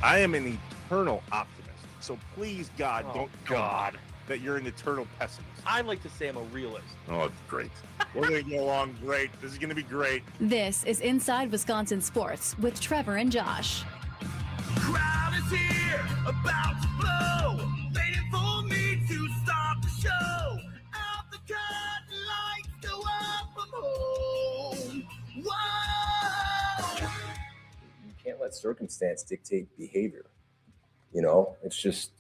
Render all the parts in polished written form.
I am an eternal optimist. So please, God, don't God that you're an eternal pessimist. I like to say I'm a realist. Oh, great. We're going to get along great. This is going to be great. This is Inside Wisconsin Sports with Trevor and Josh. Crowd is here, about to blow, waiting for me to start the show. Out the curtain, lights go up, I'm home. Whoa! You can't let circumstance dictate behavior. You know, it's just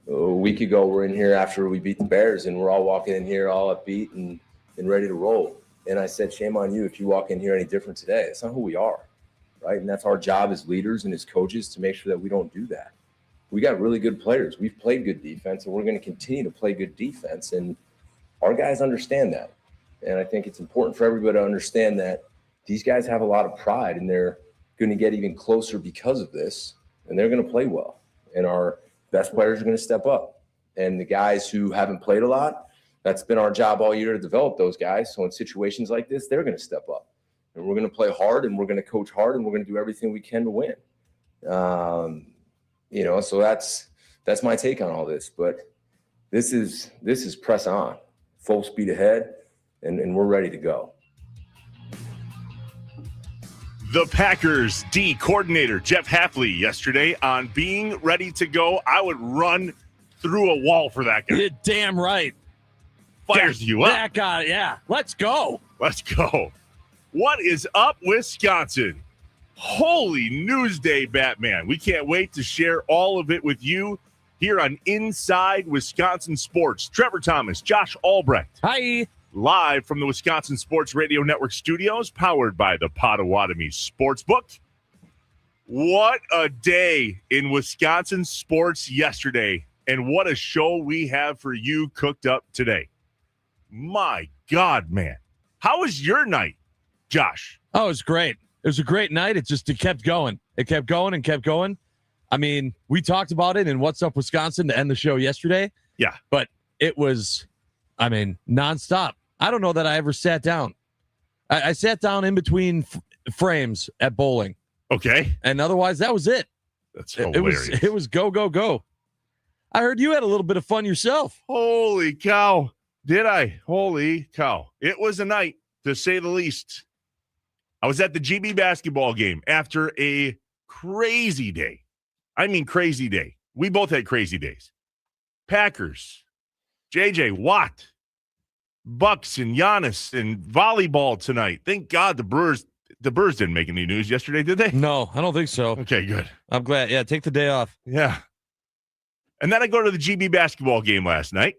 a week ago we're in here after we beat the Bears and we're all walking in here all upbeat and ready to roll. And I said, shame on you if you walk in here any different today. That's not who we are, right? And that's our job as leaders and as coaches to make sure that we don't do that. We got really good players. We've played good defense and we're going to continue to play good defense. And our guys understand that. And I think it's important for everybody to understand that these guys have a lot of pride and they're going to get even closer because of this, and they're going to play well. And our best players are going to step up. And the guys who haven't played a lot, that's been our job all year to develop those guys. So in situations like this, they're going to step up. And we're going to play hard, and we're going to coach hard, and we're going to do everything we can to win. So that's my take on all this. But this is press on, full speed ahead, and we're ready to go. The Packers D coordinator, Jeff Hafley, yesterday on being ready to go. I would run through a wall for that guy. You're damn right. Fires you up. That guy, yeah. Let's go. Let's go. What is up, Wisconsin? Holy news day, Batman. We can't wait to share all of it with you here on Inside Wisconsin Sports. Trevor Thomas, Josh Albrecht. Hi. Live from the Wisconsin Sports Radio Network studios, powered by the Potawatomi Sportsbook. What a day in Wisconsin sports yesterday, and what a show we have for you cooked up today. My God, man. How was your night, Josh? Oh, it was great. It was a great night. It kept going. It kept going and kept going. I mean, we talked about it in What's Up Wisconsin to end the show yesterday. Yeah. But it was, nonstop. I don't know that I ever sat down. I sat down in between frames at bowling. Okay. And otherwise, that was it. That's hilarious. It was go, go, go. I heard you had a little bit of fun yourself. Holy cow. Did I? Holy cow. It was a night, to say the least. I was at the GB basketball game after a crazy day. I mean, crazy day. We both had crazy days. Packers, JJ Watt, Bucks and Giannis and volleyball tonight. Thank God the Brewers didn't make any news yesterday, did they? No, I don't think so. Okay, good. I'm glad. Yeah, take the day off. Yeah. And then I go to the GB basketball game last night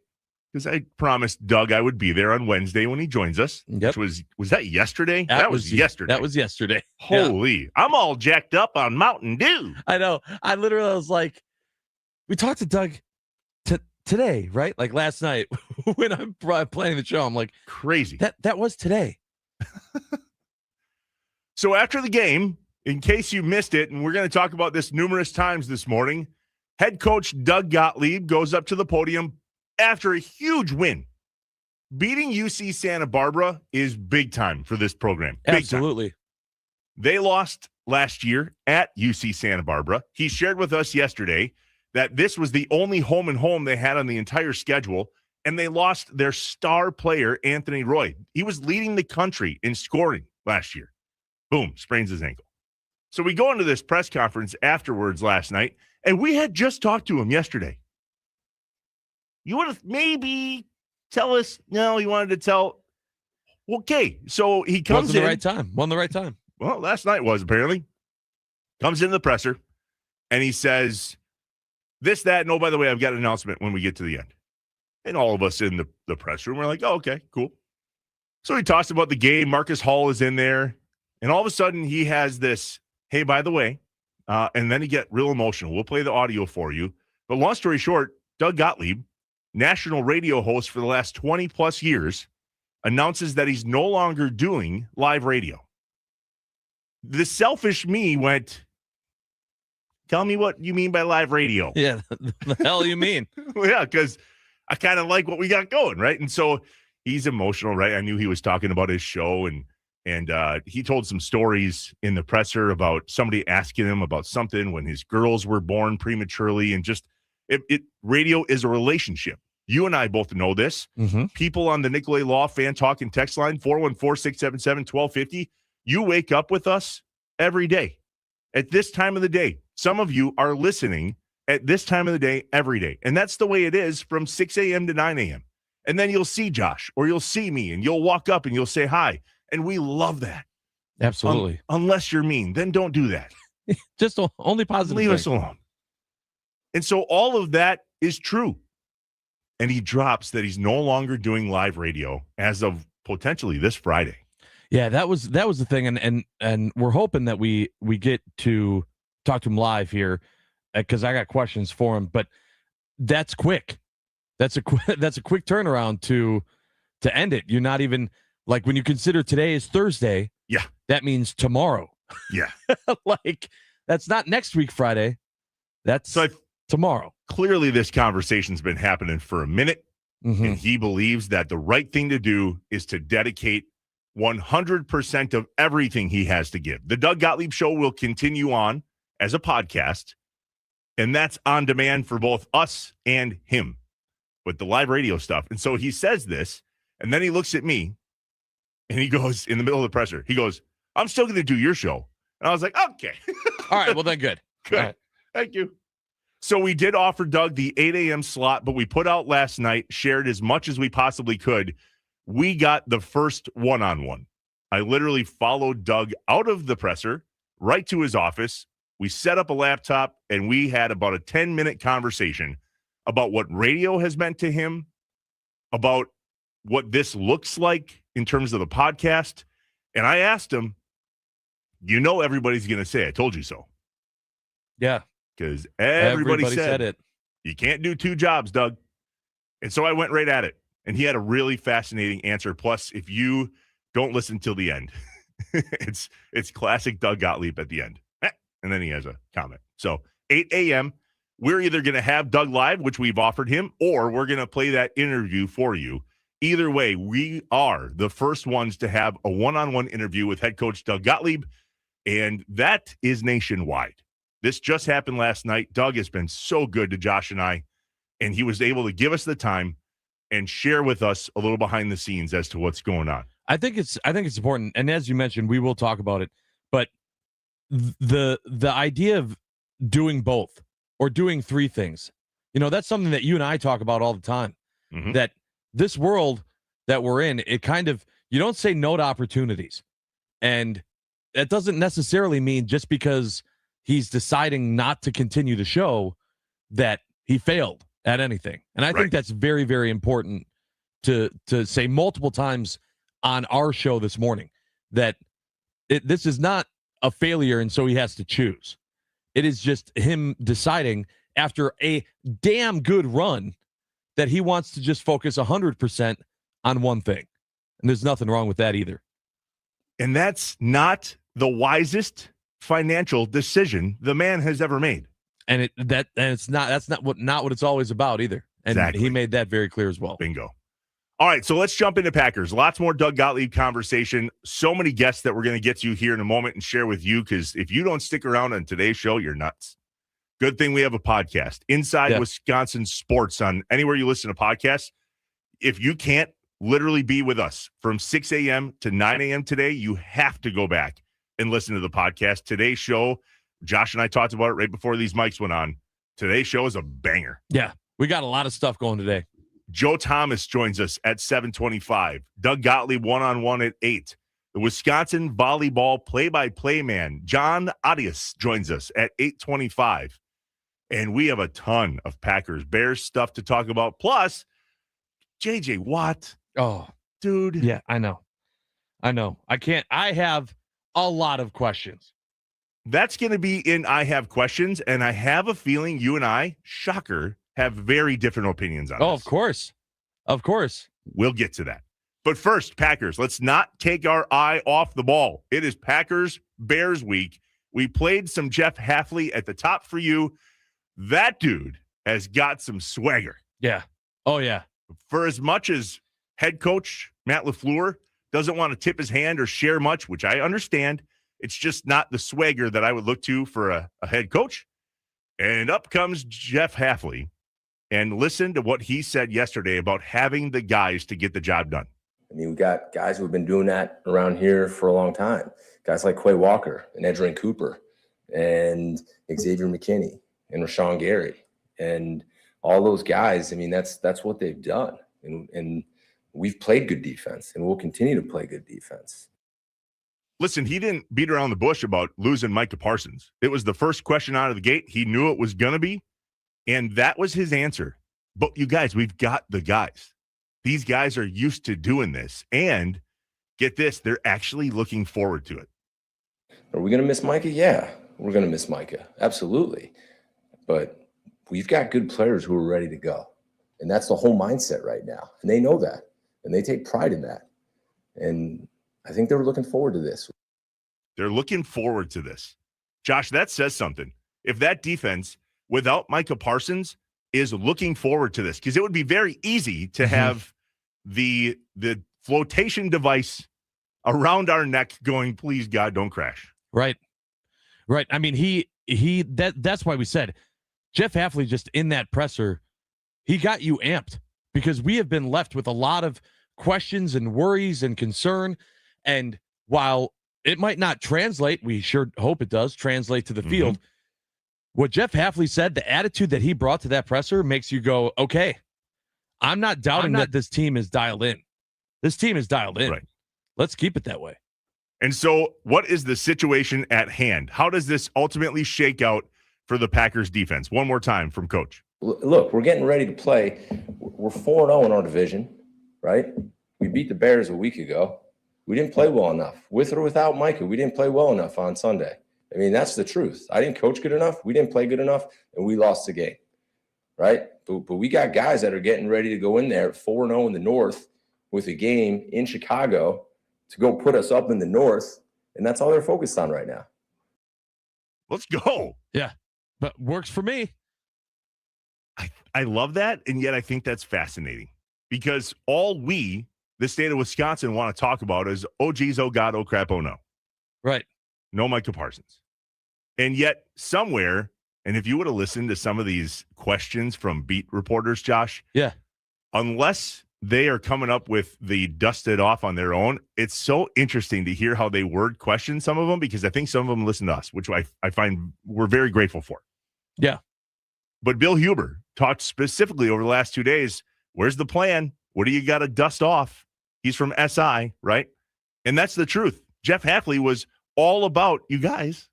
because I promised Doug I would be there on Wednesday when he joins us. Yep. Which was that yesterday? That was yesterday. That was yesterday. Holy. Yeah. I'm all jacked up on Mountain Dew. I know. I was like, we talked to Doug today, right? Like last night when I'm planning the show. I'm like, crazy. That was today. So after the game, in case you missed it, and we're going to talk about this numerous times this morning, head coach Doug Gottlieb goes up to the podium after a huge win. Beating UC Santa Barbara is big time for this program. Big Absolutely. Time. They lost last year at UC Santa Barbara. He shared with us yesterday that this was the only home and home they had on the entire schedule, and they lost their star player, Anthony Roy. He was leading the country in scoring last year. Boom, sprains his ankle. So we go into this press conference afterwards last night, and we had just talked to him yesterday. You would have maybe tell us, no, he wanted to tell. Okay, so he comes in. The right time. Won the right time. Well, last night was apparently. Comes into the presser, and he says, this, that, and oh, by the way, I've got an announcement when we get to the end. And all of us in the press room are like, oh, okay, cool. So he talks about the game. Marcus Hall is in there. And all of a sudden he has this, hey, by the way, and then he get real emotional. We'll play the audio for you. But long story short, Doug Gottlieb, national radio host for the last 20 plus years, announces that he's no longer doing live radio. The selfish me went, tell me what you mean by live radio. Yeah, the hell you mean? Well, yeah, because I kind of like what we got going, right? And so he's emotional, right? I knew he was talking about his show, and And he told some stories in the presser about somebody asking him about something when his girls were born prematurely. And just radio is a relationship. You and I both know this. Mm-hmm. People on the Nicolay Law Fan Talk and Text line, 414-677-1250. You wake up with us every day at this time of the day. Some of you are listening at this time of the day every day. And that's the way it is from 6 a.m. to 9 a.m. And then you'll see Josh or you'll see me and you'll walk up and you'll say hi. And we love that. Absolutely. Unless you're mean, then don't do that. Just only positive. Leave us alone. And so all of that is true. And he drops that he's no longer doing live radio as of potentially this Friday. Yeah, that was the thing, and we're hoping that we get to talk to him live here because I got questions for him. But that's quick. That's a quick turnaround to end it. You're not even like when you consider today is Thursday. Yeah, that means tomorrow. Yeah, like that's not next week Friday. That's tomorrow. Clearly, this conversation's been happening for a minute, and he believes that the right thing to do is to dedicate 100% of everything he has to give. The Doug Gottlieb Show will continue on as a podcast, and that's on demand for both us and him with the live radio stuff. And so he says this, and then he looks at me, and he goes, in the middle of the presser, he goes, I'm still going to do your show. And I was like, okay. All right, well then good. Good. Right. Thank you. So we did offer Doug the 8 a.m. slot, but we put out last night, shared as much as we possibly could. We got the first one-on-one. I literally followed Doug out of the presser, right to his office. We set up a laptop, and we had about a 10-minute conversation about what radio has meant to him, about what this looks like in terms of the podcast. And I asked him, you know everybody's going to say, I told you so. Yeah. Because everybody said it. You can't do two jobs, Doug. And so I went right at it. And he had a really fascinating answer. Plus, if you don't listen till the end, it's classic Doug Gottlieb at the end. And then he has a comment. So 8 a.m., we're either going to have Doug live, which we've offered him, or we're going to play that interview for you. Either way, we are the first ones to have a one-on-one interview with head coach Doug Gottlieb, and that is nationwide. This just happened last night. Doug has been so good to Josh and I, and he was able to give us the time and share with us a little behind the scenes as to what's going on. I think it's important, and as you mentioned, we will talk about it. But the idea of doing both or doing three things, that's something that you and I talk about all the time. Mm-hmm. That this world that we're in, it kind of, you don't say no to opportunities, and that doesn't necessarily mean just because he's deciding not to continue the show that he failed at anything. And I think that's very, very important to say multiple times on our show this morning, that this is not a failure and so he has to choose. It is just him deciding after a damn good run that he wants to just focus 100% on one thing. And there's nothing wrong with that either. And that's not the wisest financial decision the man has ever made. And that's not what it's always about either. And exactly. He made that very clear as well. Bingo. All right, so let's jump into Packers. Lots more Doug Gottlieb conversation. So many guests that we're going to get to here in a moment and share with you, because if you don't stick around on today's show, you're nuts. Good thing we have a podcast, Inside Wisconsin Sports, on anywhere you listen to podcasts. If you can't literally be with us from 6 a.m. to 9 a.m. today, you have to go back and listen to the podcast. Today's show, Josh and I talked about it right before these mics went on. Today's show is a banger. Yeah, we got a lot of stuff going today. Joe Thomas joins us at 7:25. Doug Gottlieb one-on-one at 8. The Wisconsin volleyball play-by-play man, John Adias, joins us at 8:25. And we have a ton of Packers Bears stuff to talk about. Plus, JJ Watt. Oh, dude. Yeah, I know. I have a lot of questions. That's going to be in I Have Questions, and I have a feeling you and I, shocker, have very different opinions on this. Of course. We'll get to that. But first, Packers, let's not take our eye off the ball. It is Packers Bears week. We played some Jeff Hafley at the top for you. That dude has got some swagger. Yeah. Oh, yeah. For as much as head coach Matt LaFleur doesn't want to tip his hand or share much, which I understand. It's just not the swagger that I would look to for a head coach. And up comes Jeff Hafley, and listen to what he said yesterday about having the guys to get the job done. I mean, we got guys who have been doing that around here for a long time. Guys like Quay Walker and Edgerrin Cooper and Xavier McKinney and Rashawn Gary and all those guys. I mean, that's what they've done. And we've played good defense, and we'll continue to play good defense. Listen, he didn't beat around the bush about losing Micah Parsons. It was the first question out of the gate. He knew it was going to be, and that was his answer. But you guys, we've got the guys. These guys are used to doing this. And get this, they're actually looking forward to it. Are we going to miss Micah? Yeah, we're going to miss Micah. Absolutely. But we've got good players who are ready to go. And that's the whole mindset right now. And they know that. And they take pride in that. And I think they were looking forward to this. They're looking forward to this. Josh, that says something. If that defense, without Micah Parsons, is looking forward to this, because it would be very easy to have the flotation device around our neck going, please, God, don't crash. Right. I mean, that's why we said Jeff Hafley just in that presser, he got you amped, because we have been left with a lot of questions and worries and concern. And while it might not translate, we sure hope it does translate to the field. What Jeff Hafley said, the attitude that he brought to that presser makes you go, okay, I'm not doubting that this team is dialed in. This team is dialed in. Right. Let's keep it that way. And so what is the situation at hand? How does this ultimately shake out for the Packers defense? One more time from Coach. Look, we're getting ready to play. We're 4-0 in our division, right? We beat the Bears a week ago. We didn't play well enough. With or without Micah, we didn't play well enough on Sunday. I mean, that's the truth. I didn't coach good enough. We didn't play good enough, and we lost the game, right? But we got guys that are getting ready to go in there 4-0 in the North with a game in Chicago to go put us up in the North, and that's all they're focused on right now. Let's go. Yeah, but works for me. I love that, and yet I think that's fascinating, because all we, the state of Wisconsin, want to talk about is, oh, geez, oh, God, oh, crap, oh, no. Right. No Micah Parsons. And yet somewhere, and if you would have listened to some of these questions from beat reporters, Josh, yeah, unless they are coming up with the dusted off on their own, it's so interesting to hear how they word question some of them, because I think some of them listen to us, which I find we're very grateful for. Yeah. But Bill Huber talked specifically over the last 2 days, where's the plan? What do you got to dust off? He's from SI, right? And that's the truth. Jeff Hafley was all about, you guys,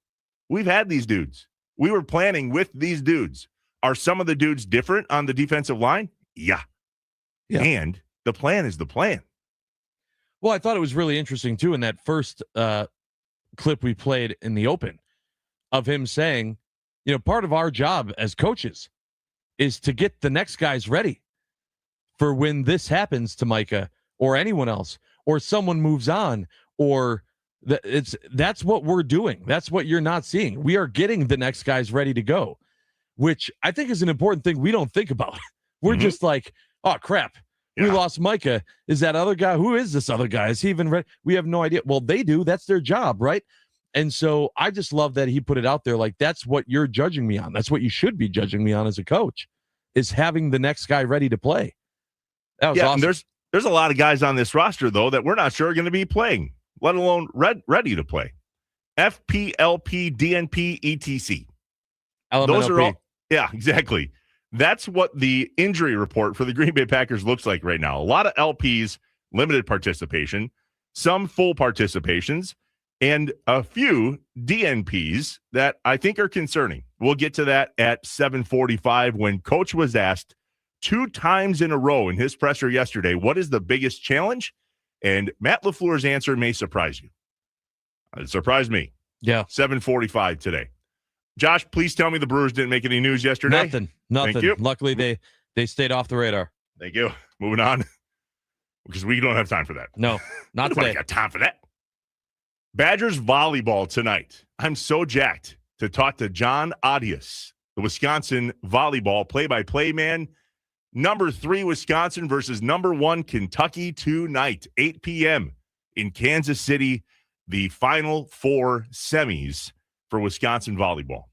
we've had these dudes. We were planning with these dudes. Are some of the dudes different on the defensive line? Yeah. And the plan is the plan. Well, I thought it was really interesting, too, in that first clip we played in the open of him saying, part of our job as coaches is to get the next guys ready for when this happens to Micah or anyone else, or someone moves on, or that's what we're doing. That's what you're not seeing. We are getting the next guys ready to go, which I think is an important thing we don't think about. We're just like, oh, crap. We lost Micah. Is that other guy? Who is this other guy? Is he even ready? We have no idea. Well, they do. That's their job, right? And so I just love that he put it out there like, that's what you're judging me on. That's what you should be judging me on as a coach, is having the next guy ready to play. That was awesome. And there's a lot of guys on this roster, though, that we're not sure are going to be playing, let alone ready to play. FPLP, DNP, ETC. Those are all. Yeah, exactly. That's what the injury report for the Green Bay Packers looks like right now. A lot of LPs, limited participation, some full participations, and a few DNPs that I think are concerning. We'll get to that at 7:45 when Coach was asked 2 times in a row in his presser yesterday, what is the biggest challenge? And Matt LaFleur's answer may surprise you. It surprised me. Yeah. 7:45 today. Josh, please tell me the Brewers didn't make any news yesterday. Nothing. Thank you. Luckily, they stayed off the radar. Thank you. Moving on, because we don't have time for that. No, not Nobody today. got time for that. Badgers volleyball tonight. I'm so jacked to talk to John Audius, the Wisconsin volleyball play-by-play man. Number 3 Wisconsin versus number 1 Kentucky tonight, 8 p.m. in Kansas City, the Final Four semis for Wisconsin volleyball.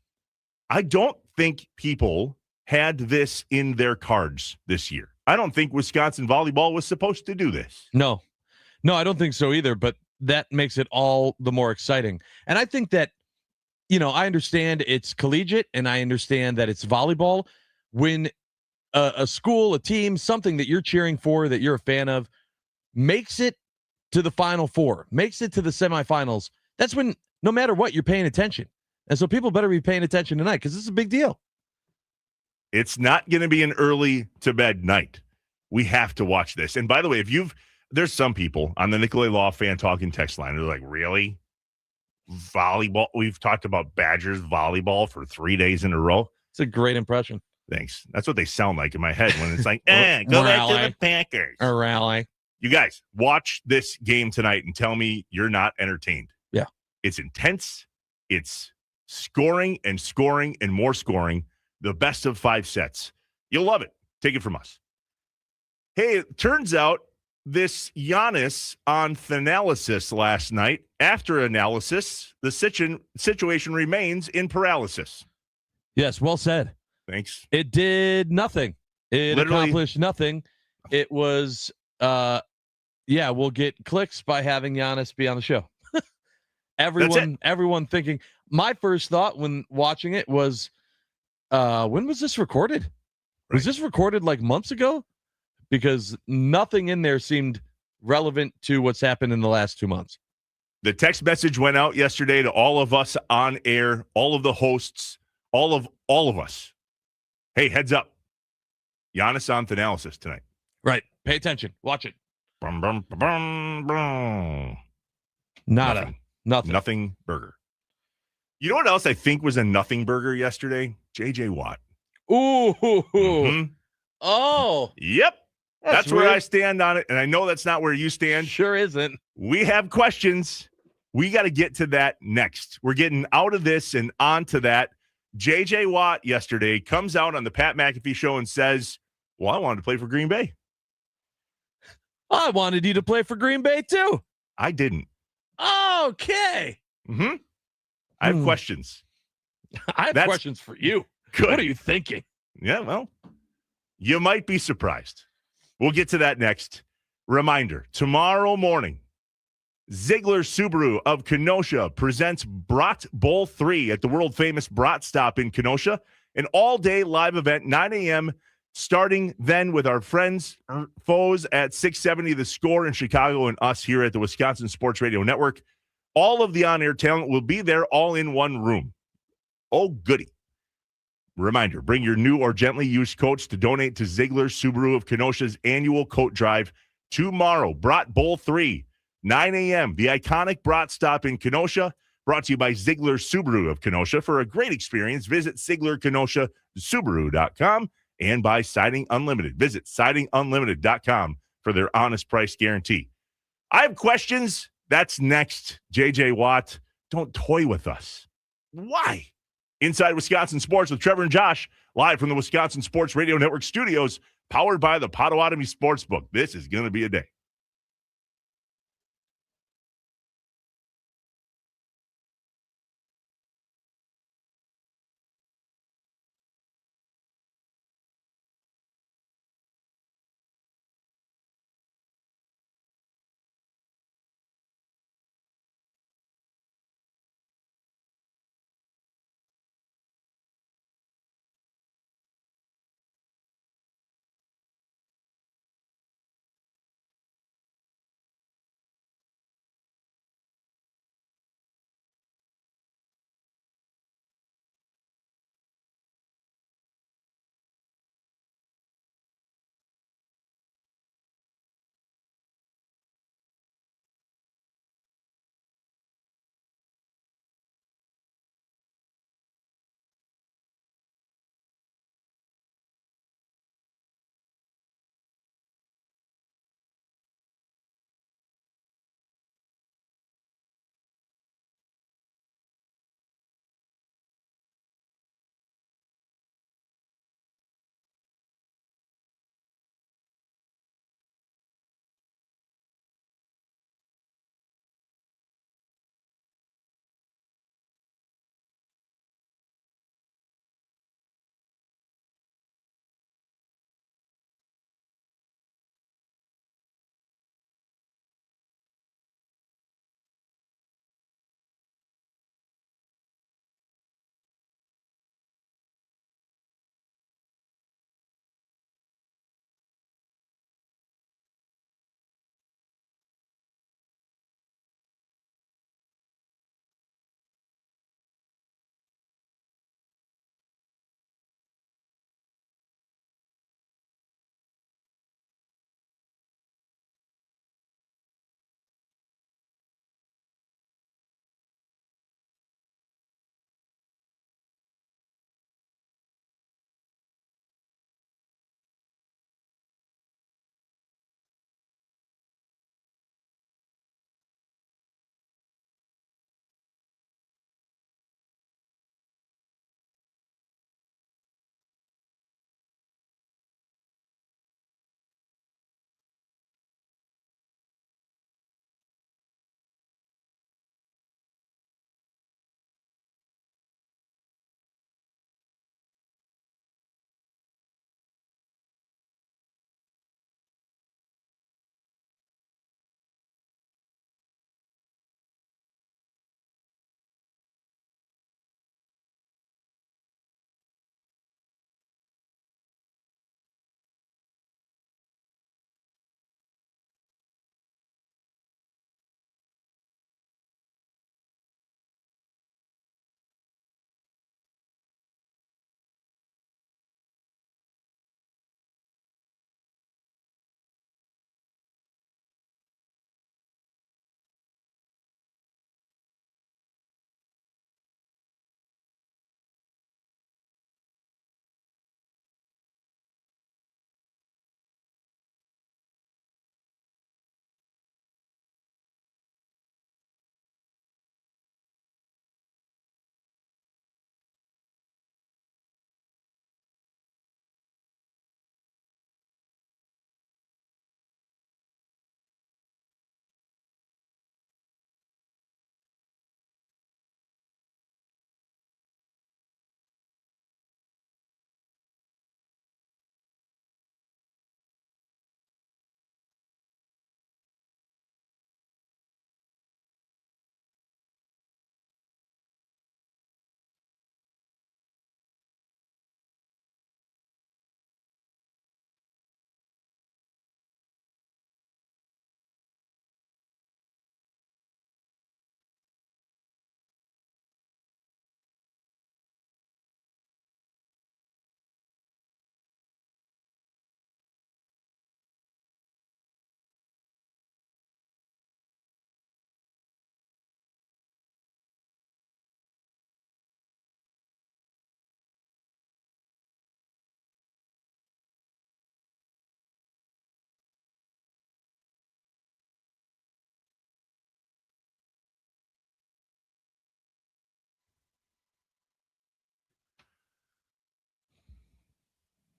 I don't think people had this in their cards this year. I don't think Wisconsin volleyball was supposed to do this. No, I don't think so either, but that makes it all the more exciting. And I think that, I understand it's collegiate and I understand that it's volleyball. When a school, a team, something that you're cheering for, that you're a fan of, makes it to the Final Four, makes it to the semifinals, that's when, no matter what, you're paying attention. And so people better be paying attention tonight because this is a big deal. It's not going to be an early to bed night. We have to watch this. And by the way, there's some people on the Nicolay Law fan talking text line who are like, really? Volleyball? We've talked about Badgers volleyball for 3 days in a row. It's a great impression. Thanks. That's what they sound like in my head when it's like, go back to the Packers. A rally. You guys, watch this game tonight and tell me you're not entertained. Yeah. It's intense. It's scoring and scoring and more scoring. The best of 5 sets. You'll love it. Take it from us. Hey, it turns out this Giannis on Thanalysis last night, after analysis, the situation remains in paralysis. Yes, well said. Thanks. It did nothing. It Literally accomplished nothing. It was, we'll get clicks by having Giannis be on the show. Everyone thinking. My first thought when watching it was, when was this recorded? Right. Was this recorded like months ago? Because nothing in there seemed relevant to what's happened in the last 2 months. The text message went out yesterday to all of us on air, all of the hosts, all of us. Hey, heads up. Giannis on Thanalysis tonight. Right. Pay attention. Watch it. Brum, brum, brum, brum. Nothing. Nothing burger. You know what else I think was a nothing burger yesterday? J.J. Watt. Ooh. Mm-hmm. Oh. Yep. That's where weird. I stand on it. And I know that's not where you stand. Sure isn't. We have questions. We got to get to that next. We're getting out of this and on to that. J.J. Watt yesterday comes out on the Pat McAfee show and says, well, I wanted to play for Green Bay. I wanted you to play for Green Bay too. I didn't. Okay. Mm-hmm. I have questions. I have questions for you. Good. What are you thinking? Yeah, well, you might be surprised. We'll get to that next. Reminder, tomorrow morning, Ziegler Subaru of Kenosha presents Brat Bowl 3 at the world-famous Brat Stop in Kenosha, an all-day live event, 9 a.m., starting then with our friends, foes at 670 The Score in Chicago and us here at the Wisconsin Sports Radio Network. All of the on-air talent will be there all in one room. Oh, goody. Reminder, bring your new or gently used coats to donate to Ziegler Subaru of Kenosha's annual coat drive tomorrow. Brat Bowl 3, 9 a.m., the iconic Brat Stop in Kenosha, brought to you by Ziegler Subaru of Kenosha. For a great experience, visit ZieglerKenoshaSubaru.com and by Siding Unlimited. Visit SidingUnlimited.com for their honest price guarantee. I have questions. That's next. J.J. Watt, don't toy with us. Why? Inside Wisconsin Sports with Trevor and Josh, live from the Wisconsin Sports Radio Network studios, powered by the Potawatomi Sportsbook. This is going to be a day.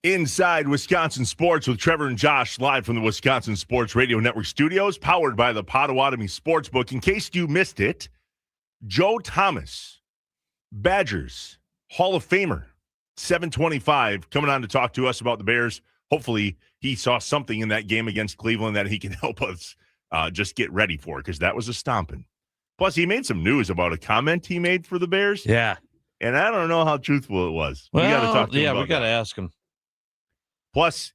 Inside Wisconsin Sports with Trevor and Josh, live from the Wisconsin Sports Radio Network studios, powered by the Potawatomi Sportsbook. In case you missed it, Joe Thomas, Badgers Hall of Famer, 725, coming on to talk to us about the Bears. Hopefully he saw something in that game against Cleveland that he can help us just get ready for, because that was a stomping. Plus, he made some news about a comment he made for the Bears. Yeah. And I don't know how truthful it was. Well, we got to talk to him about we got to that. ask him. Plus,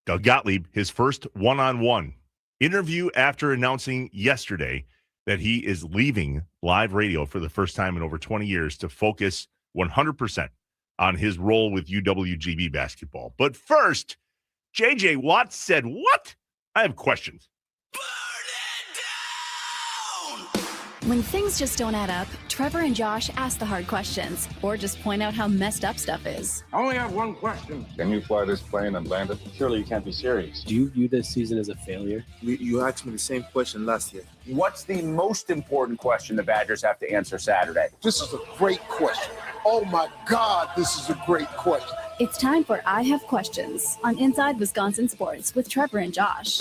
Doug Gottlieb, his first one-on-one interview after announcing yesterday that he is leaving live radio for the first time in over 20 years to focus 100% on his role with UWGB basketball. But first, J.J. Watt said, what? I have questions. When things just don't add up, Trevor and Josh ask the hard questions or just point out how messed up stuff is. I only have one question. Can you fly this plane and land it? Surely you can't be serious. Do you view this season as a failure? You asked me the same question last year. What's the most important question the Badgers have to answer Saturday? This is a great question. Oh my God, this is a great question. It's time for I Have Questions on Inside Wisconsin Sports with Trevor and Josh.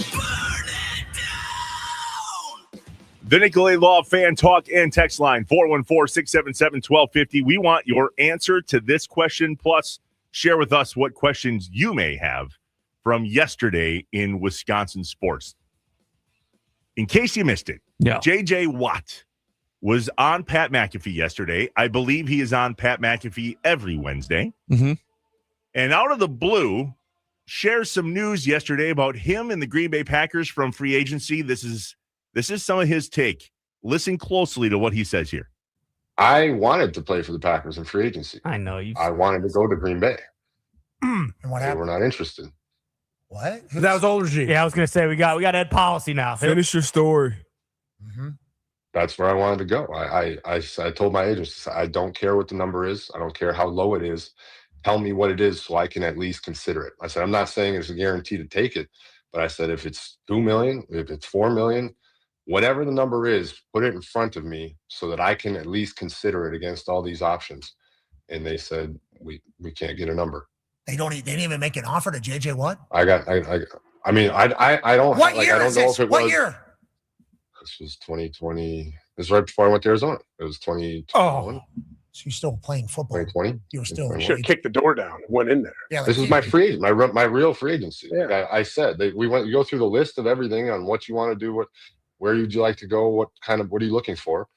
The Nicolay Law Fan Talk and Text Line, 414-677-1250. We want your answer to this question, plus share with us what questions you may have from yesterday in Wisconsin sports. In case you missed it, J.J. Watt was on Pat McAfee yesterday. I believe he is on Pat McAfee every Wednesday. Mm-hmm. And out of the blue, shares some news yesterday about him and the Green Bay Packers from free agency. This is some of his take. Listen closely to what he says here. I wanted to play for the Packers in free agency. I know you. I wanted to go to Green Bay. And what They happened? were not interested. What? That was old regime. Yeah, I was gonna say we got to head policy now. Finish your story. Mm-hmm. That's where I wanted to go. I told my agents, I don't care what the number is. I don't care how low it is. Tell me what it is so I can at least consider it. I said, I'm not saying it's a guarantee to take it, but I said, if it's $2 million, if it's $4 million, whatever the number is, put it in front of me so that I can at least consider it against all these options. And they said, we can't get a number. They didn't even make an offer to JJ Watt. I don't What year I don't is know this? if it What was. year? This was 2020. This is right before I went to Arizona. It was 2021, Oh, so you're still playing football. 2020. You were still. You Should have kicked the door down and went in there. Yeah, This is my free agent, my real free agency. Yeah. Like I said, you go through the list of everything on what you want to do, where would you like to go, what are you looking for?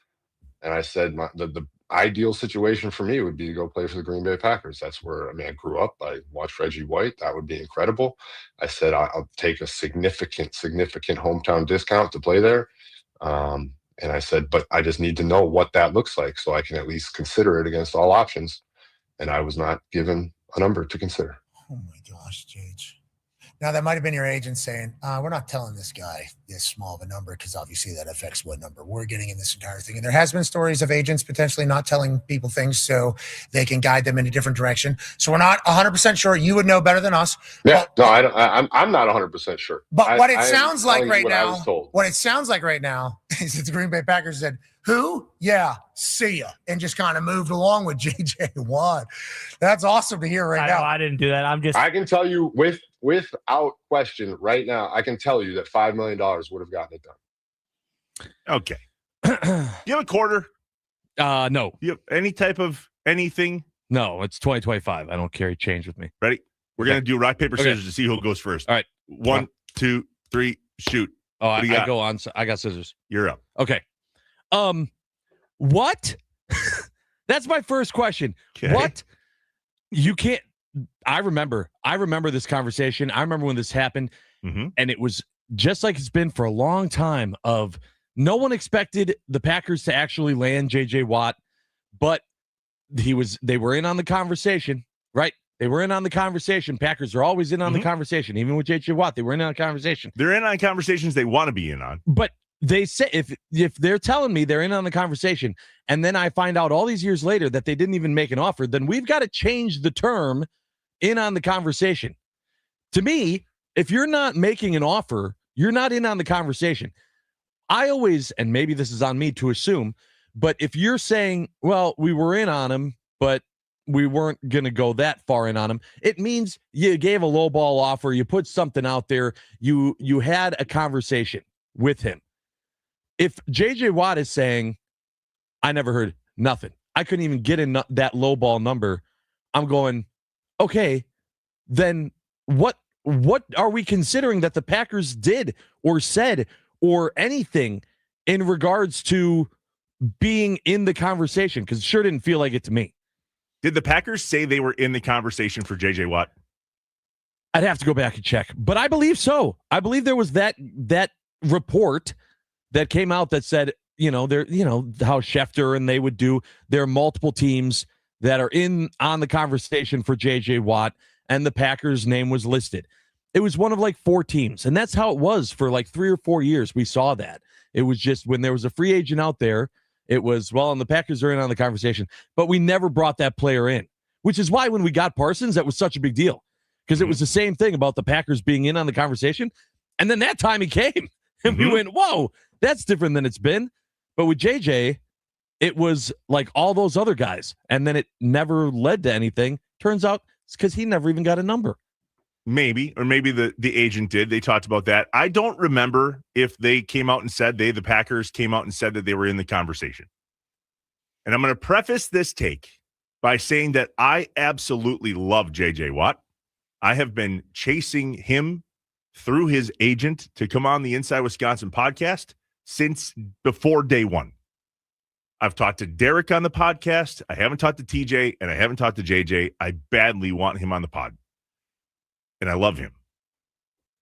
And I said the ideal situation for me would be to go play for the Green Bay Packers. That's where, I grew up. I watched Reggie White. That would be incredible. I said, I'll take a significant hometown discount to play there. And I said, but I just need to know what that looks like so I can at least consider it against all options. And I was not given a number to consider. Oh my gosh, Jage. Now that might have been your agent saying, we're not telling this guy this small of a number because obviously that affects what number we're getting in this entire thing. And there has been stories of agents potentially not telling people things so they can guide them in a different direction. So we're not 100% sure. You would know better than us. Yeah, no, I don't. I'm not 100% sure. But what it sounds like right I now, was told. what it sounds like right now is that the Green Bay Packers said, who? Yeah, see ya. And just kind of moved along with JJ Watt. That's awesome to hear right now. I didn't do that. I can tell you without question right now, I can tell you that $5 million would have gotten it done. Okay. You have a quarter? No. You have any type of anything? No, it's 2025. I don't carry change with me. Ready? We're going to do rock, paper, scissors to see who goes first. All right. 1, 2, 3, shoot. Oh, I got? go on. I got scissors. You're up. Okay. What? That's my first question. Okay. What? You can't. I remember this conversation. I remember when this happened, and it was just like it's been for a long time of no one expected the Packers to actually land JJ Watt, but they were in on the conversation, right? They were in on the conversation. Packers are always in on the conversation. Even with JJ Watt, they were in on the conversation. They're in on conversations they want to be in on. But they say if they're telling me they're in on the conversation, and then I find out all these years later that they didn't even make an offer, then we've got to change the term in on the conversation. To me, if you're not making an offer, you're not in on the conversation. I always, and maybe this is on me to assume, but if you're saying, well, we were in on him, but we weren't going to go that far in on him. It means you gave a low ball offer, you put something out there, you had a conversation with him. If JJ Watt is saying, I never heard nothing, I couldn't even get in that low ball number, I'm going, okay, then what are we considering that the Packers did or said or anything in regards to being in the conversation? Because it sure didn't feel like it to me. Did the Packers say they were in the conversation for JJ Watt? I'd have to go back and check, but I believe so. I believe there was that report that came out that said, how Schefter and they would do. There are multiple teams that are on the conversation for JJ Watt, and the Packers' name was listed. It was one of like 4 teams, and that's how it was for like 3 or 4 years. We saw that. It was just when there was a free agent out there, it was, and the Packers are in on the conversation, but we never brought that player in, which is why when we got Parsons, that was such a big deal, because it was the same thing about the Packers being in on the conversation. And then that time he came, and we went, whoa, that's different than it's been. But with JJ, it was like all those other guys, and then it never led to anything. Turns out it's because he never even got a number. Maybe, or maybe the agent did. They talked about that. I don't remember if they came out and said, the Packers came out and said that they were in the conversation. And I'm going to preface this take by saying that I absolutely love JJ Watt. I have been chasing him through his agent to come on the Inside Wisconsin podcast since before day one. I've talked to Derek on the podcast. I haven't talked to TJ, and I haven't talked to JJ. I badly want him on the pod. And I love him.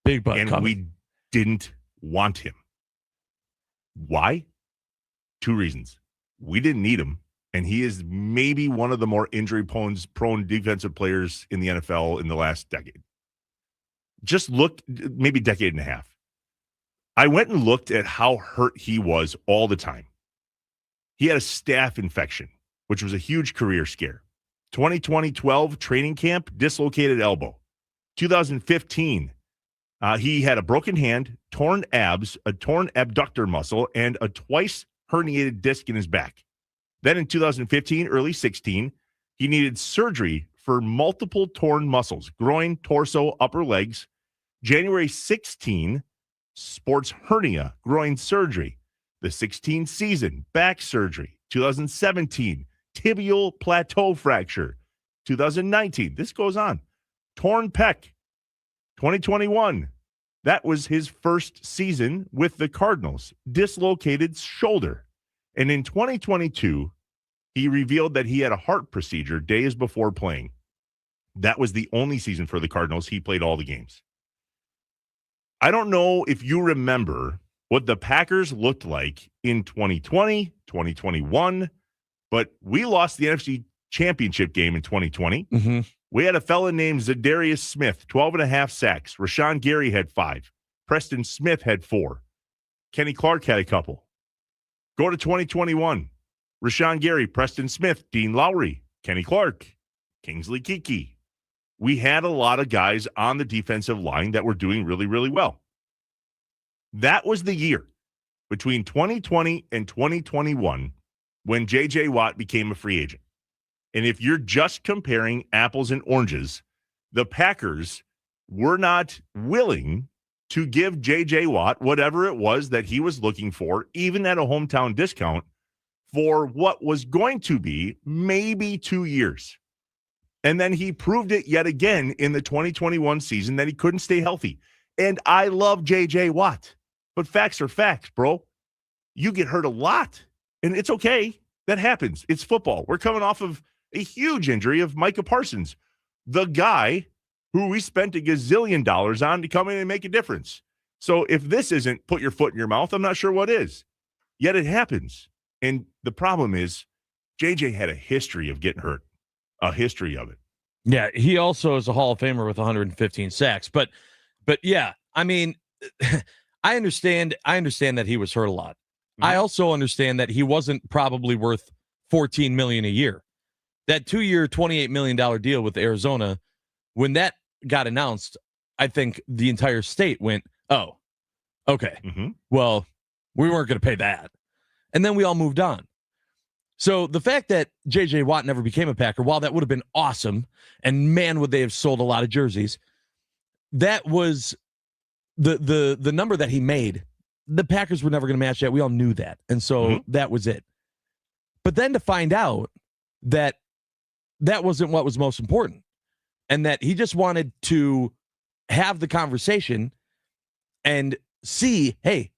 Big butt. And we didn't want him. Why? 2 reasons. We didn't need him, and he is maybe one of the more injury-prone defensive players in the NFL in the last decade. Just look, maybe decade and a half. I went and looked at how hurt he was all the time. He had a staph infection, which was a huge career scare. 2012 training camp, dislocated elbow. 2015, he had a broken hand, torn abs, a torn abductor muscle, and a twice herniated disc in his back. Then in 2015, early 16, he needed surgery for multiple torn muscles, groin, torso, upper legs. January 16, sports hernia, groin surgery. The 16 season, back surgery. 2017, tibial plateau fracture. 2019, this goes on. Torn pec. 2021, that was his first season with the Cardinals. Dislocated shoulder. And in 2022, he revealed that he had a heart procedure days before playing. That was the only season for the Cardinals. He played all the games. I don't know if you remember what the Packers looked like in 2020, 2021, but we lost the NFC Championship game in 2020. Mm-hmm. We had a fella named Zadarius Smith, 12.5 sacks. Rashawn Gary had 5. Preston Smith had 4. Kenny Clark had a couple. Go to 2021. Rashawn Gary, Preston Smith, Dean Lowry, Kenny Clark, Kingsley Keke. We had a lot of guys on the defensive line that were doing really, really well. That was the year between 2020 and 2021 when J.J. Watt became a free agent. And if you're just comparing apples and oranges, the Packers were not willing to give J.J. Watt whatever it was that he was looking for, even at a hometown discount, for what was going to be maybe 2 years. And then he proved it yet again in the 2021 season that he couldn't stay healthy. And I love J.J. Watt, but facts are facts, bro. You get hurt a lot, and it's okay. That happens. It's football. We're coming off of a huge injury of Micah Parsons, the guy who we spent $1 gazillion on to come in and make a difference. So if this isn't put your foot in your mouth, I'm not sure what is. Yet it happens. And the problem is JJ had a history of getting hurt, a history of it. Yeah, he also is a Hall of Famer with 115 sacks. But yeah, I mean, I understand that he was hurt a lot. Mm-hmm. I also understand that he wasn't probably worth $14 million a year. That 2-year, $28 million deal with Arizona, when that got announced, I think the entire state went, oh, okay. Mm-hmm. Well, we weren't going to pay that. And then we all moved on. So the fact that J.J. Watt never became a Packer, while that would have been awesome, and man, would they have sold a lot of jerseys, that was the number that he made. The Packers were never going to match that. We all knew that. And so that was it. But then to find out that that wasn't what was most important and that he just wanted to have the conversation and see, hey,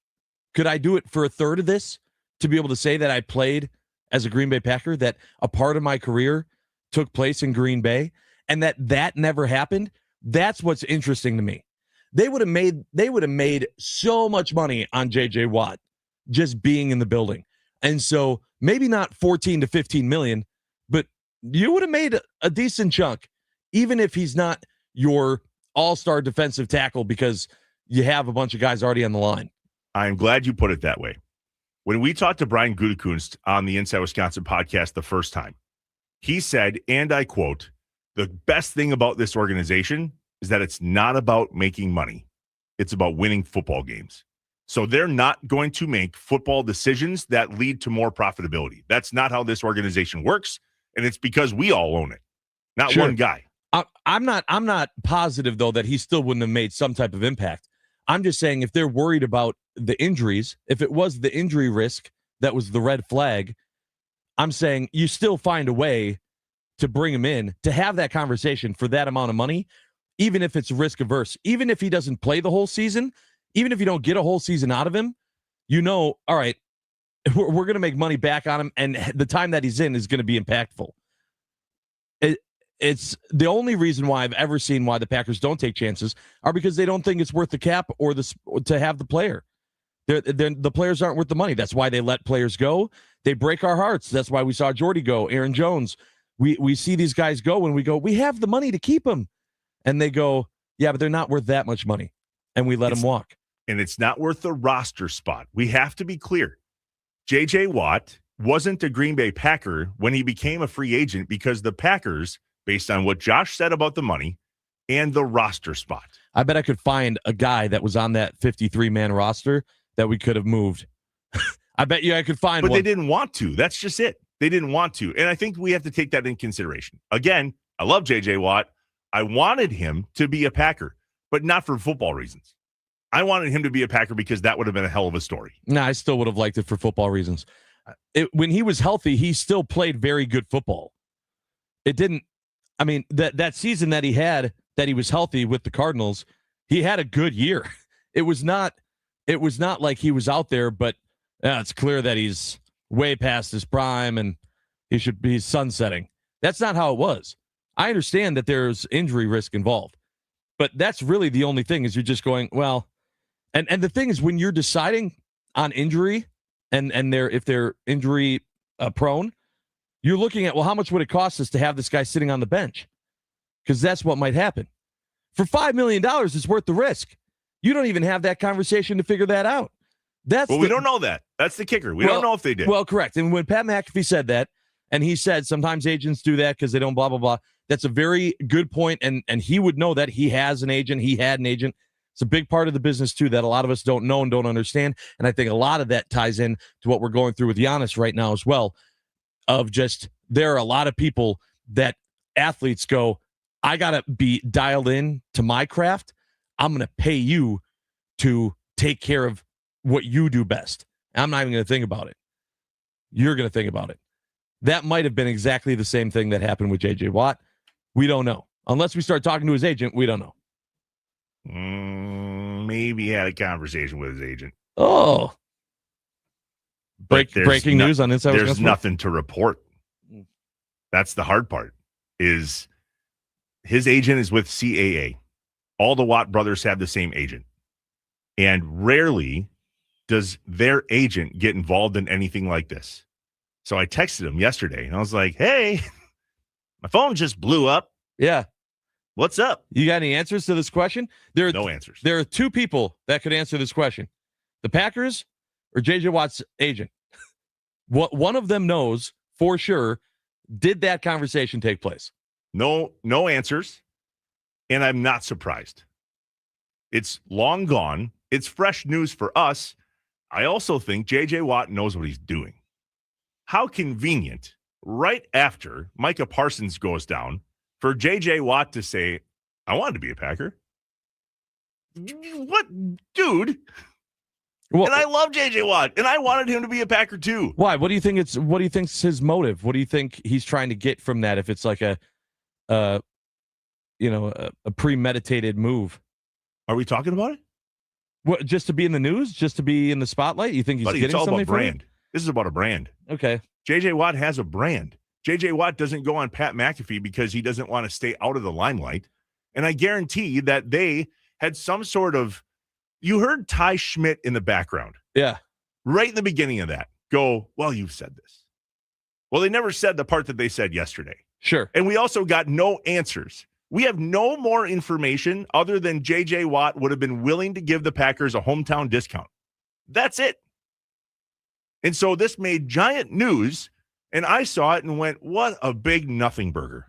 could I do it for a third of this to be able to say that I played as a Green Bay Packer, that a part of my career took place in Green Bay, and that never happened? That's what's interesting to me. They would have made so much money on J.J. Watt just being in the building. And so maybe not 14 to 15 million, but you would have made a decent chunk, even if he's not your all-star defensive tackle because you have a bunch of guys already on the line. I'm glad you put it that way. When we talked to Brian Gutekunst on the Inside Wisconsin podcast the first time, he said, and I quote, "The best thing about this organization is that it's not about making money. It's about winning football games. So they're not going to make football decisions that lead to more profitability. That's not how this organization works, and it's because we all own it, not one guy." I'm not positive, though, that he still wouldn't have made some type of impact. I'm just saying if they're worried about the injuries, if it was the injury risk that was the red flag, I'm saying you still find a way to bring him in, to have that conversation for that amount of money, even if it's risk averse, even if he doesn't play the whole season, even if you don't get a whole season out of him, all right, we're going to make money back on him, and the time that he's in is going to be impactful. It's the only reason why I've ever seen why the Packers don't take chances are because they don't think it's worth the cap or to have the player. The players aren't worth the money. That's why they let players go. They break our hearts. That's why we saw Jordy go, Aaron Jones. We see these guys go and we go, we have the money to keep them. And they go, yeah, but they're not worth that much money. And we let them walk. And it's not worth the roster spot. We have to be clear. J.J. Watt wasn't a Green Bay Packer when he became a free agent because the Packers, based on what Josh said about the money and the roster spot. I bet I could find a guy that was on that 53-man roster that we could have moved. I bet you I could find one. But they didn't want to. That's just it. They didn't want to. And I think we have to take that in consideration. Again, I love J.J. Watt. I wanted him to be a Packer, but not for football reasons. I wanted him to be a Packer because that would have been a hell of a story. No, I still would have liked it for football reasons. When he was healthy, he still played very good football. It didn't. I mean, that season that he was healthy with the Cardinals, he had a good year. It was not like he was out there, but it's clear that he's way past his prime and he should be sunsetting. That's not how it was. I understand that there's injury risk involved, but that's really the only thing is you're just going, well, and the thing is when you're deciding on injury and if they're injury prone, you're looking at, well, how much would it cost us to have this guy sitting on the bench? Because that's what might happen. For $5 million, it's worth the risk. You don't even have that conversation to figure that out. We don't know that. That's the kicker. We don't know if they did. Well, correct. And when Pat McAfee said that, and he said sometimes agents do that because they don't blah, blah, blah, that's a very good point, and he would know that. He has an agent. He had an agent. It's a big part of the business, too, that a lot of us don't know and don't understand. And I think a lot of that ties in to what we're going through with Giannis right now as well. Of just, there are a lot of people that athletes go, I got to be dialed in to my craft. I'm going to pay you to take care of what you do best. I'm not even going to think about it. You're going to think about it. That might have been exactly the same thing that happened with J.J. Watt. We don't know. Unless we start talking to his agent, we don't know. Maybe he had a conversation with his agent. Oh. Breaking news on Inside There's Wisconsin. nothing to report. That's the hard part, is his agent is with CAA. All the Watt brothers have the same agent. And rarely does their agent get involved in anything like this. So I texted him yesterday, and I was like, hey, my phone just blew up. Yeah. What's up? You got any answers to this question? No answers. There are two people that could answer this question. The Packers or J.J. Watt's agent. One of them knows for sure, did that conversation take place? No answers, and I'm not surprised. It's long gone. It's fresh news for us. I also think J.J. Watt knows what he's doing. how convenient, right after Micah Parsons goes down, for J.J. Watt to say, I wanted to be a Packer. What? Dude. Well, and I love J.J. Watt, and I wanted him to be a Packer too. Why? What do you think think's his motive? What do you think he's trying to get from that if it's like a premeditated move? Are we talking about it? What, just to be in the news? Just to be in the spotlight? You think he's getting it's all something about from brand. it? This is about a brand. Okay. J.J. Watt has a brand. J.J. Watt doesn't go on Pat McAfee because he doesn't want to stay out of the limelight. And I guarantee that they had some sort of, you heard Ty Schmidt in the background. Yeah. Right in the beginning of that. Go, well, you've said this. Well, they never said the part that they said yesterday. Sure. And we also got no answers. We have no more information other than J.J. Watt would have been willing to give the Packers a hometown discount. That's it. And so this made giant news, and I saw it and went, what a big nothing burger.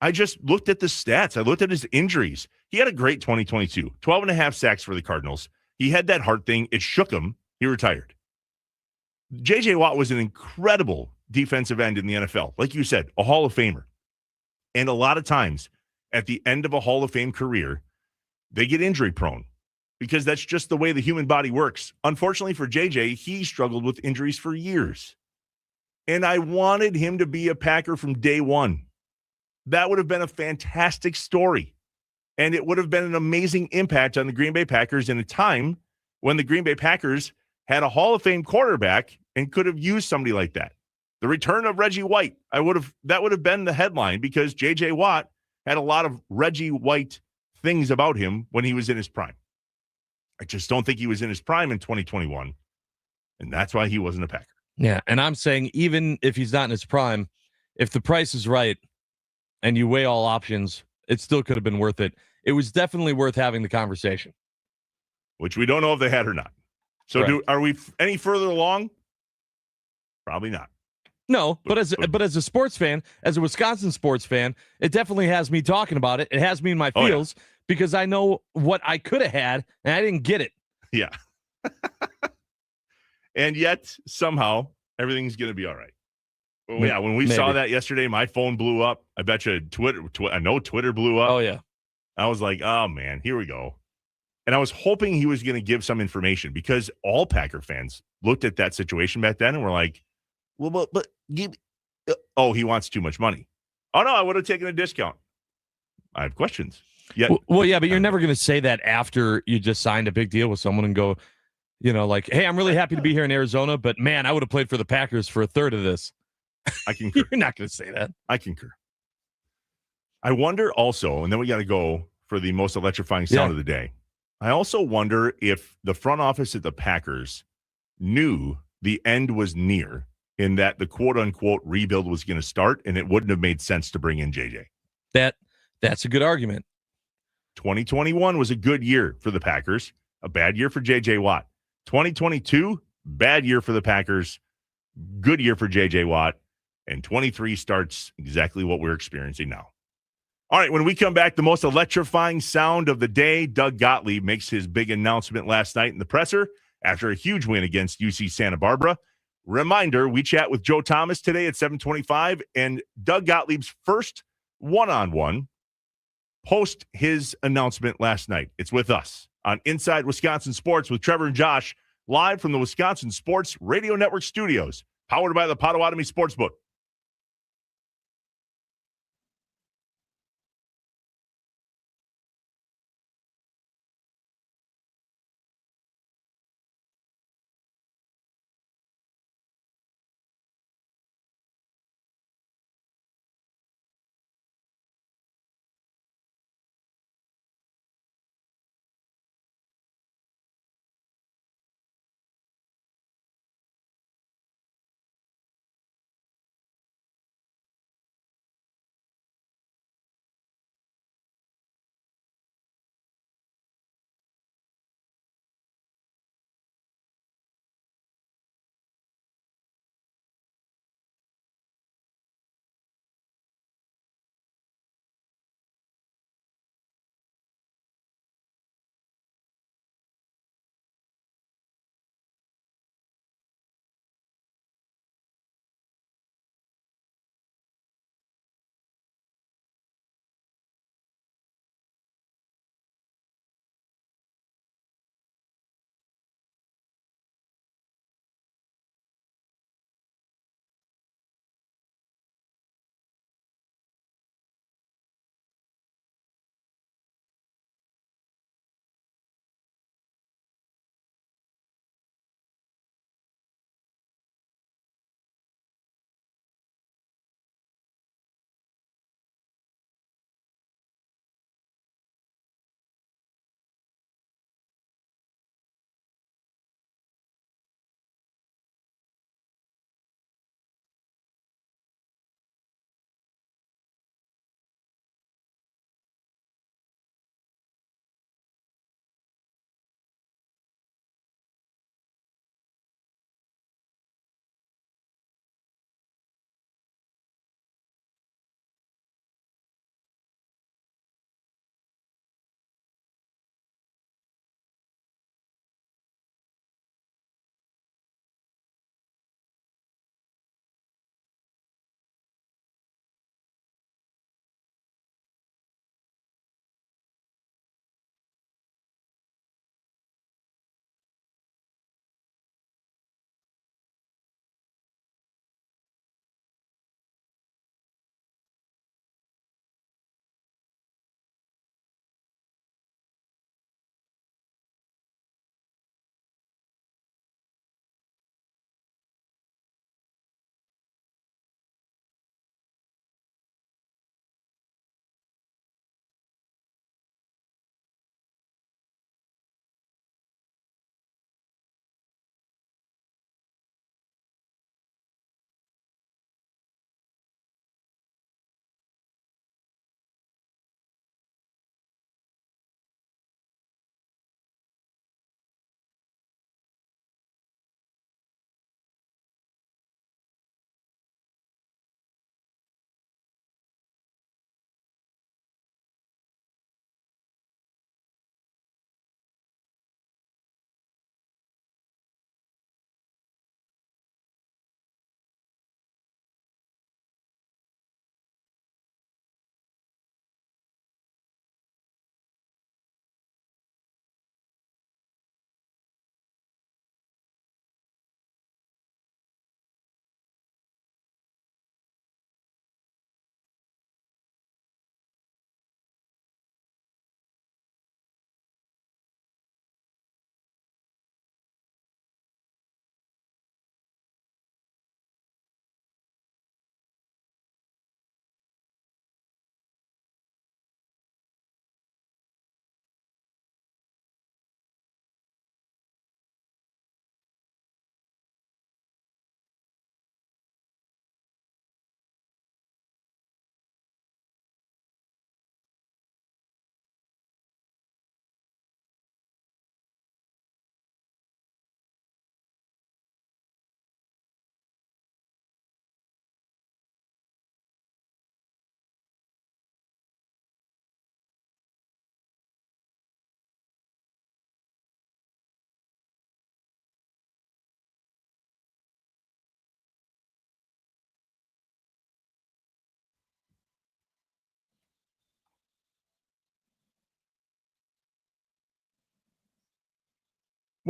I just looked at the stats. I looked at his injuries. He had a great 2022, 12 and a half sacks for the Cardinals. He had that heart thing. It shook him. He retired. J.J. Watt was an incredible defensive end in the NFL. Like you said, a Hall of Famer. And a lot of times at the end of a Hall of Fame career, they get injury prone because that's just the way the human body works. Unfortunately for JJ, he struggled with injuries for years. And I wanted him to be a Packer from day one. That would have been a fantastic story. And it would have been an amazing impact on the Green Bay Packers in a time when the Green Bay Packers had a Hall of Fame quarterback and could have used somebody like that. The return of Reggie White, that would have been the headline because J.J. Watt had a lot of Reggie White things about him when he was in his prime. I just don't think he was in his prime in 2021, and that's why he wasn't a Packer. Yeah, and I'm saying even if he's not in his prime, if the price is right and you weigh all options, it still could have been worth it. It was definitely worth having the conversation. Which we don't know if they had or not. So are we any further along? Probably not. No, but as a sports fan, as a Wisconsin sports fan, it definitely has me talking about it. It has me in my feels because I know what I could have had and I didn't get it. Yeah. And yet somehow everything's going to be all right. Well, yeah, when we saw that yesterday, my phone blew up. I bet you I know Twitter blew up. Oh yeah. I was like, oh man, here we go. And I was hoping he was going to give some information because all Packer fans looked at that situation back then and were like, well, but he wants too much money. Oh, no, I would have taken a discount. I have questions. Yeah. Well, yeah, but you're never going to say that after you just signed a big deal with someone and go, like, hey, I'm really happy to be here in Arizona, but man, I would have played for the Packers for a third of this. I concur. You're not going to say that. I concur. I wonder also, and then we got to go for the most electrifying sound of the day. I also wonder if the front office at the Packers knew the end was near in that the quote-unquote rebuild was going to start, and it wouldn't have made sense to bring in JJ. That's a good argument. 2021 was a good year for the Packers, a bad year for JJ Watt. 2022, bad year for the Packers, good year for JJ Watt, and 23 starts exactly what we're experiencing now. All right, when we come back, the most electrifying sound of the day, Doug Gottlieb makes his big announcement last night in the presser after a huge win against UC Santa Barbara. Reminder, we chat with Joe Thomas today at 7:25, and Doug Gottlieb's first one-on-one post his announcement last night. It's with us on Inside Wisconsin Sports with Trevor and Josh, live from the Wisconsin Sports Radio Network studios, powered by the Potawatomi Sportsbook.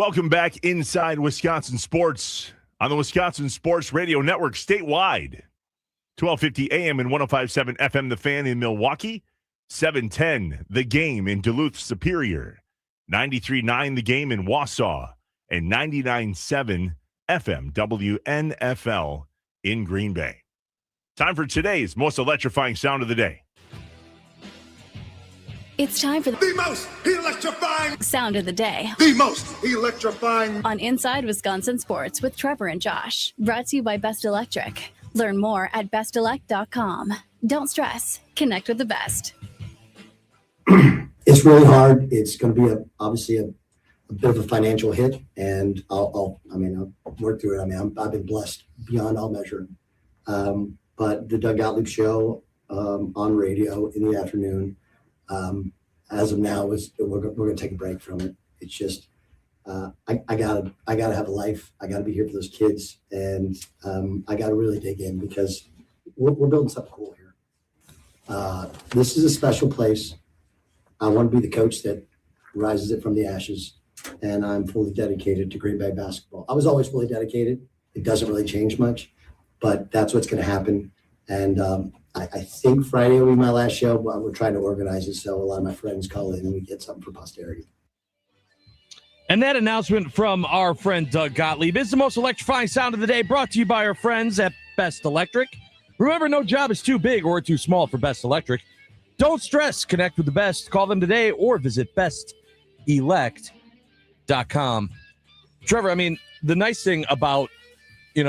Welcome back inside Wisconsin Sports on the Wisconsin Sports Radio Network statewide. 1250 AM and 105.7 FM, The Fan in Milwaukee. 710, The Game in Duluth Superior. 93.9, The Game in Wausau. And 99.7 FM, WNFL in Green Bay. Time for today's most electrifying sound of the day. It's time for The most electrifying. sound of the day The most electrifying. on Inside Wisconsin Sports with Trevor and Josh. Brought to you by Best Electric. Learn more at bestelect.com. Don't stress. Connect with the best. It's really hard. It's going to be obviously a bit of a financial hit, and I'll work through it. I've been blessed beyond all measure. But the Doug Gottlieb show on radio in the afternoon, as of now, we're going to take a break from it. It's just I gotta have a life. I gotta be here for those kids, and I gotta really dig in because we're building something cool here. This is a special place. I want to be the coach that rises it from the ashes, and I'm fully dedicated to Green Bay basketball. I was always fully dedicated. It doesn't really change much, but that's what's going to happen. And I think Friday will be my last show, but we're trying to organize it so a lot of my friends call in and we get something for posterity. And that announcement from our friend Doug Gottlieb is the most electrifying sound of the day, brought to you by our friends at Best Electric. Remember, no job is too big or too small for Best Electric. Don't stress. Connect with the best. Call them today or visit bestelect.com. Trevor, the nice thing about,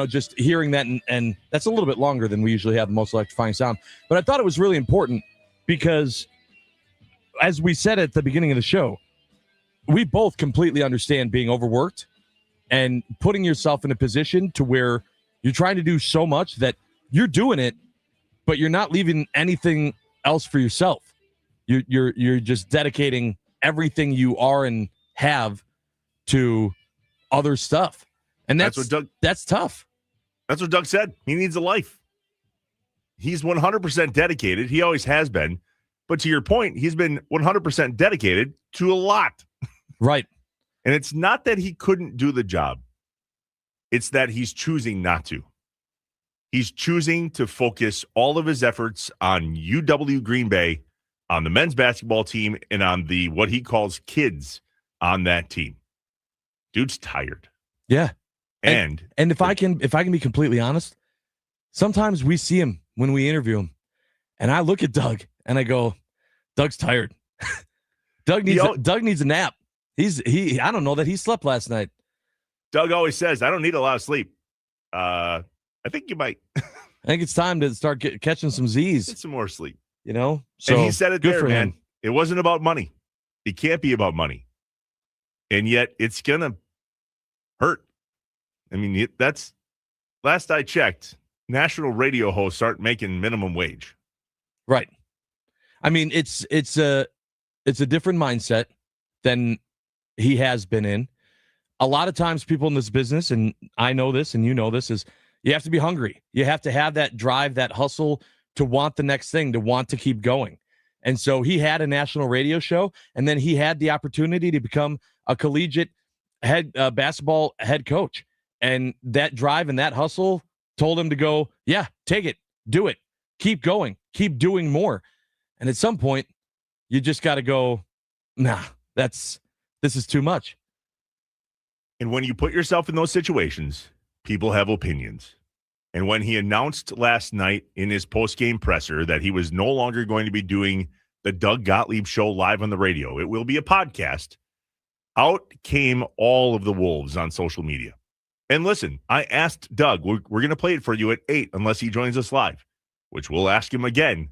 just hearing that, and that's a little bit longer than we usually have the most electrifying sound, but I thought it was really important because, as we said at the beginning of the show, we both completely understand being overworked and putting yourself in a position to where you're trying to do so much that you're doing it, but you're not leaving anything else for yourself. You're just dedicating everything you are and have to other stuff. And that's tough. That's what Doug said. He needs a life. He's 100% dedicated. He always has been. But to your point, he's been 100% dedicated to a lot. Right. And it's not that he couldn't do the job. It's that he's choosing not to. He's choosing to focus all of his efforts on UW Green Bay, on the men's basketball team, and on the what he calls kids on that team. Dude's tired. Yeah. And if I can be completely honest, sometimes we see him when we interview him, and I look at Doug and I go, Doug's tired. Doug needs a nap. I don't know that he slept last night. Doug always says, I don't need a lot of sleep. I think you might. I think it's time to start catching some Z's. Get some more sleep. So and he said it good there, for man. him. It wasn't about money. It can't be about money. And yet it's going to hurt. That's last I checked, national radio hosts aren't making minimum wage. Right. It's a different mindset than he has been in. A lot of times people in this business, and I know this and you know this, is you have to be hungry. You have to have that drive, that hustle to want the next thing, to want to keep going. And so he had a national radio show, and then he had the opportunity to become a collegiate basketball head coach. And that drive and that hustle told him to go, yeah, take it, do it, keep going, keep doing more. And at some point, you just got to go, nah, this is too much. And when you put yourself in those situations, people have opinions. And when he announced last night in his post-game presser that he was no longer going to be doing the Doug Gottlieb show live on the radio, it will be a podcast, out came all of the wolves on social media. And listen, I asked Doug, we're going to play it for you at 8 unless he joins us live, which we'll ask him again.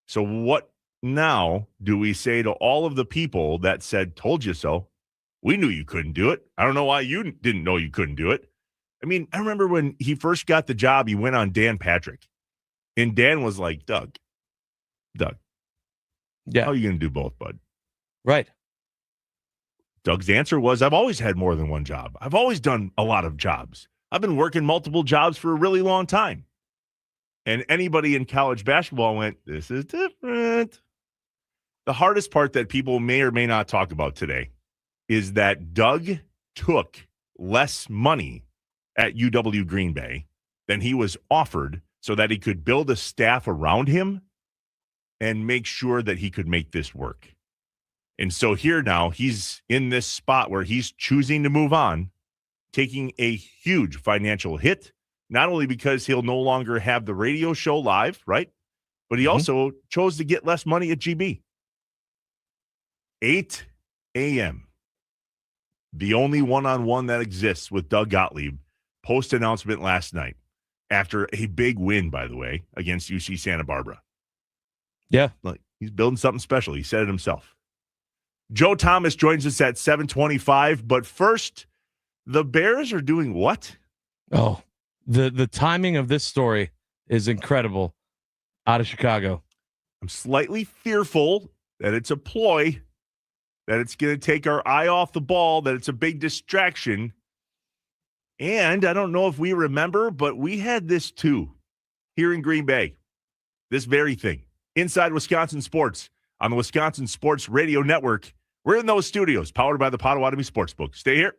So what now do we say to all of the people that said, told you so? We knew you couldn't do it. I don't know why you didn't know you couldn't do it. I remember when he first got the job, he went on Dan Patrick. And Dan was like, Doug, yeah, how are you going to do both, bud? Right. Doug's answer was, I've always had more than one job. I've always done a lot of jobs. I've been working multiple jobs for a really long time. And anybody in college basketball went, this is different. The hardest part that people may or may not talk about today is that Doug took less money at UW Green Bay than he was offered so that he could build a staff around him and make sure that he could make this work. And so here now he's in this spot where he's choosing to move on, taking a huge financial hit, not only because he'll no longer have the radio show live, right? But he also chose to get less money at GB. 8 a.m. The only one-on-one that exists with Doug Gottlieb post-announcement last night after a big win, by the way, against UC Santa Barbara. Yeah. Like, he's building something special. He said it himself. Joe Thomas joins us at 7:25, but first, the Bears are doing what? Oh, the timing of this story is incredible out of Chicago. I'm slightly fearful that it's a ploy, that it's going to take our eye off the ball, that it's a big distraction. And I don't know if we remember, but we had this too here in Green Bay, this very thing, inside Wisconsin Sports on the Wisconsin Sports Radio Network. We're in those studios powered by the Potawatomi Sportsbook. Stay here.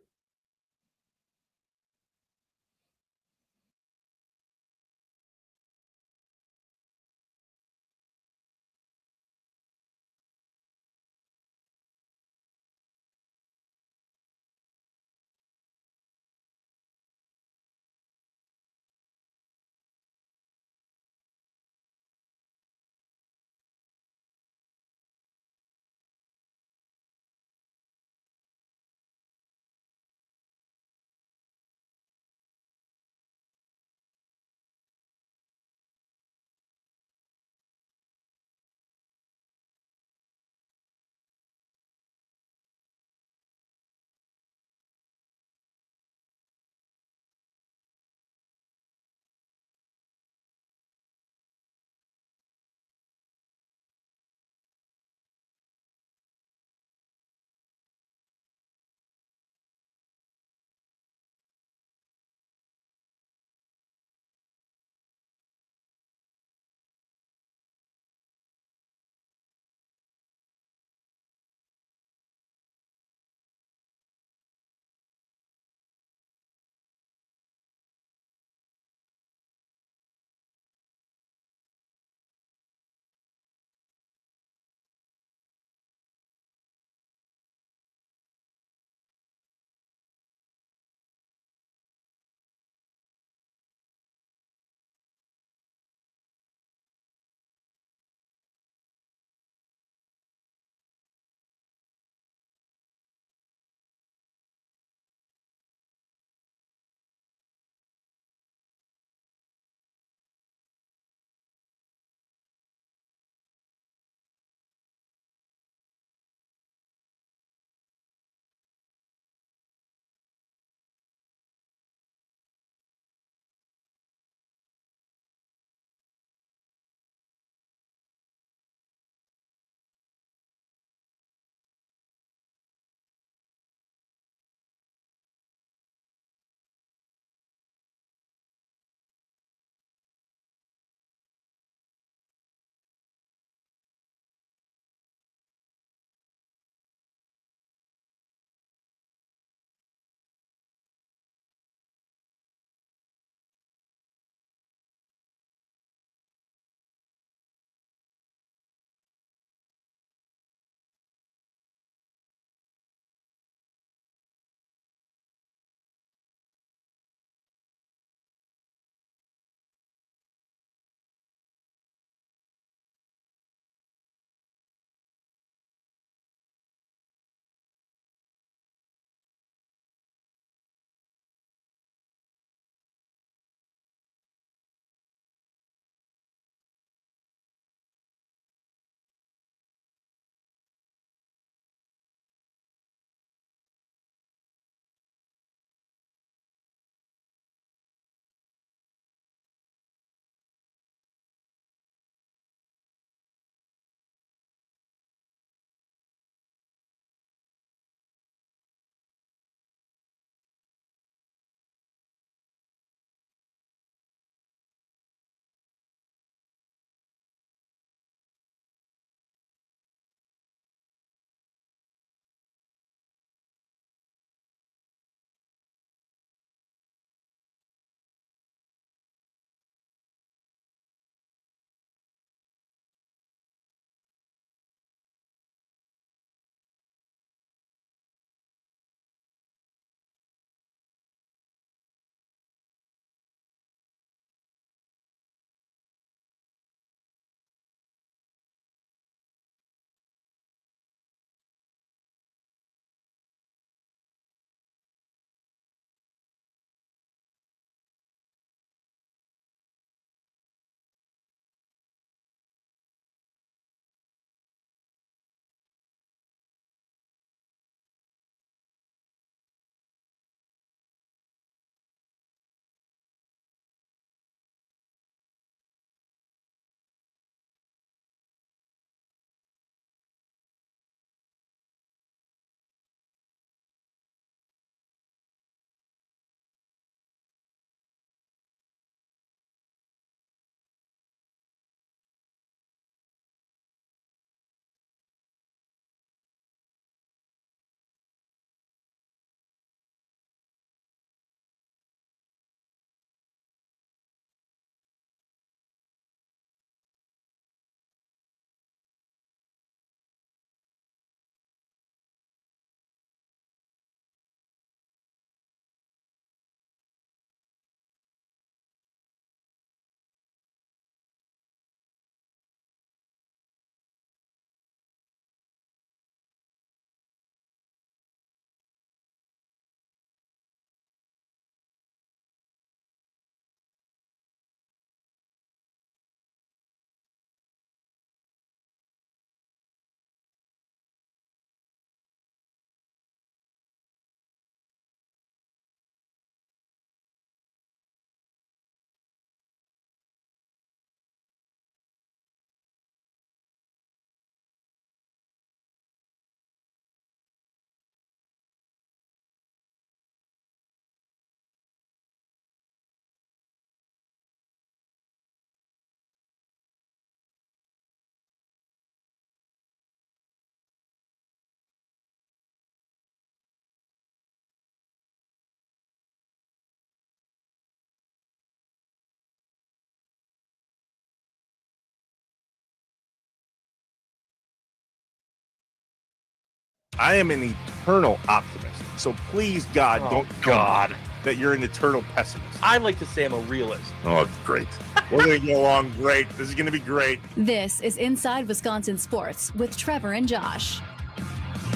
I am an eternal optimist. So please, God, don't tell me that you're an eternal pessimist. I like to say I'm a realist. Oh, it's great. We're going to get along great. This is going to be great. This is Inside Wisconsin Sports with Trevor and Josh.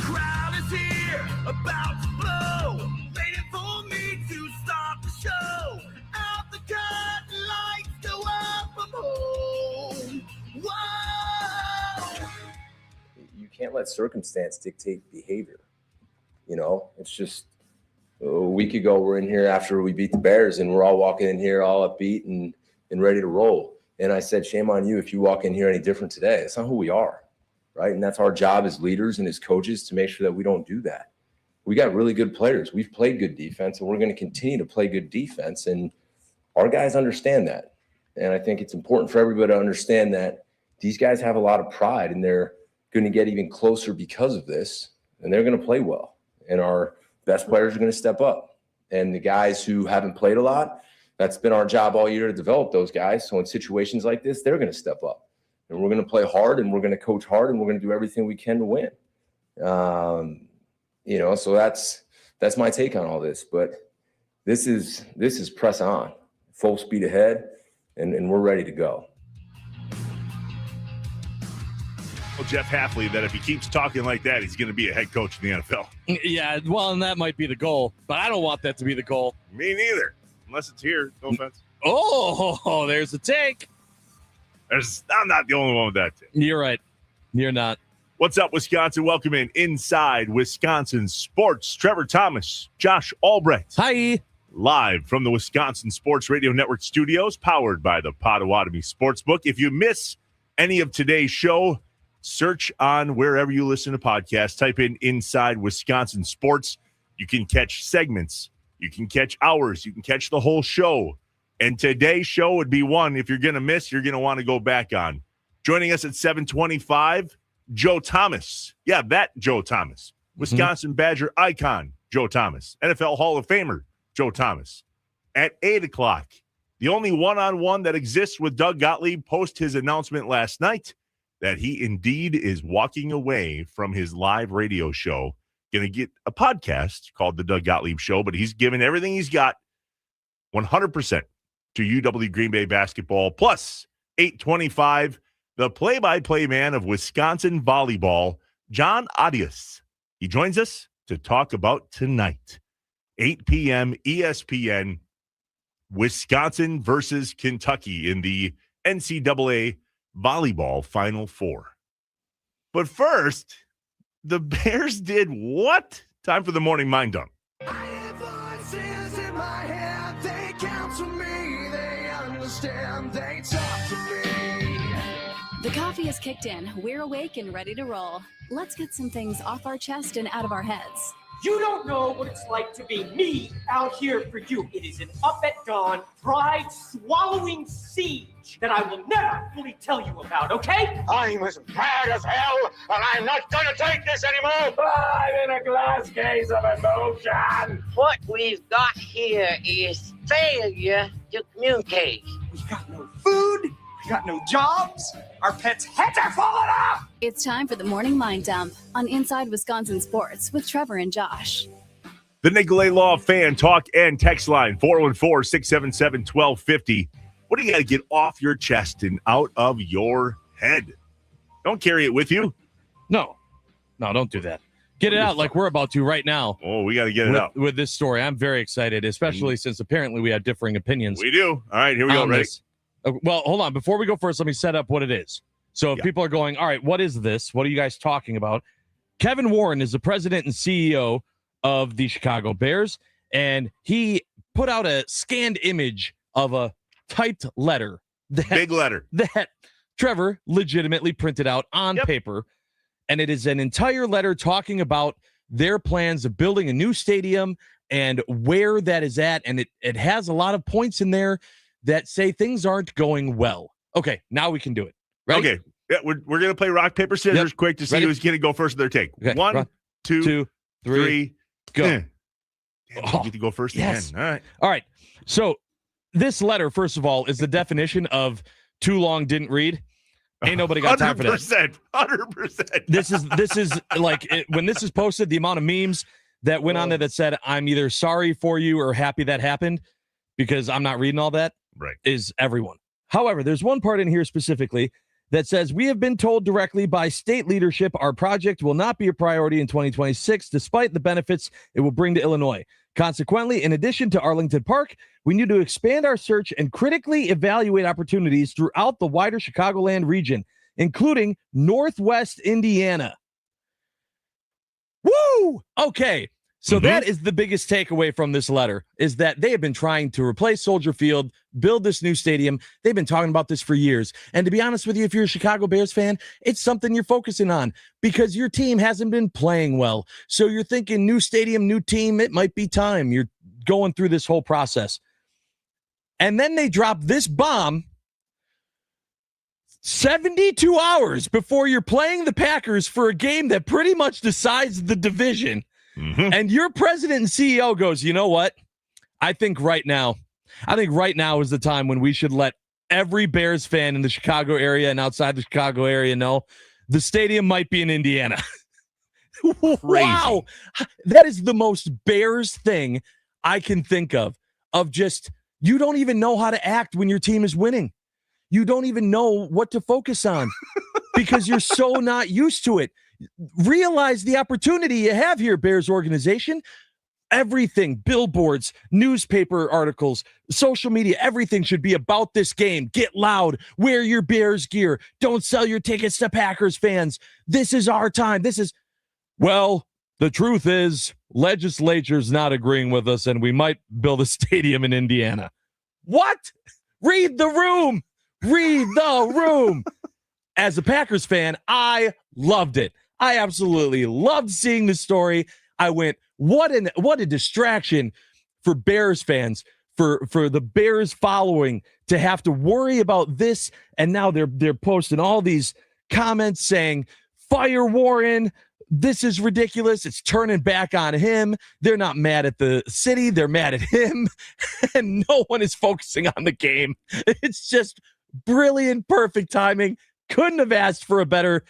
Crowd is here, about to blow, waiting for me to start the show. Out the curtain, lights go up, I'm home. Whoa! You can't let circumstance dictate behavior. You know, it's just a week ago we're in here after we beat the Bears and we're all walking in here all upbeat and ready to roll. And I said, shame on you if you walk in here any different today. That's not who we are, right? And that's our job as leaders and as coaches to make sure that we don't do that. We got really good players. We've played good defense and we're going to continue to play good defense. And our guys understand that. And I think it's important for everybody to understand that these guys have a lot of pride and they're going to get even closer because of this. And they're going to play well. And our best players are going to step up. And the guys who haven't played a lot, that's been our job all year to develop those guys. So in situations like this, they're going to step up. And we're going to play hard and we're going to coach hard and we're going to do everything we can to win. You know, so that's my take on all this. But this is press on, full speed ahead, and we're ready to go. Well, Jeff Hafley, that if he keeps talking like that, he's going to be a head coach in the NFL. Yeah, well, and that might be the goal, but I don't want that to be the goal. Me neither, unless it's here. No offense. Oh, there's a take. I'm not the only one with that take. You're right. You're not. What's up, Wisconsin? Welcome in Inside Wisconsin Sports. Trevor Thomas, Josh Albrecht. Hi. Live from the Wisconsin Sports Radio Network studios, powered by the Potawatomi Sportsbook. If you miss any of today's show, search on wherever you listen to podcasts. Type in Inside Wisconsin Sports. You can catch segments. You can catch hours. You can catch the whole show. And today's show would be one, if you're going to miss, you're going to want to go back on. Joining us at 7:25, Joe Thomas. Yeah, that Joe Thomas. Wisconsin Badger icon, Joe Thomas. NFL Hall of Famer, Joe Thomas. At 8 o'clock, the only one-on-one that exists with Doug Gottlieb post his announcement last night that he indeed is walking away from his live radio show, going to get a podcast called The Doug Gottlieb Show, but he's given everything he's got 100% to UW Green Bay basketball. Plus, 8:25, the play-by-play man of Wisconsin volleyball, John Adias. He joins us to talk about tonight, 8 p.m. ESPN, Wisconsin versus Kentucky in the NCAA Volleyball Final Four. But first, the Bears did what? Time for the morning mind dump. I hear voices in my head, they counsel me, they understand, they talk to me. The coffee is kicked in. We're awake and ready to roll. Let's get some things off our chest and out of our heads. You don't know what it's like to be me out here for you. It is an up at dawn, pride-swallowing siege that I will never fully tell you about, okay? I'm as mad as hell, and I'm not gonna take this anymore. I'm in a glass case of emotion. What we've got here is failure to communicate. We've got no food, we got no jobs, our pets' heads are falling off. It's time for the morning mind dump on Inside Wisconsin Sports with Trevor and Josh. The Nicolay Law Fan Talk and Text Line, 414-677-1250. What do you got to get off your chest and out of your head? Don't carry it with you. No, don't do that. Get it out like we're about to right now. Oh, we got to get it out. With this story, I'm very excited, especially since apparently we have differing opinions. We do. All right, here we go. Ready? Well, hold on. Before we go first, let me set up what it is. So if people are going, all right, what is this? What are you guys talking about? Kevin Warren is the president and CEO of the Chicago Bears, and he put out a scanned image of a typed letter. Big letter. That Trevor legitimately printed out on paper, and it is an entire letter talking about their plans of building a new stadium and where that is at, and it has a lot of points in there that say things aren't going well. Okay, now we can do it. Right? Okay. Yeah, we're going to play rock, paper, scissors quick to see who's going to go first in their take. Okay. 1, 2, 3, go. Damn, you get to go first again. All right. So this letter, first of all, is the definition of too long didn't read. Ain't nobody got time for that. 100%. This is like when this is posted, the amount of memes that went on there that said, I'm either sorry for you or happy that happened, because I'm not reading all that, right, is everyone. However, there's one part in here specifically that says, we have been told directly by state leadership our project will not be a priority in 2026, despite the benefits it will bring to Illinois. Consequently, in addition to Arlington Park, we need to expand our search and critically evaluate opportunities throughout the wider Chicagoland region, including Northwest Indiana. Woo! Okay. So that is the biggest takeaway from this letter, is that they have been trying to replace Soldier Field, build this new stadium. They've been talking about this for years. And to be honest with you, if you're a Chicago Bears fan, it's something you're focusing on because your team hasn't been playing well. So you're thinking new stadium, new team, it might be time. You're going through this whole process. And then they drop this bomb 72 hours before you're playing the Packers for a game that pretty much decides the division. And your president and CEO goes, you know what? I think right now is the time when we should let every Bears fan in the Chicago area and outside the Chicago area know the stadium might be in Indiana. Wow. That is the most Bears thing I can think of just, you don't even know how to act when your team is winning. You don't even know what to focus on because you're so not used to it. Realize the opportunity you have here, Bears organization. Everything, billboards, newspaper articles, social media, everything should be about this game. Get loud, wear your Bears gear. Don't sell your tickets to Packers fans. This is our time. Well, the truth is, legislature's not agreeing with us, and we might build a stadium in Indiana. What? Read the room. Read the room. As a Packers fan, I loved it. I absolutely loved seeing the story. I went, what a distraction for Bears fans, for the Bears following to have to worry about this. And now they're posting all these comments saying, fire Warren. This is ridiculous. It's turning back on him. They're not mad at the city. They're mad at him. And no one is focusing on the game. It's just brilliant, perfect timing. Couldn't have asked for a better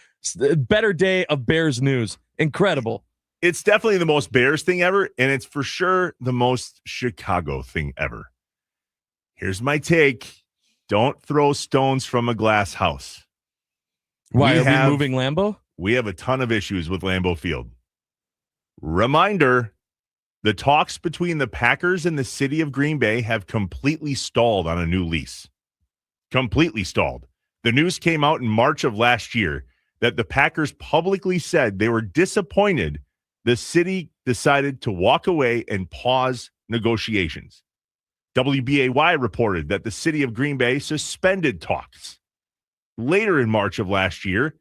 day of Bears news. Incredible. It's definitely the most Bears thing ever, and it's for sure the most Chicago thing ever. Here's my take. Don't throw stones from a glass house. Why, are we moving Lambeau? We have a ton of issues with Lambeau Field. Reminder, the talks between the Packers and the city of Green Bay have completely stalled on a new lease. Completely stalled. The news came out in March of last year that the Packers publicly said they were disappointed the city decided to walk away and pause negotiations. WBAY reported that the city of Green Bay suspended talks. Later in March of last year,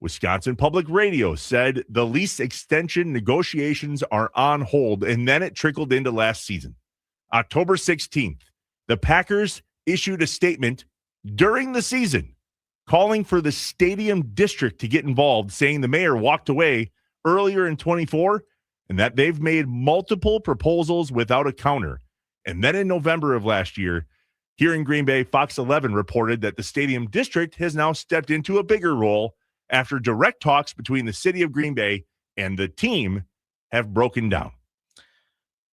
Wisconsin Public Radio said the lease extension negotiations are on hold, and then it trickled into last season. October 16th, the Packers issued a statement during the season calling for the stadium district to get involved, saying the mayor walked away earlier in 24 and that they've made multiple proposals without a counter. And then in November of last year, here in Green Bay, Fox 11 reported that the stadium district has now stepped into a bigger role after direct talks between the city of Green Bay and the team have broken down.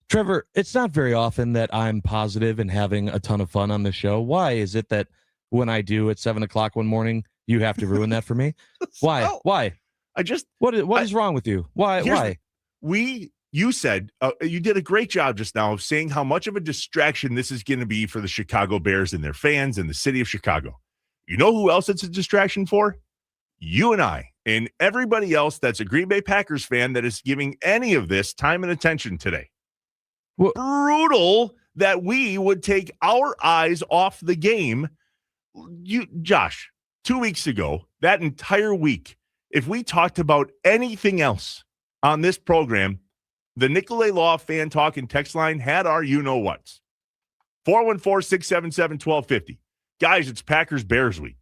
Trevor, it's not very often that I'm positive and having a ton of fun on the show. Why is it that when I do at 7:00 one morning, you have to ruin that for me? Why? Why? What is wrong with you? Why? You said you did a great job just now of saying how much of a distraction this is going to be for the Chicago Bears and their fans and the city of Chicago. You know who else it's a distraction for? You and I and everybody else that's a Green Bay Packers fan that is giving any of this time and attention today. Brutal that we would take our eyes off the game. Josh, 2 weeks ago, that entire week, if we talked about anything else on this program, the Nicolay Law fan talk and text line had our you-know-whats. 414-677-1250. Guys, it's Packers-Bears week.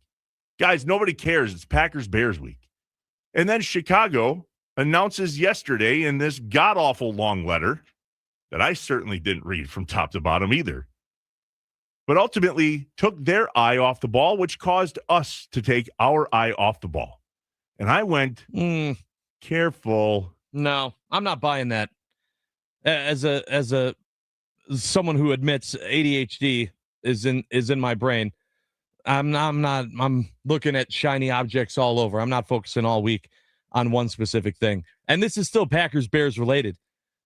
Guys, nobody cares. It's Packers-Bears week. And then Chicago announces yesterday in this god-awful long letter that I certainly didn't read from top to bottom either, but ultimately took their eye off the ball, which caused us to take our eye off the ball. And I went, careful. No, I'm not buying that. As a someone who admits ADHD is in my brain, I'm looking at shiny objects all over. I'm not focusing all week on one specific thing. And this is still Packers Bears related.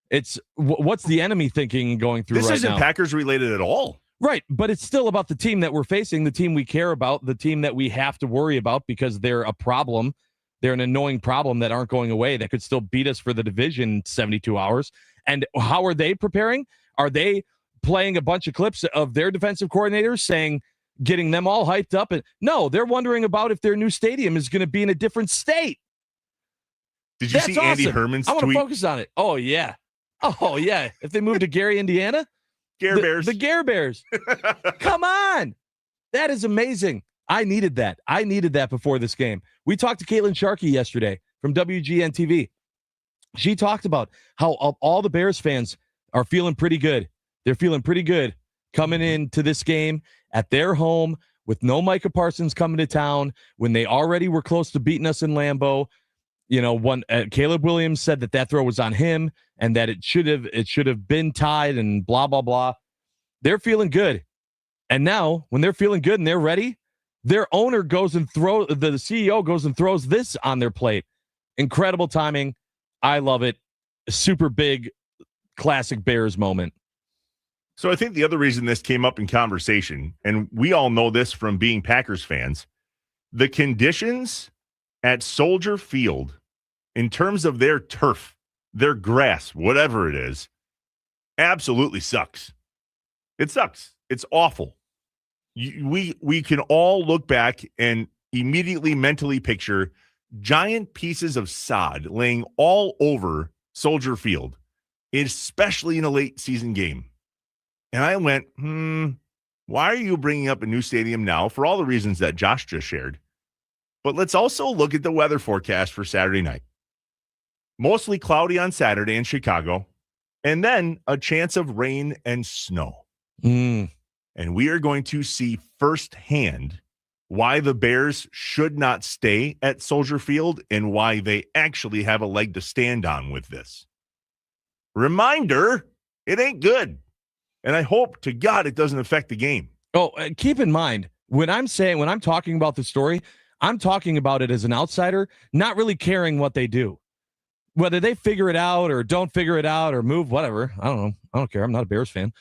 It's what's the enemy thinking and going through this right isn't now? Packers related at all. Right, but it's still about the team that we're facing, the team we care about, the team that we have to worry about because they're a problem. They're an annoying problem that aren't going away that could still beat us for the division in 72 hours. And how are they preparing? Are they playing a bunch of clips of their defensive coordinators saying, getting them all hyped up? And no, they're wondering about if their new stadium is going to be in a different state. Did you That's see Andy awesome. Herman's I want to tweet? focus on it. Oh, yeah. Oh, yeah. If they move to Gary, Indiana, Bears. The Gare Bears. Come on. That is amazing. I needed that. I needed that before this game. We talked to Caitlin Sharkey yesterday from WGN TV. She talked about how all the Bears fans are feeling pretty good. They're feeling pretty good coming into this game at their home with no Micah Parsons coming to town when they already were close to beating us in Lambeau. You know, Caleb Williams said that throw was on him and that it should have been tied and blah, blah, blah. They're feeling good. And now when they're feeling good and they're ready, their owner goes and the CEO goes and throws this on their plate. Incredible timing. I love it. Super big, classic Bears moment. So I think the other reason this came up in conversation, and we all know this from being Packers fans, the conditions at Soldier Field in terms of their turf, their grass, whatever it is, absolutely sucks. It sucks. It's awful. We can all look back and immediately mentally picture giant pieces of sod laying all over Soldier Field, especially in a late season game. And I went, why are you bringing up a new stadium now? For all the reasons that Josh just shared. But let's also look at the weather forecast for Saturday night. Mostly cloudy on Saturday in Chicago, and then a chance of rain and snow. And we are going to see firsthand why the Bears should not stay at Soldier Field and why they actually have a leg to stand on with this. Reminder, it ain't good. And I hope to God it doesn't affect the game. Oh, keep in mind, when I'm talking about the story, I'm talking about it as an outsider, not really caring what they do. Whether they figure it out or don't figure it out or move, whatever. I don't know. I don't care. I'm not a Bears fan.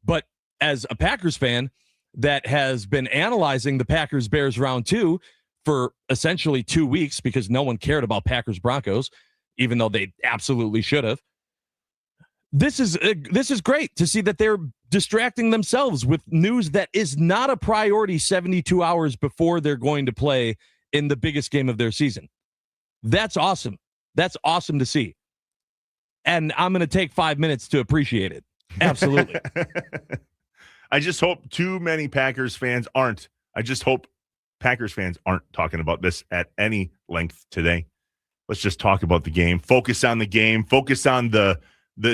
But as a Packers fan that has been analyzing the Packers-Bears round 2 for essentially 2 weeks because no one cared about Packers-Broncos, even though they absolutely should have. This is great to see that they're distracting themselves with news that is not a priority 72 hours before they're going to play in the biggest game of their season. That's awesome. That's awesome to see. And I'm going to take 5 minutes to appreciate it. Absolutely. I just hope too many Packers fans aren't. I just hope Packers fans aren't talking about this at any length today. Let's just talk about the game. Focus on the game. Focus on the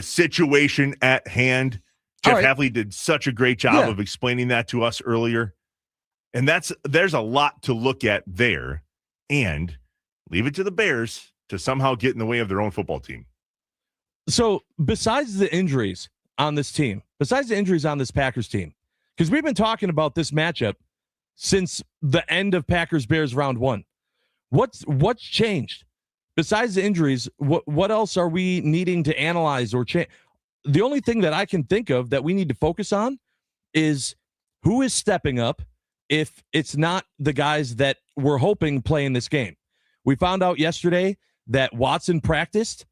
situation at hand. Jeff Hafley did such a great job of explaining that to us earlier. And there's a lot to look at there. And leave it to the Bears to somehow get in the way of their own football team. So besides the injuries on this team, besides the injuries on this Packers team, because we've been talking about this matchup since the end of Packers-Bears round 1. What's changed? Besides the injuries, what else are we needing to analyze or change? The only thing that I can think of that we need to focus on is who is stepping up if it's not the guys that we're hoping play in this game. We found out yesterday that Watson practiced,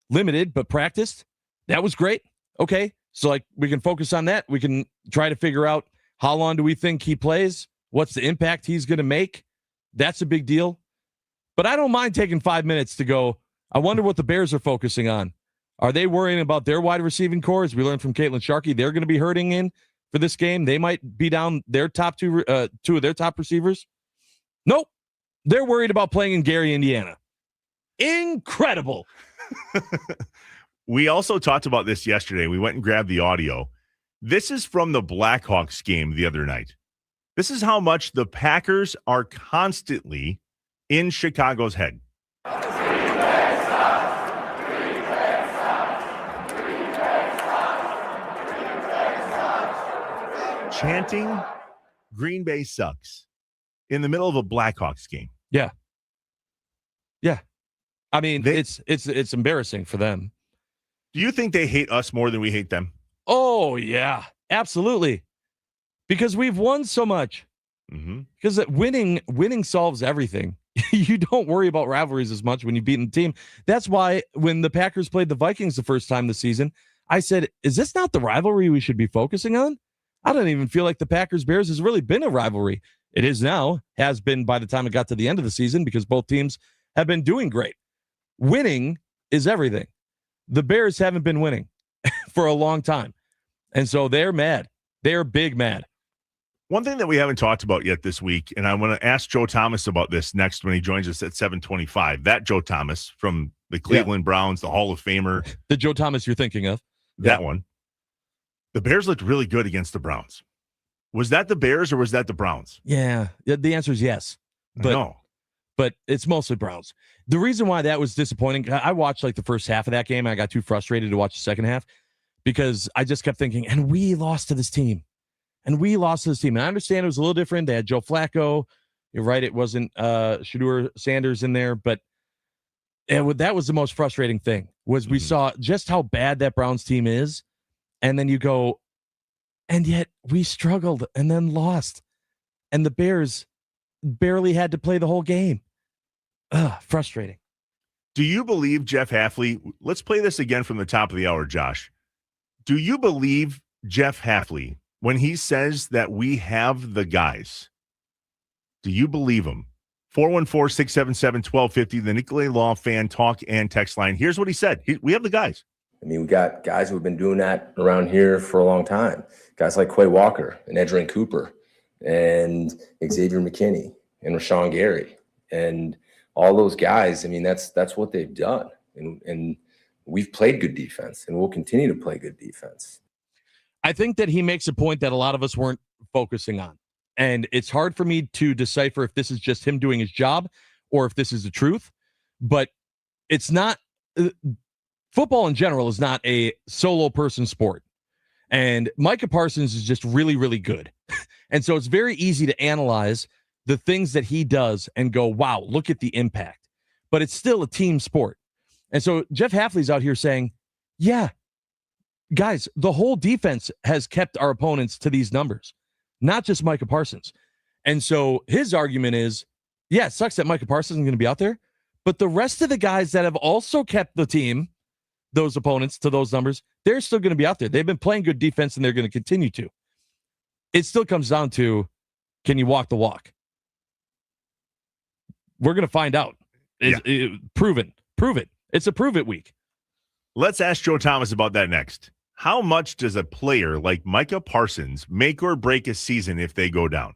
limited, but practiced. That was great. Okay, so we can focus on that. We can try to figure out how long do we think he plays? What's the impact he's going to make? That's a big deal. But I don't mind taking 5 minutes to go, I wonder what the Bears are focusing on. Are they worrying about their wide receiving core? As we learned from Caitlin Sharkey, they're going to be hurting in for this game. They might be down their top two of their top receivers. Nope. They're worried about playing in Gary, Indiana. Incredible. We also talked about this yesterday. We went and grabbed the audio. This is from the Blackhawks game the other night. This is how much the Packers are constantly in Chicago's head. Chanting Green Bay sucks in the middle of a Blackhawks game. Yeah. Yeah. I mean, it's embarrassing for them. Do you think they hate us more than we hate them? Oh, yeah, absolutely. Because we've won so much. Because winning solves everything. You don't worry about rivalries as much when you've beaten the team. That's why when the Packers played the Vikings the first time this season, I said, is this not the rivalry we should be focusing on? I don't even feel like the Packers-Bears has really been a rivalry. It is now, has been by the time it got to the end of the season because both teams have been doing great. Winning is everything. The Bears haven't been winning for a long time. And so they're mad. They're big mad. One thing that we haven't talked about yet this week, and I want to ask Joe Thomas about this next when he joins us at 7:25. That Joe Thomas from the Cleveland Browns, the Hall of Famer. The Joe Thomas you're thinking of. That one. The Bears looked really good against the Browns. Was that the Bears or was that the Browns? Yeah. The answer is yes. But it's mostly Browns. The reason why that was disappointing, I watched like the first half of that game. I got too frustrated to watch the second half because I just kept thinking, and we lost to this team. And we lost to this team. And I understand it was a little different. They had Joe Flacco. You're right. It wasn't Shedeur Sanders in there. But that was the most frustrating thing was we saw just how bad that Browns team is. And then you go, and yet we struggled and then lost. And the Bears barely had to play the whole game. Frustrating. Do you believe Jeff Hafley? Let's play this again from the top of the hour, Josh. Do you believe Jeff Hafley when he says that we have the guys? Do you believe him? 414-677-1250, the Nicolay Law Fan Talk and Text Line. Here's what he said. We have the guys. I mean, we got guys who have been doing that around here for a long time. Guys like Quay Walker and Edgerrin Cooper and Xavier McKinney and Rashawn Gary and all those guys. I mean, that's what they've done. And we've played good defense and we'll continue to play good defense. I think that he makes a point that a lot of us weren't focusing on. And it's hard for me to decipher if this is just him doing his job or if this is the truth. But it's not football in general is not a solo person sport. And Micah Parsons is just really, really good. And so it's very easy to analyze the things that he does and go, wow, look at the impact. But it's still a team sport. And so Jeff Hafley's out here saying, yeah, guys, the whole defense has kept our opponents to these numbers, not just Micah Parsons. And so his argument is, yeah, it sucks that Micah Parsons isn't going to be out there, but the rest of the guys that have also kept the team, those opponents, to those numbers, they're still going to be out there. They've been playing good defense, and they're going to continue to. It still comes down to, can you walk the walk? We're going to find out. Proven. Prove it. It's a prove it week. Let's ask Joe Thomas about that next. How much does a player like Micah Parsons make or break a season if they go down?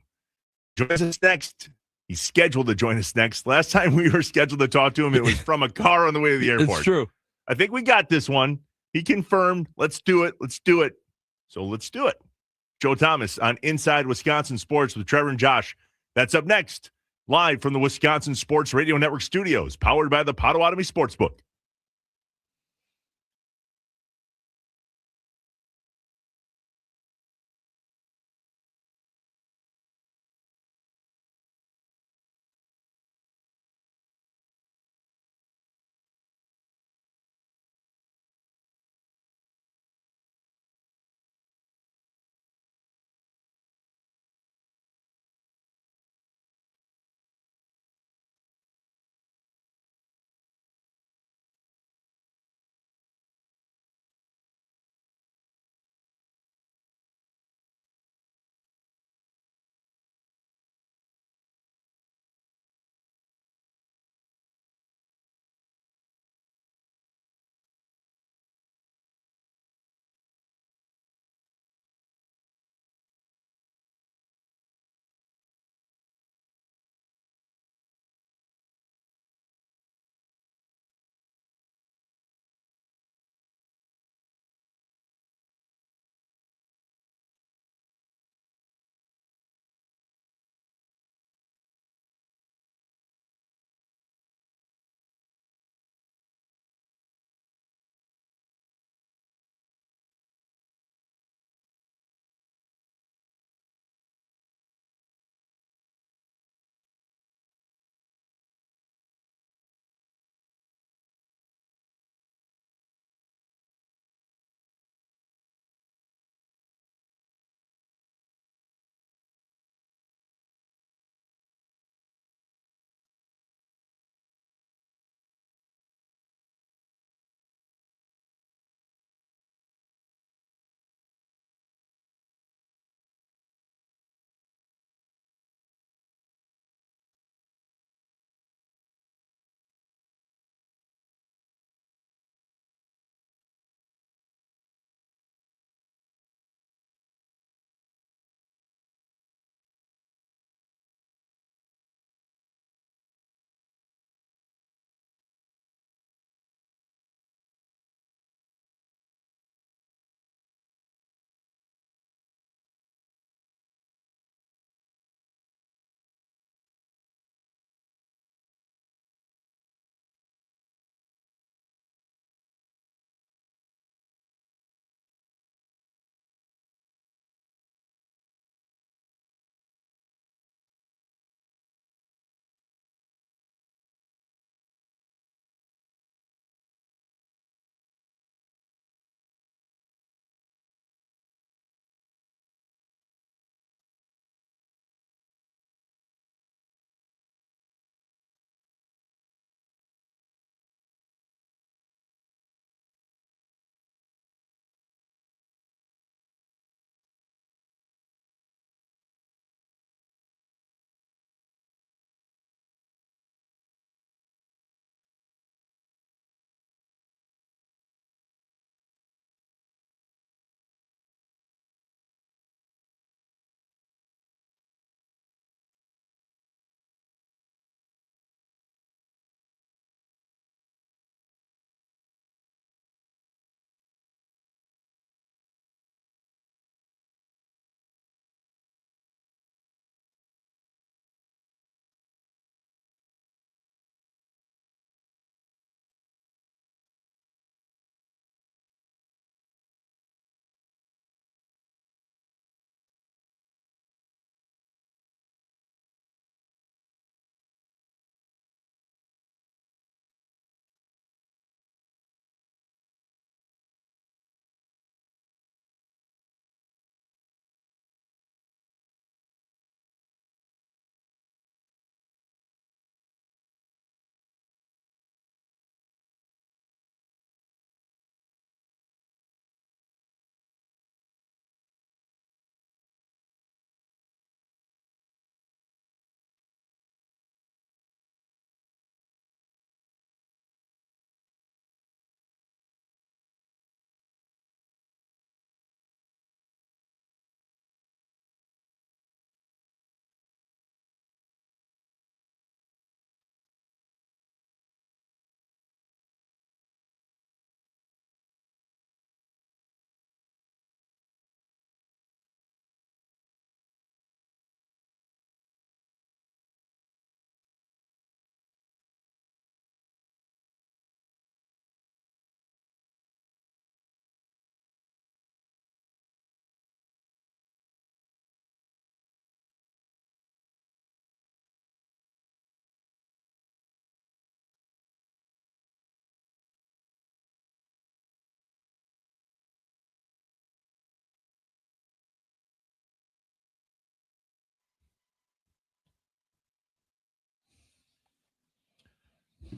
Join us next. He's scheduled to join us next. Last time we were scheduled to talk to him, it was from a car on the way to the airport. It's true. I think we got this one. He confirmed. Let's do it. Let's do it. So let's do it. Joe Thomas on Inside Wisconsin Sports with Trevor and Josh. That's up next. Live from the Wisconsin Sports Radio Network studios, powered by the Potawatomi Sportsbook.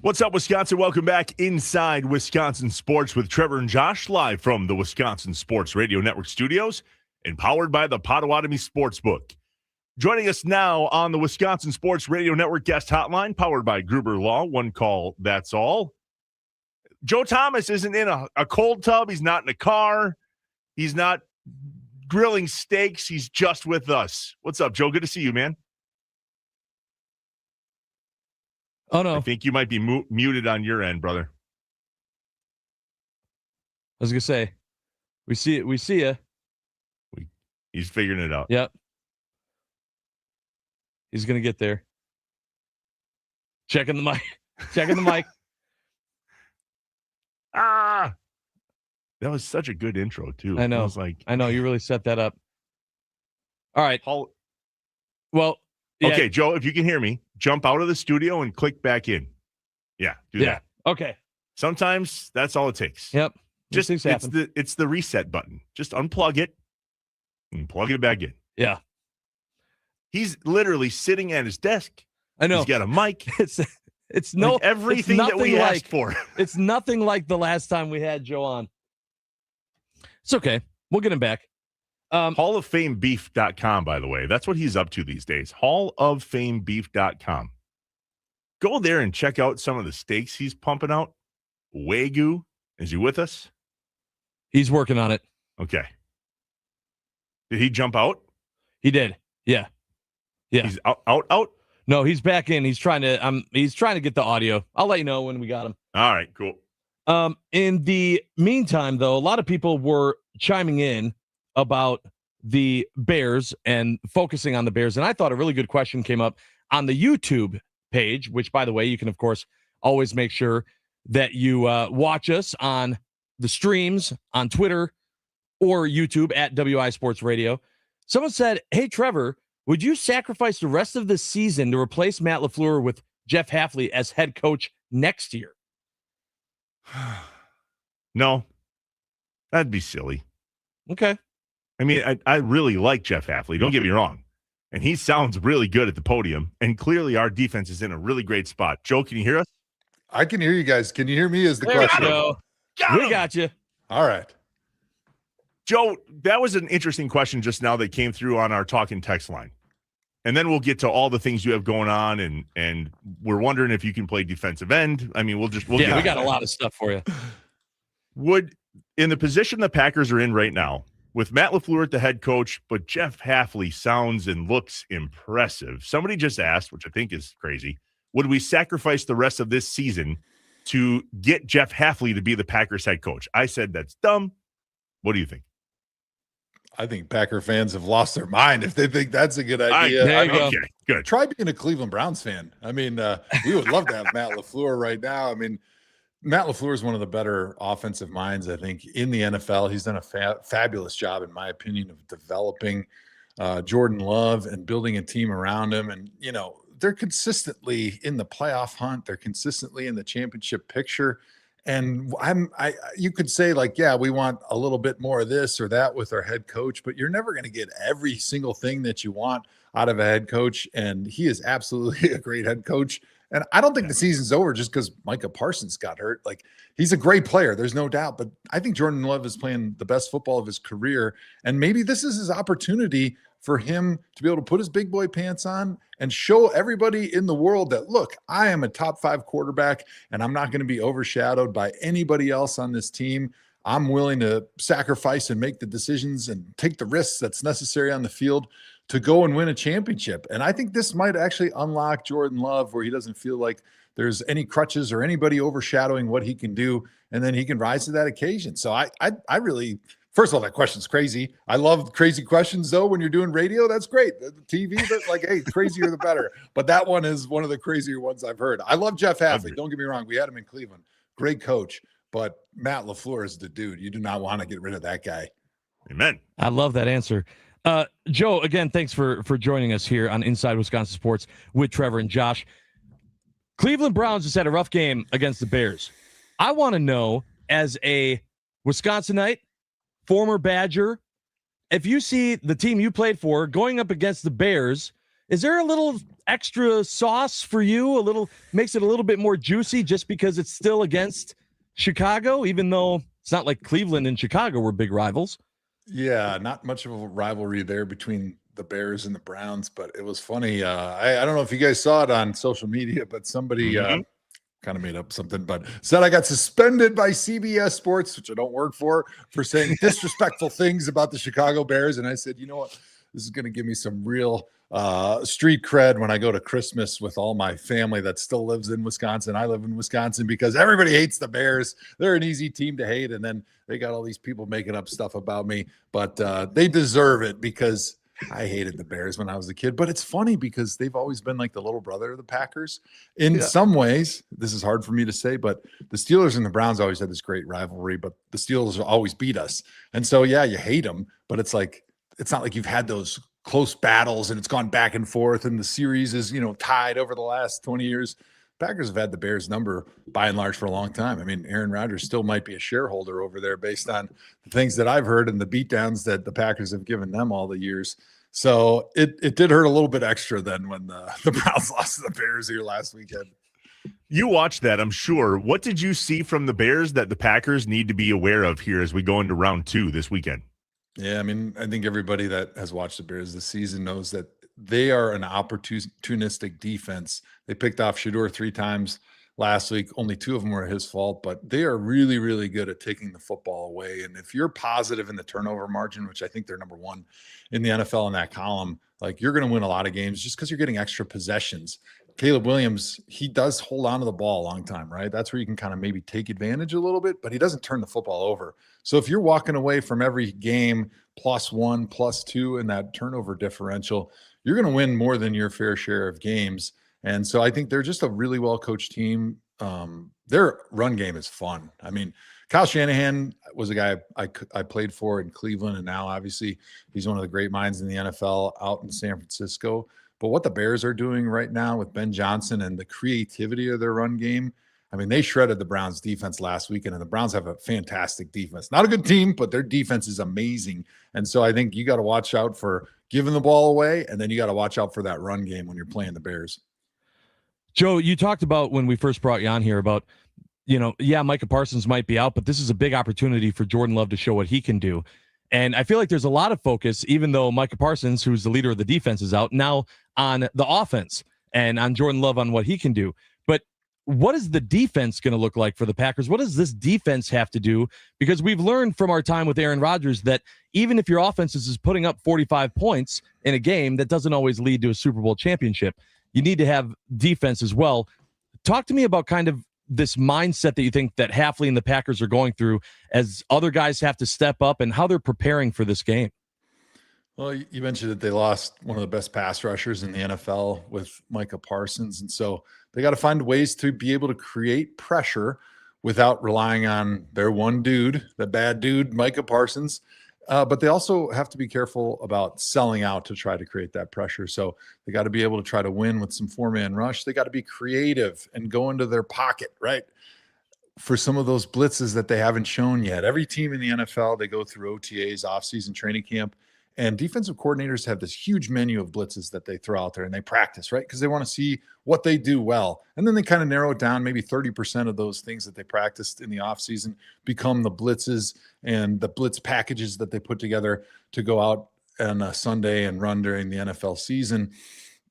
What's up, Wisconsin? Welcome back inside Wisconsin Sports with Trevor and Josh, live from the Wisconsin Sports Radio Network studios and powered by the Potawatomi Sportsbook. Joining us now on the Wisconsin Sports Radio Network guest hotline, powered by Gruber Law. One call, that's all. Joe Thomas isn't in a cold tub. He's not in a car. He's not grilling steaks. He's just with us. What's up, Joe? Good to see you, man. Oh, no. I think you might be muted on your end, brother. I was going to say, we see you. He's figuring it out. Yep. He's going to get there. Checking the mic. Checking the mic. That was such a good intro, too. I know. I know. You really set that up. All right. Well, yeah. Okay, Joe, if you can hear me, jump out of the studio and click back in. Yeah, do that. Okay. Sometimes that's all it takes. Yep. Just it's the reset button. Just unplug it and plug it back in. Yeah. He's literally sitting at his desk. I know. He's got a mic. It's no everything that we asked for. It's nothing like the last time we had Joe on. It's okay. We'll get him back. HallOfFameBeef.com, by the way. That's what he's up to these days. HallOfFameBeef.com. Go there and check out some of the steaks he's pumping out. Wagyu. Is he with us? He's working on it. Okay. Did he jump out? He did. Yeah. Yeah. He's out? No, he's back in. He's trying to get the audio. I'll let you know when we got him. All right, cool. In the meantime, though, a lot of people were chiming in about the Bears and focusing on the Bears. And I thought a really good question came up on the YouTube page, which, by the way, you can, of course, always make sure that you watch us on the streams on Twitter or YouTube at WI Sports Radio. Someone said, hey, Trevor, would you sacrifice the rest of the season to replace Matt LaFleur with Jeff Hafley as head coach next year? No, that'd be silly. Okay. I mean, I really like Jeff Hafley. Don't get me wrong. And he sounds really good at the podium. And clearly our defense is in a really great spot. Joe, can you hear us? I can hear you guys. Can you hear me is the There question. We go. We got you. All right. Joe, that was an interesting question just now that came through on our talk and text line. And then we'll get to all the things you have going on, and we're wondering if you can play defensive end. I mean, we got a lot of stuff for you. Would, in the position the Packers are in right now, with Matt LaFleur at the head coach, but Jeff Hafley sounds and looks impressive. Somebody just asked, which I think is crazy, would we sacrifice the rest of this season to get Jeff Hafley to be the Packers head coach? I said that's dumb. What do you think? I think Packer fans have lost their mind if they think that's a good idea. Okay, good. Try being a Cleveland Browns fan. I mean, we would love to have Matt LaFleur right now. I mean, Matt LaFleur is one of the better offensive minds, I think, in the NFL. He's done a fabulous job, in my opinion, of developing Jordan Love and building a team around him. And, you know, they're consistently in the playoff hunt. They're consistently in the championship picture. And you could say, like, yeah, we want a little bit more of this or that with our head coach, but you're never going to get every single thing that you want out of a head coach. And he is absolutely a great head coach. And I don't think the season's over just because Micah Parsons got hurt. Like, he's a great player, there's no doubt. But I think Jordan Love is playing the best football of his career. And maybe this is his opportunity for him to be able to put his big boy pants on and show everybody in the world that, look, I am a top 5 quarterback and I'm not going to be overshadowed by anybody else on this team. I'm willing to sacrifice and make the decisions and take the risks that's necessary on the field to go and win a championship. And I think this might actually unlock Jordan Love where he doesn't feel like there's any crutches or anybody overshadowing what he can do. And then he can rise to that occasion. So I really, first of all, that question's crazy. I love crazy questions though. When you're doing radio, that's great. The TV, like, hey, crazier the better. But that one is one of the crazier ones I've heard. I love Jeff Hafley. Don't get me wrong. We had him in Cleveland. Great coach. But Matt LaFleur is the dude. You do not want to get rid of that guy. Amen. I love that answer. Joe, again, thanks for joining us here on Inside Wisconsin Sports with Trevor and Josh. Cleveland Browns just had a rough game against the Bears. I want to know, as a Wisconsinite, former Badger, if you see the team you played for going up against the Bears, Is there a little extra sauce for you? Makes it a little bit more juicy just because it's still against Chicago, even though it's not like Cleveland and Chicago were big rivals. Yeah, not much of a rivalry there between the Bears and the Browns, but it was funny. I don't know if you guys saw it on social media, but somebody kind of made up something, but said I got suspended by CBS Sports, which I don't work for saying disrespectful things about the Chicago Bears. And I said, you know what? This is going to give me some real street cred when I go to Christmas with all my family that still lives in Wisconsin. I live in Wisconsin because everybody hates the Bears. They're an easy team to hate. And then they got all these people making up stuff about me, but they deserve it because I hated the Bears when I was a kid. But it's funny because they've always been like the little brother of the Packers. In some ways, this is hard for me to say, but the Steelers and the Browns always had this great rivalry, but the Steelers always beat us. And so, yeah, you hate them, but it's not like you've had those close battles and it's gone back and forth and the series is, tied over the last 20 years. Packers have had the Bears number by and large for a long time. I mean, Aaron Rodgers still might be a shareholder over there based on the things that I've heard and the beatdowns that the Packers have given them all the years. So it did hurt a little bit extra then when the Browns lost to the Bears here last weekend. You watched that, I'm sure. What did you see from the Bears that the Packers need to be aware of here as we go into round 2 this weekend? Yeah, I mean, I think everybody that has watched the Bears this season knows that they are an opportunistic defense. They picked off Shedeur 3 times last week. Only 2 of them were his fault, but they are really, really good at taking the football away. And if you're positive in the turnover margin, which I think they're number 1 in the NFL in that column, like you're going to win a lot of games just because you're getting extra possessions. Caleb Williams, he does hold on to the ball a long time, right? That's where you can kind of maybe take advantage a little bit, but he doesn't turn the football over. So if you're walking away from every game +1, +2 in that turnover differential, you're going to win more than your fair share of games. And so I think they're just a really well-coached team. Their run game is fun. I mean, Kyle Shanahan was a guy I played for in Cleveland, and now obviously he's one of the great minds in the NFL out in San Francisco. But what the Bears are doing right now with Ben Johnson and the creativity of their run game, I mean, they shredded the Browns defense last weekend, and the Browns have a fantastic defense. Not a good team, but their defense is amazing. And so I think you got to watch out for giving the ball away, and then you got to watch out for that run game when you're playing the Bears. Joe, you talked about when we first brought you on here about, Micah Parsons might be out, but this is a big opportunity for Jordan Love to show what he can do. And I feel like there's a lot of focus, even though Micah Parsons, who's the leader of the defense, is out, now on the offense and on Jordan Love on what he can do. But what is the defense going to look like for the Packers? What does this defense have to do? Because we've learned from our time with Aaron Rodgers that even if your offense is putting up 45 points in a game, that doesn't always lead to a Super Bowl championship. You need to have defense as well. Talk to me about kind of this mindset that you think that Hafley and the Packers are going through as other guys have to step up and how they're preparing for this game. Well, you mentioned that they lost one of the best pass rushers in the NFL with Micah Parsons. And so they got to find ways to be able to create pressure without relying on their one dude, the bad dude, Micah Parsons. But they also have to be careful about selling out to try to create that pressure. So they got to be able to try to win with some 4-man rush. They got to be creative and go into their pocket, right? For some of those blitzes that they haven't shown yet. Every team in the NFL, they go through OTAs, off-season training camp, and defensive coordinators have this huge menu of blitzes that they throw out there and they practice, right? Because they want to see what they do well. And then they kind of narrow it down. Maybe 30% of those things that they practiced in the offseason become the blitzes and the blitz packages that they put together to go out on a Sunday and run during the NFL season.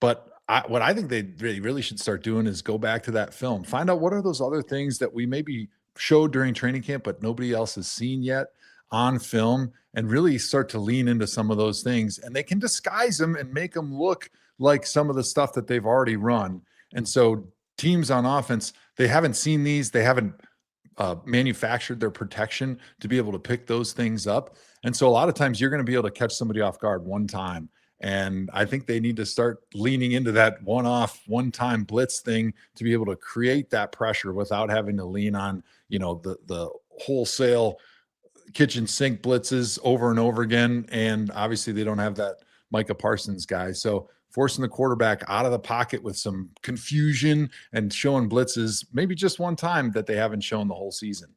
But what I think they really should start doing is go back to that film. Find out what are those other things that we maybe showed during training camp, but nobody else has seen yet on film, and really start to lean into some of those things. And they can disguise them and make them look like some of the stuff that they've already run. And so teams on offense, they haven't seen these. They haven't manufactured their protection to be able to pick those things up. And so a lot of times you're going to be able to catch somebody off guard one time. And I think they need to start leaning into that one-time blitz thing to be able to create that pressure without having to lean on, the wholesale kitchen sink blitzes over and over again. And obviously they don't have that Micah Parsons guy. So forcing the quarterback out of the pocket with some confusion and showing blitzes maybe just one time that they haven't shown the whole season.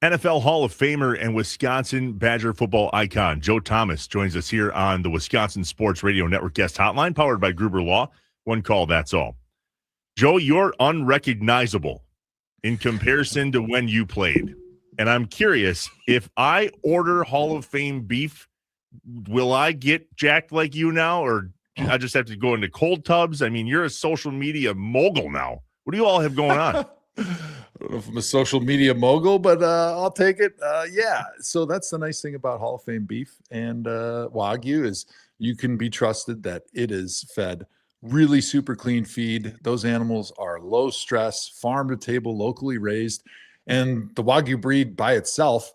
NFL Hall of Famer and Wisconsin Badger football icon Joe Thomas joins us here on the Wisconsin Sports Radio Network guest hotline, powered by Gruber Law. One call, that's all. Joe, you're unrecognizable in comparison to when you played. And I'm curious, if I order Hall of Fame beef, will I get jacked like you now, or I just have to go into cold tubs? I mean, you're a social media mogul now. What do you all have going on? I don't know if I'm a social media mogul, but I'll take it. Yeah. So that's the nice thing about Hall of Fame beef and Wagyu is you can be trusted that it is fed really super clean feed. Those animals are low stress, farm to table, locally raised. And the Wagyu breed by itself,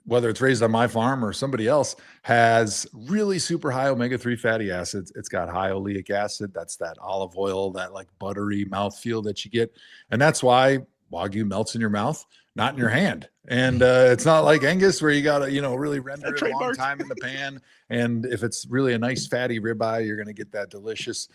whether it's raised on my farm or somebody else, has really super high omega-3 fatty acids. It's got high oleic acid. That's that olive oil, that like buttery mouthfeel that you get. And that's why Wagyu melts in your mouth, not in your hand. And it's not like Angus where you got to, really render it a long time in the pan. And if it's really a nice fatty ribeye, you're going to get that delicious,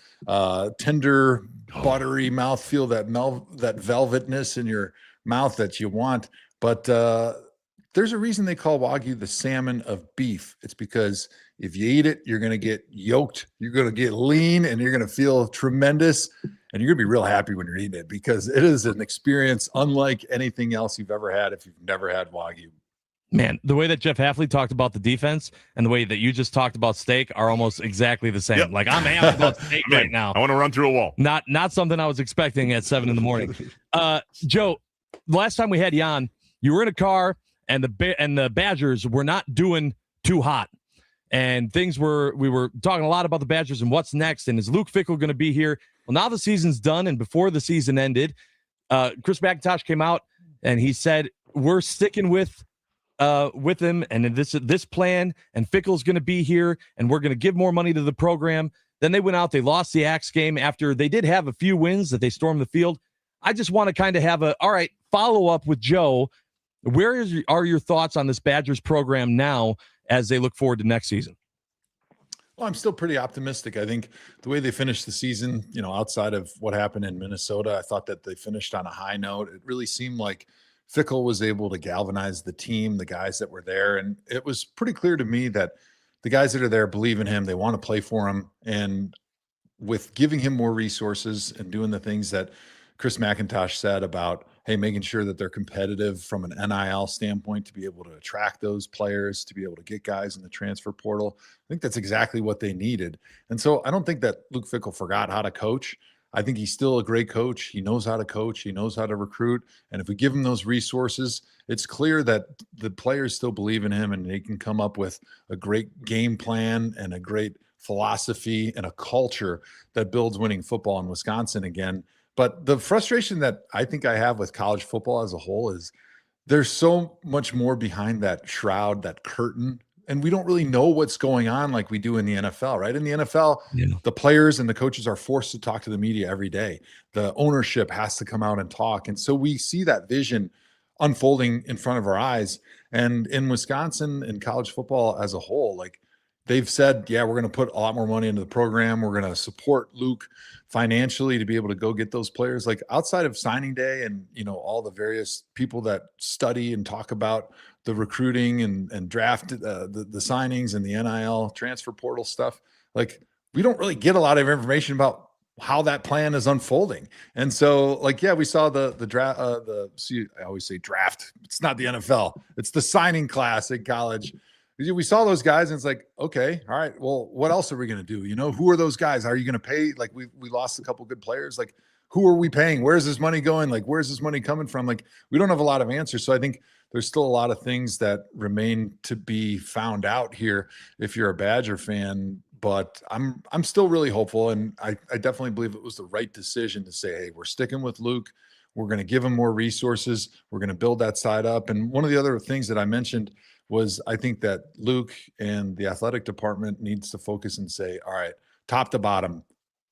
tender, buttery mouthfeel, that velvetness in your mouth that you want. But there's a reason they call Wagyu the salmon of beef. It's because if you eat it, you're going to get yoked, you're going to get lean, and you're going to feel tremendous. And you're going to be real happy when you're eating it because it is an experience unlike anything else you've ever had if you've never had Wagyu. Man, the way that Jeff Hafley talked about the defense and the way that you just talked about steak are almost exactly the same. Yep. Like I'm amped about steak right now. I want to run through a wall. Not something I was expecting at 7 a.m. Joe, last time we had you on, you were in a car and the Badgers were not doing too hot. And we were talking a lot about the Badgers and what's next. And is Luke Fickell going to be here? Well, now the season's done. And before the season ended, Chris McIntosh came out and he said, we're sticking with him and this plan, and Fickell's going to be here and we're going to give more money to the program. Then they went out, they lost the Axe game after they did have a few wins that they stormed the field. I just want to kind of have follow up with Joe. Where are your thoughts on this Badgers program now as they look forward to next season? Well, I'm still pretty optimistic. I think the way they finished the season, outside of what happened in Minnesota, I thought that they finished on a high note. It really seemed like Fickell was able to galvanize the team, the guys that were there. And it was pretty clear to me that the guys that are there believe in him. They want to play for him. And with giving him more resources and doing the things that Chris McIntosh said about, hey, making sure that they're competitive from an NIL standpoint to be able to attract those players, to be able to get guys in the transfer portal. I think that's exactly what they needed. And so I don't think that Luke Fickell forgot how to coach. I think he's still a great coach. He knows how to coach. He knows how to recruit. And if we give him those resources, it's clear that the players still believe in him and they can come up with a great game plan and a great philosophy and a culture that builds winning football in Wisconsin again. But the frustration that I think I have with college football as a whole is there's so much more behind that shroud, that curtain, and we don't really know what's going on like we do in the NFL, right? In the NFL, the players and the coaches are forced to talk to the media every day. The ownership has to come out and talk. And so we see that vision unfolding in front of our eyes. And in Wisconsin and college football as a whole, like they've said, yeah, we're going to put a lot more money into the program. We're going to support Luke financially to be able to go get those players. Like outside of signing day and, all the various people that study and talk about the recruiting and draft, the signings and the NIL transfer portal stuff, like we don't really get a lot of information about how that plan is unfolding. And so we saw the draft, I always say draft. It's not the NFL. It's the signing class in college. We saw those guys and it's like, okay, all right, well, what else are we going to do? Who are those guys? Are you going to pay? Like we lost a couple good players. Like who are we paying? Where's this money going? Like, where's this money coming from? Like, we don't have a lot of answers. So I think there's still a lot of things that remain to be found out here if you're a Badger fan, but I'm still really hopeful. And I definitely believe it was the right decision to say, hey, we're sticking with Luke. We're going to give him more resources. We're going to build that side up. And one of the other things that I mentioned was I think that Luke and the athletic department needs to focus and say, all right, top to bottom,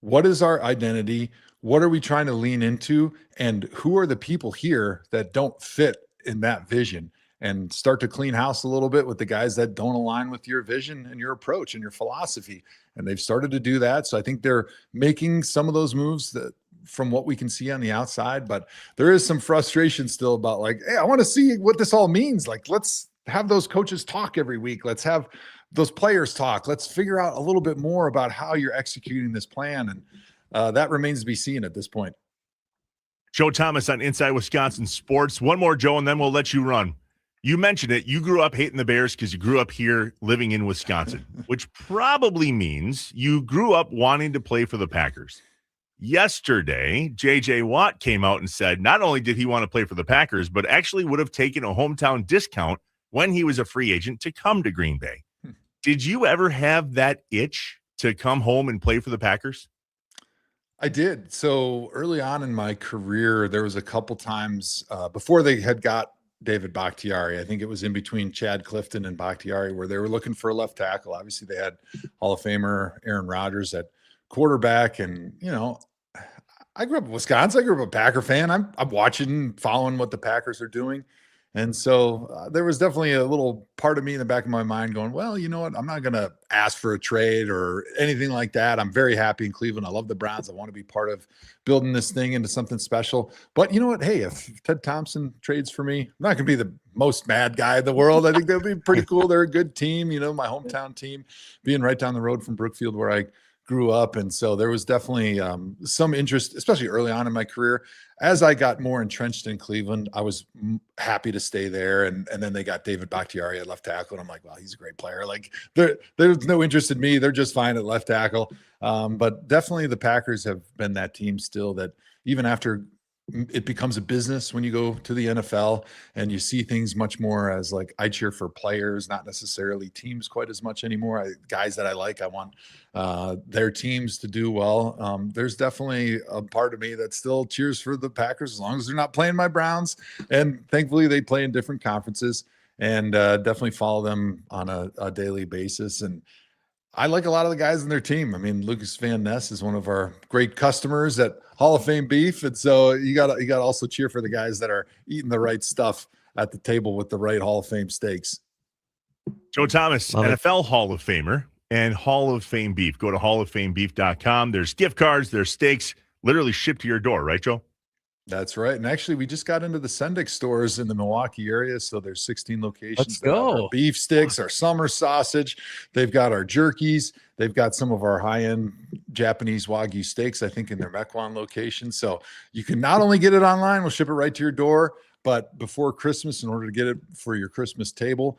what is our identity? What are we trying to lean into? And who are the people here that don't fit in that vision? And start to clean house a little bit with the guys that don't align with your vision and your approach and your philosophy. And they've started to do that. So I think they're making some of those moves that from what we can see on the outside, but there is some frustration still about like, hey, I want to see what this all means. Like, let's have those coaches talk every week. Let's have those players talk. Let's figure out a little bit more about how you're executing this plan. And that remains to be seen at this point. Joe Thomas on Inside Wisconsin Sports. One more, Joe, and then we'll let you run. You mentioned it. You grew up hating the Bears because you grew up here living in Wisconsin, which probably means you grew up wanting to play for the Packers. Yesterday, J.J. Watt came out and said not only did he want to play for the Packers, but actually would have taken a hometown discount when he was a free agent to come to Green Bay. Did you ever have that itch to come home and play for the Packers? I did. So early on in my career, there was a couple times before they had got David Bakhtiari. I think it was in between Chad Clifton and Bakhtiari where they were looking for a left tackle. Obviously, they had Hall of Famer Aaron Rodgers at quarterback. And, you know, I grew up in Wisconsin. I grew up a Packer fan. I'm watching, following what the Packers are doing. And so there was definitely a little part of me in the back of my mind going, well, you know what? I'm not going to ask for a trade or anything like that. I'm very happy in Cleveland. I love the Browns. I want to be part of building this thing into something special. But you know what? Hey, if Ted Thompson trades for me, I'm not going to be the most mad guy in the world. I think that would be pretty cool. They're a good team, you know, my hometown team being right down the road from Brookfield where I grew up. And so there was definitely some interest, especially early on in my career. As I got more entrenched in Cleveland, I was happy to stay there. And then they got David Bakhtiari at left tackle. And I'm like, wow, he's a great player. Like there's no interest in me. They're just fine at left tackle. But definitely the Packers have been that team still that even after it becomes a business when you go to the NFL and you see things much more as like I cheer for players, not necessarily teams quite as much anymore. Guys that I like, I want their teams to do well. There's definitely a part of me that still cheers for the Packers as long as they're not playing my Browns. And thankfully they play in different conferences and definitely follow them on a daily basis. And I like a lot of the guys in their team. I mean, Lucas Van Ness is one of our great customers at Hall of Fame Beef. And so you got to also cheer for the guys that are eating the right stuff at the table with the right Hall of Fame steaks. Joe Thomas, NFL Hall of Famer and Hall of Fame Beef. Go to halloffamebeef.com. There's gift cards, there's steaks literally shipped to your door, right, Joe? That's right. And actually, we just got into the Sendix stores in the Milwaukee area. So there's 16 locations. Let's go. Our beef sticks, our summer sausage. They've got our jerkies. They've got some of our high-end Japanese Wagyu steaks, I think, in their Mequon location. So you can not only get it online, we'll ship it right to your door, but before Christmas, in order to get it for your Christmas table,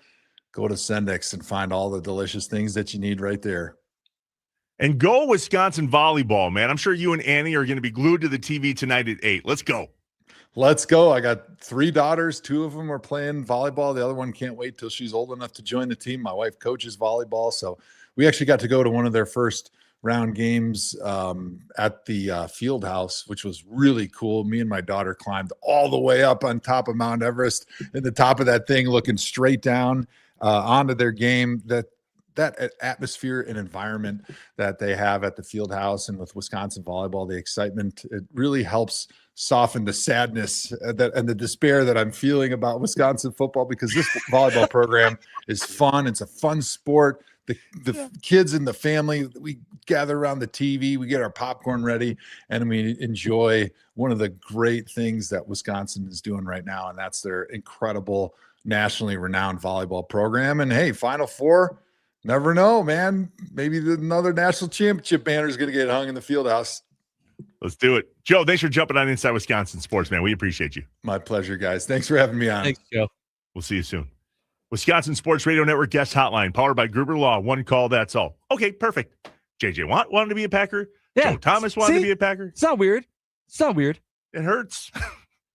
go to Sendix and find all the delicious things that you need right there. And go Wisconsin volleyball, man. I'm sure you and Annie are going to be glued to the TV tonight at 8. Let's go. Let's go. I got 3 daughters. 2 of them are playing volleyball. The other one can't wait till she's old enough to join the team. My wife coaches volleyball. So we actually got to go to one of their first round games at the field house, which was really cool. Me and my daughter climbed all the way up on top of Mount Everest in the top of that thing, looking straight down onto their game. That atmosphere and environment that they have at the field house and with Wisconsin volleyball, the excitement, it really helps soften the sadness and the despair that I'm feeling about Wisconsin football, because this volleyball program is fun. It's a fun sport. The kids and the family, we gather around the TV, we get our popcorn ready, and we enjoy one of the great things that Wisconsin is doing right now. And that's their incredible nationally renowned volleyball program. And hey, Final Four, never know, man. Maybe another national championship banner is going to get hung in the field house. Let's do it. Joe, thanks for jumping on Inside Wisconsin Sports, man. We appreciate you. My pleasure, guys. Thanks for having me on. Thanks, Joe. We'll see you soon. Wisconsin Sports Radio Network guest hotline, powered by Gruber Law. One call, that's all. Okay, perfect. J.J. Watt wanted to be a Packer. Yeah. Joe Thomas wanted to be a Packer. It's not weird. It's not weird. It hurts.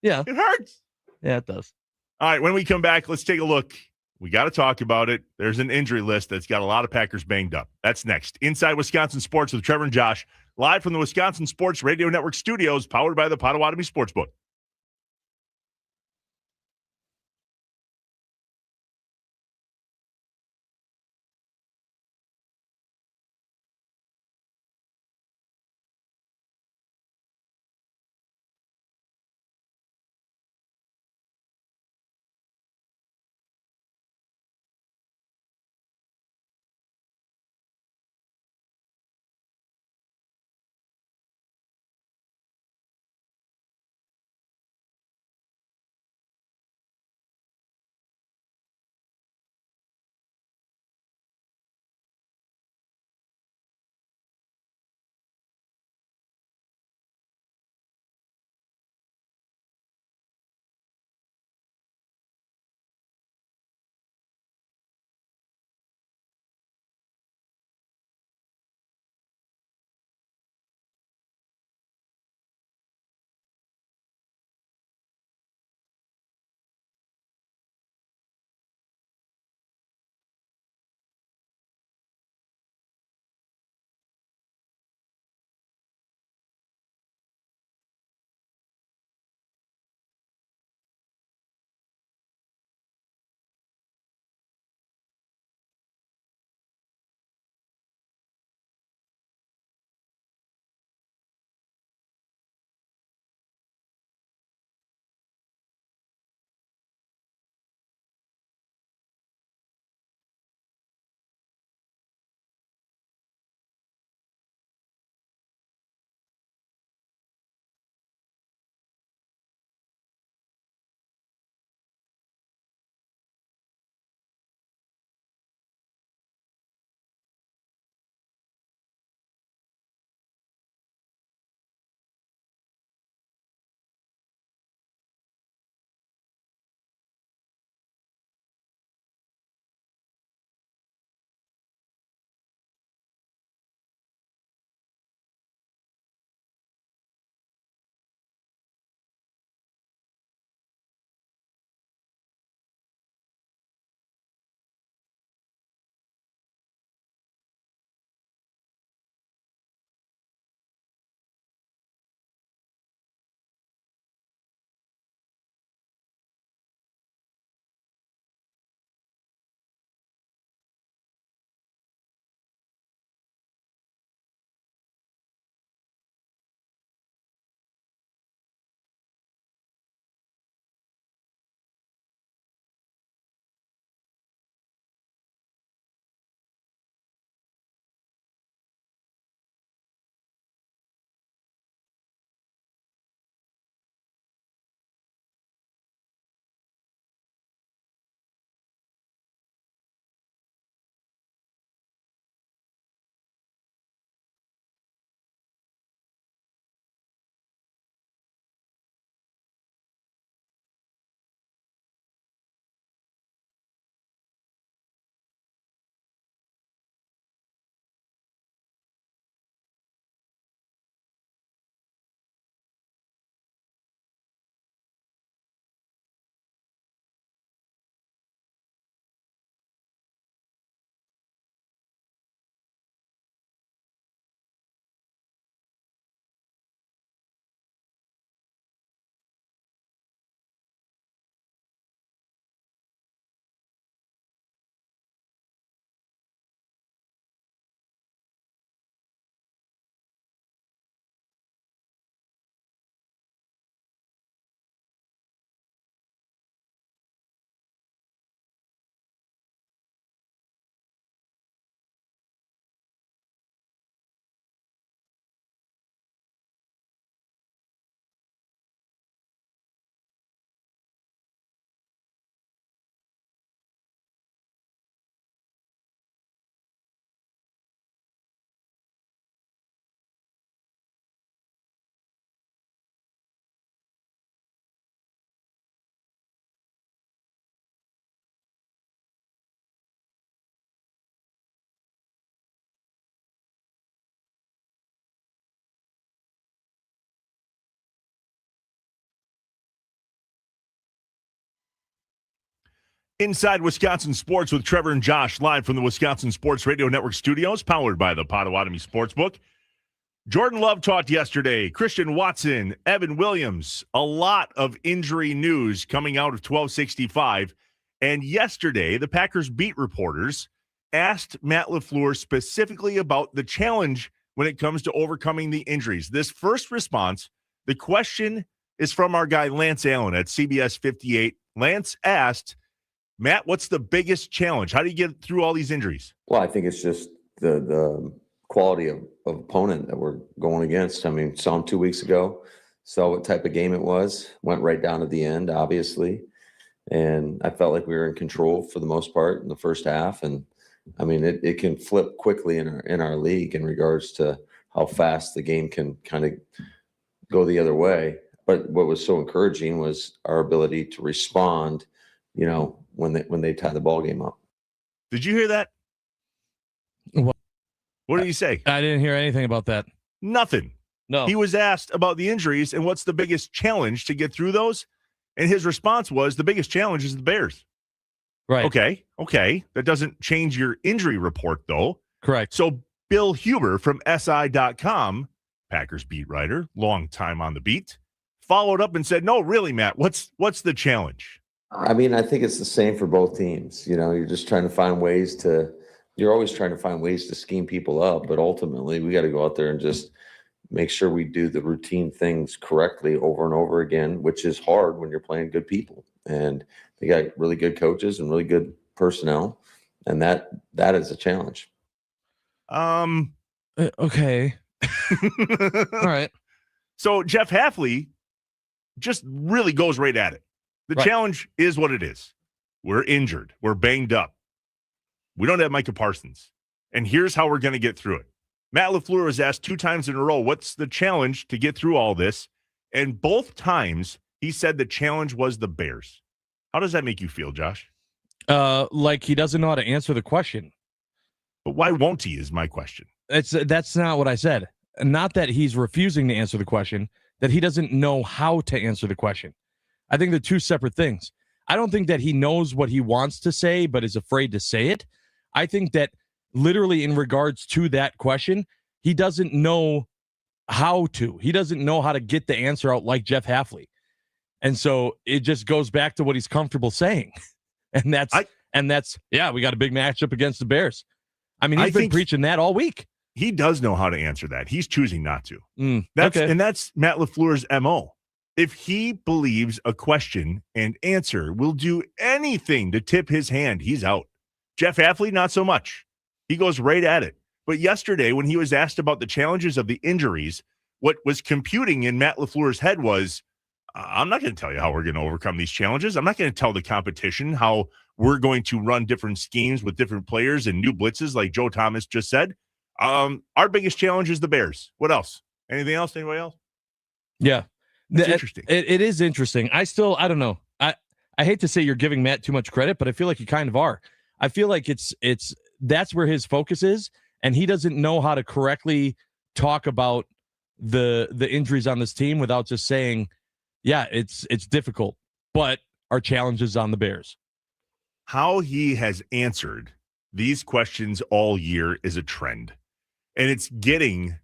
Yeah. It hurts. Yeah, it does. All right, when we come back, let's take a look. We got to talk about it. There's an injury list that's got a lot of Packers banged up. That's next. Inside Wisconsin Sports with Trevor and Josh, live from the Wisconsin Sports Radio Network studios, powered by the Potawatomi Sportsbook. Inside Wisconsin Sports with Trevor and Josh, live from the Wisconsin Sports Radio Network studios, powered by the Potawatomi Sportsbook. Jordan Love talked yesterday. Christian Watson, Evan Williams, a lot of injury news coming out of 1265. And yesterday, the Packers beat reporters asked Matt LaFleur specifically about the challenge when it comes to overcoming the injuries. This first response, the question is from our guy Lance Allen at CBS 58. Lance asked, Matt, what's the biggest challenge? How do you get through all these injuries? Well, I think it's just the quality of opponent that we're going against. I mean, saw him 2 weeks ago, saw what type of game it was, went right down to the end, obviously. And I felt like we were in control for the most part in the first half. And I mean, it can flip quickly in our league in regards to how fast the game can kind of go the other way. But what was so encouraging was our ability to respond, you know, when they tie the ball game up. Did you hear that? What did he say? I didn't hear anything about that. Nothing. No. He was asked about the injuries and what's the biggest challenge to get through those. And his response was the biggest challenge is the Bears. Right. Okay. That doesn't change your injury report, though. Correct. So Bill Huber from SI.com, Packers beat writer, long time on the beat, followed up and said, no, really, Matt, what's the challenge? I mean, I think it's the same for both teams. You know, you're just trying to find ways you're always trying to find ways to scheme people up, but ultimately we got to go out there and just make sure we do the routine things correctly over and over again, which is hard when you're playing good people. And they got really good coaches and really good personnel, and that is a challenge. Okay. All right. So Jeff Hafley just really goes right at it. The challenge is what it is. We're injured. We're banged up. We don't have Micah Parsons. And here's how we're going to get through it. Matt LaFleur was asked 2 times in a row, what's the challenge to get through all this? And both times he said the challenge was the Bears. How does that make you feel, Josh? Like he doesn't know how to answer the question. But why won't he is my question. That's not what I said. Not that he's refusing to answer the question, that he doesn't know how to answer the question. I think they're two separate things. I don't think that he knows what he wants to say, but is afraid to say it. I think that literally in regards to that question, he doesn't know how to. He doesn't know how to get the answer out like Jeff Hafley. And so it just goes back to what he's comfortable saying. And that's, we got a big matchup against the Bears. I mean, he's been preaching that all week. He does know how to answer that. He's choosing not to. And that's Matt LaFleur's MO. If he believes a question and answer will do anything to tip his hand, he's out. Jeff Hafley, not so much. He goes right at it. But yesterday, when he was asked about the challenges of the injuries, what was computing in Matt LaFleur's head was, I'm not going to tell you how we're going to overcome these challenges. I'm not going to tell the competition how we're going to run different schemes with different players and new blitzes like Joe Thomas just said. Our biggest challenge is the Bears. What else? Anything else? Anybody else? Yeah. That's interesting. It is interesting. I don't know. I hate to say you're giving Matt too much credit, but I feel like you kind of are. I feel like that's where his focus is, and he doesn't know how to correctly talk about the injuries on this team without just saying, yeah, it's difficult, but our challenge is on the Bears. How he has answered these questions all year is a trend, and it's getting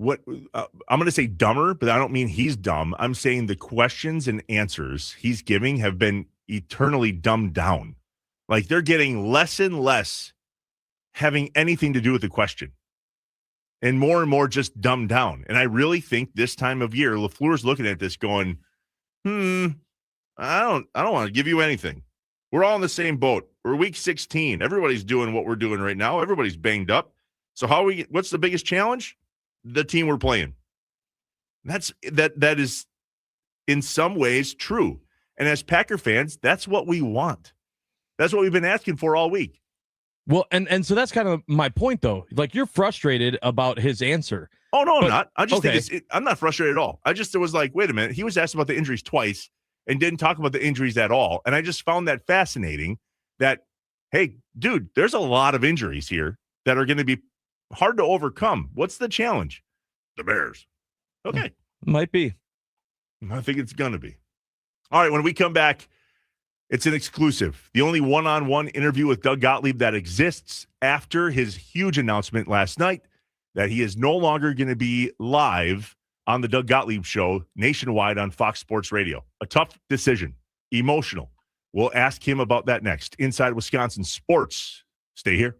what I'm going to say dumber, but I don't mean he's dumb. I'm saying the questions and answers he's giving have been eternally dumbed down. Like they're getting less and less having anything to do with the question and more just dumbed down. And I really think this time of year, LaFleur's looking at this going, I don't want to give you anything. We're all in the same boat. We're week 16. Everybody's doing what we're doing right now. Everybody's banged up. So what's the biggest challenge? The team we're playing. That is in some ways true. And as Packer fans, that's what we want. That's what we've been asking for all week. Well, and so that's kind of my point, though. Like, you're frustrated about his answer. Oh, no, I'm not. I just think I'm not frustrated at all. It was like, wait a minute. He was asked about the injuries twice and didn't talk about the injuries at all. And I just found that fascinating that, hey, dude, there's a lot of injuries here that are going to be hard to overcome. What's the challenge? The Bears. Okay. Might be. I think it's going to be. All right, when we come back, It's an exclusive. The only one-on-one interview with Doug Gottlieb that exists after his huge announcement last night that he is no longer going to be live on the Doug Gottlieb Show nationwide on Fox Sports Radio. A tough decision, emotional. We'll ask him about that next. Inside Wisconsin Sports. Stay here.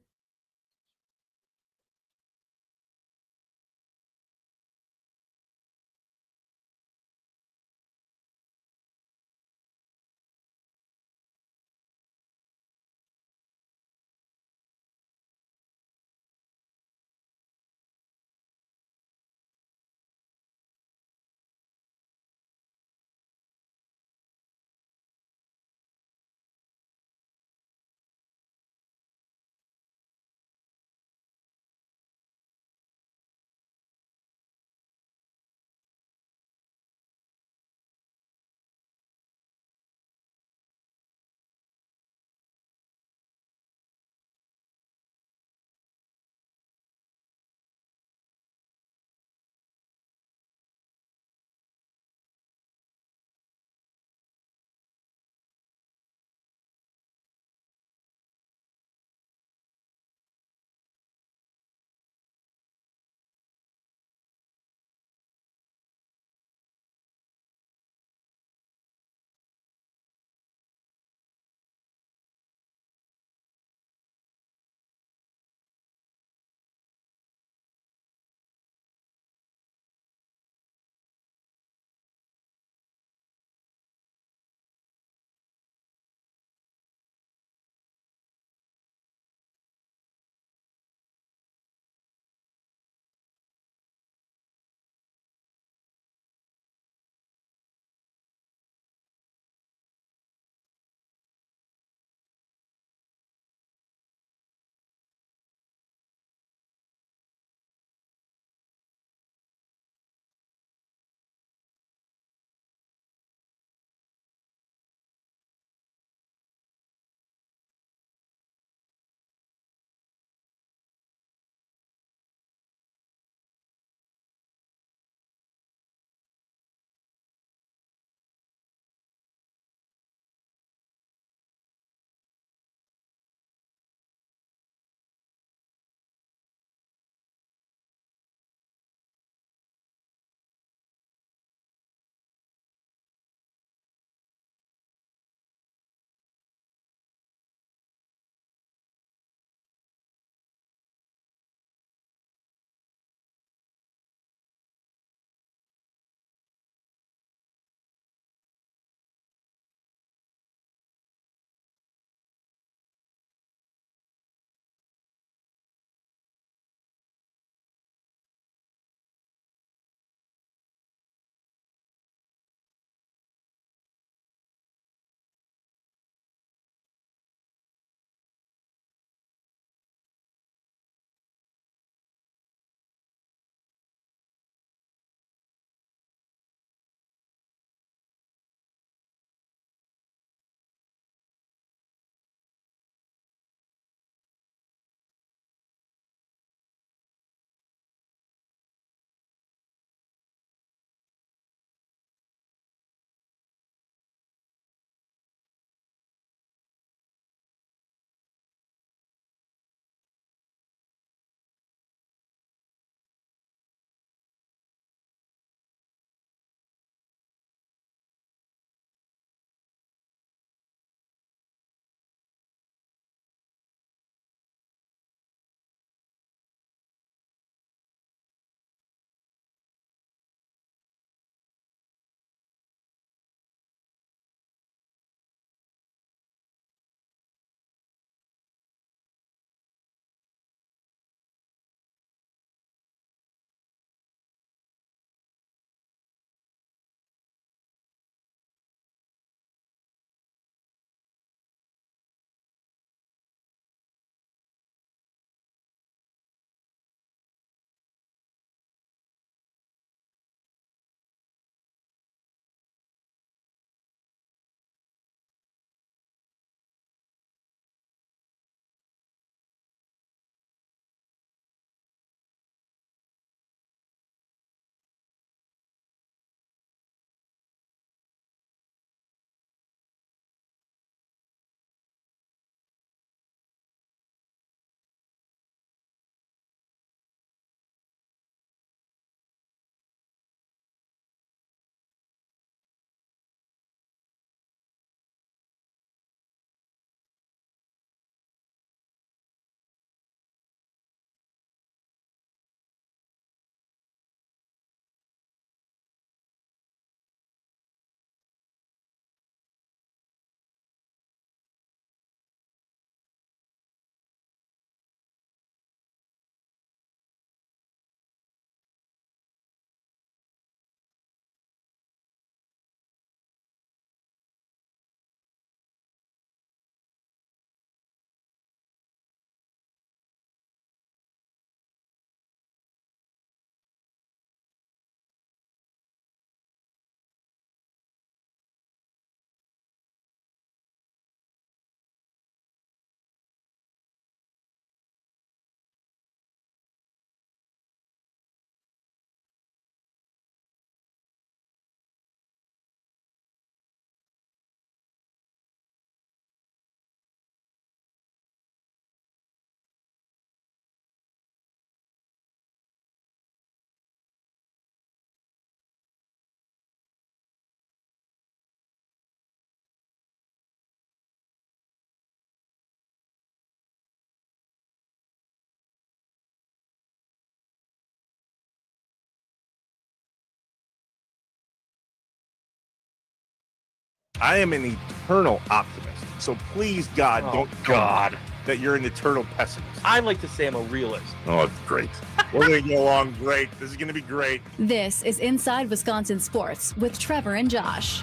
I am an eternal optimist. So please, God, don't tell me that you're an eternal pessimist. I like to say I'm a realist. Oh, it's great. We're going to get along great. This is going to be great. This is Inside Wisconsin Sports with Trevor and Josh.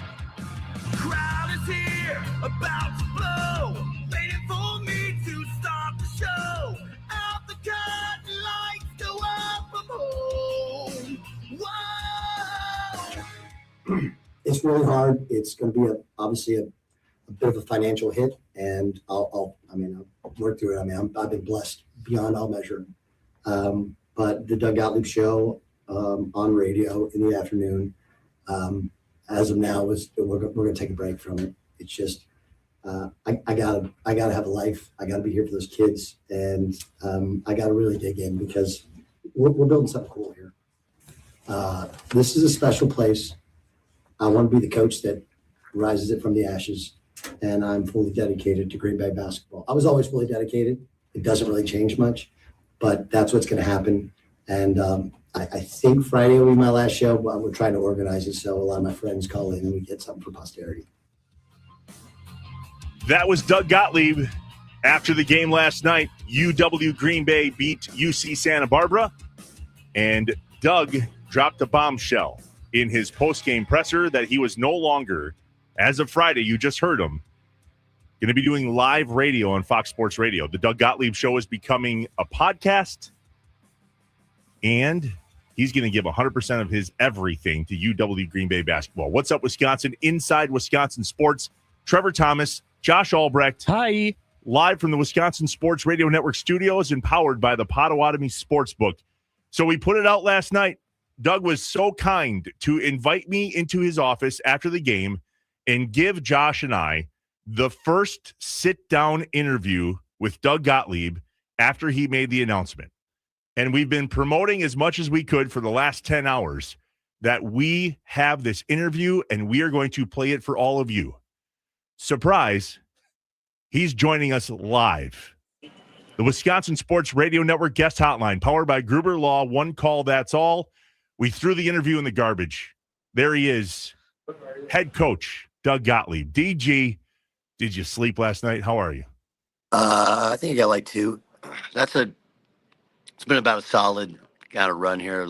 Crowd is here, about to blow, waiting for me to start the show. Out the curtain, lights go up, I'm home. Whoa! It's really hard. It's going to be obviously a bit of a financial hit, and I'll work through it. I've been blessed beyond all measure. But the Doug Gottlieb show on radio in the afternoon, as of now, we're going to take a break from it. It's just I gotta have a life. I gotta be here for those kids, and I gotta really dig in because we're building something cool here. This is a special place. I want to be the coach that rises it from the ashes, and I'm fully dedicated to Green Bay basketball. I was always fully dedicated. It doesn't really change much, but that's what's going to happen. And I think Friday will be my last show, but we're trying to organize it so a lot of my friends call in and we get something for posterity. That was Doug Gottlieb after the game last night. UW Green Bay beat UC Santa Barbara, and Doug dropped a bombshell in his post-game presser that he was no longer, as of Friday, you just heard him, going to be doing live radio on Fox Sports Radio. The Doug Gottlieb Show is becoming a podcast, and he's going to give 100% of his everything to UW Green Bay basketball. What's up, Wisconsin? Inside Wisconsin Sports. Trevor Thomas, Josh Albrecht. Hi. Live from the Wisconsin Sports Radio Network studios and powered by the Potawatomi Sportsbook. So we put it out last night. Doug was so kind to invite me into his office after the game and give Josh and I the first sit-down interview with Doug Gottlieb after he made the announcement. And we've been promoting as much as we could for the last 10 hours that we have this interview and we are going to play it for all of you. Surprise, he's joining us live. The Wisconsin Sports Radio Network guest hotline, powered by Gruber Law, one call, that's all. We threw the interview in the garbage. There he is, head coach Doug Gottlieb. DG, did you sleep last night? How are you? I think I got like 2. It's been about a solid kind of run here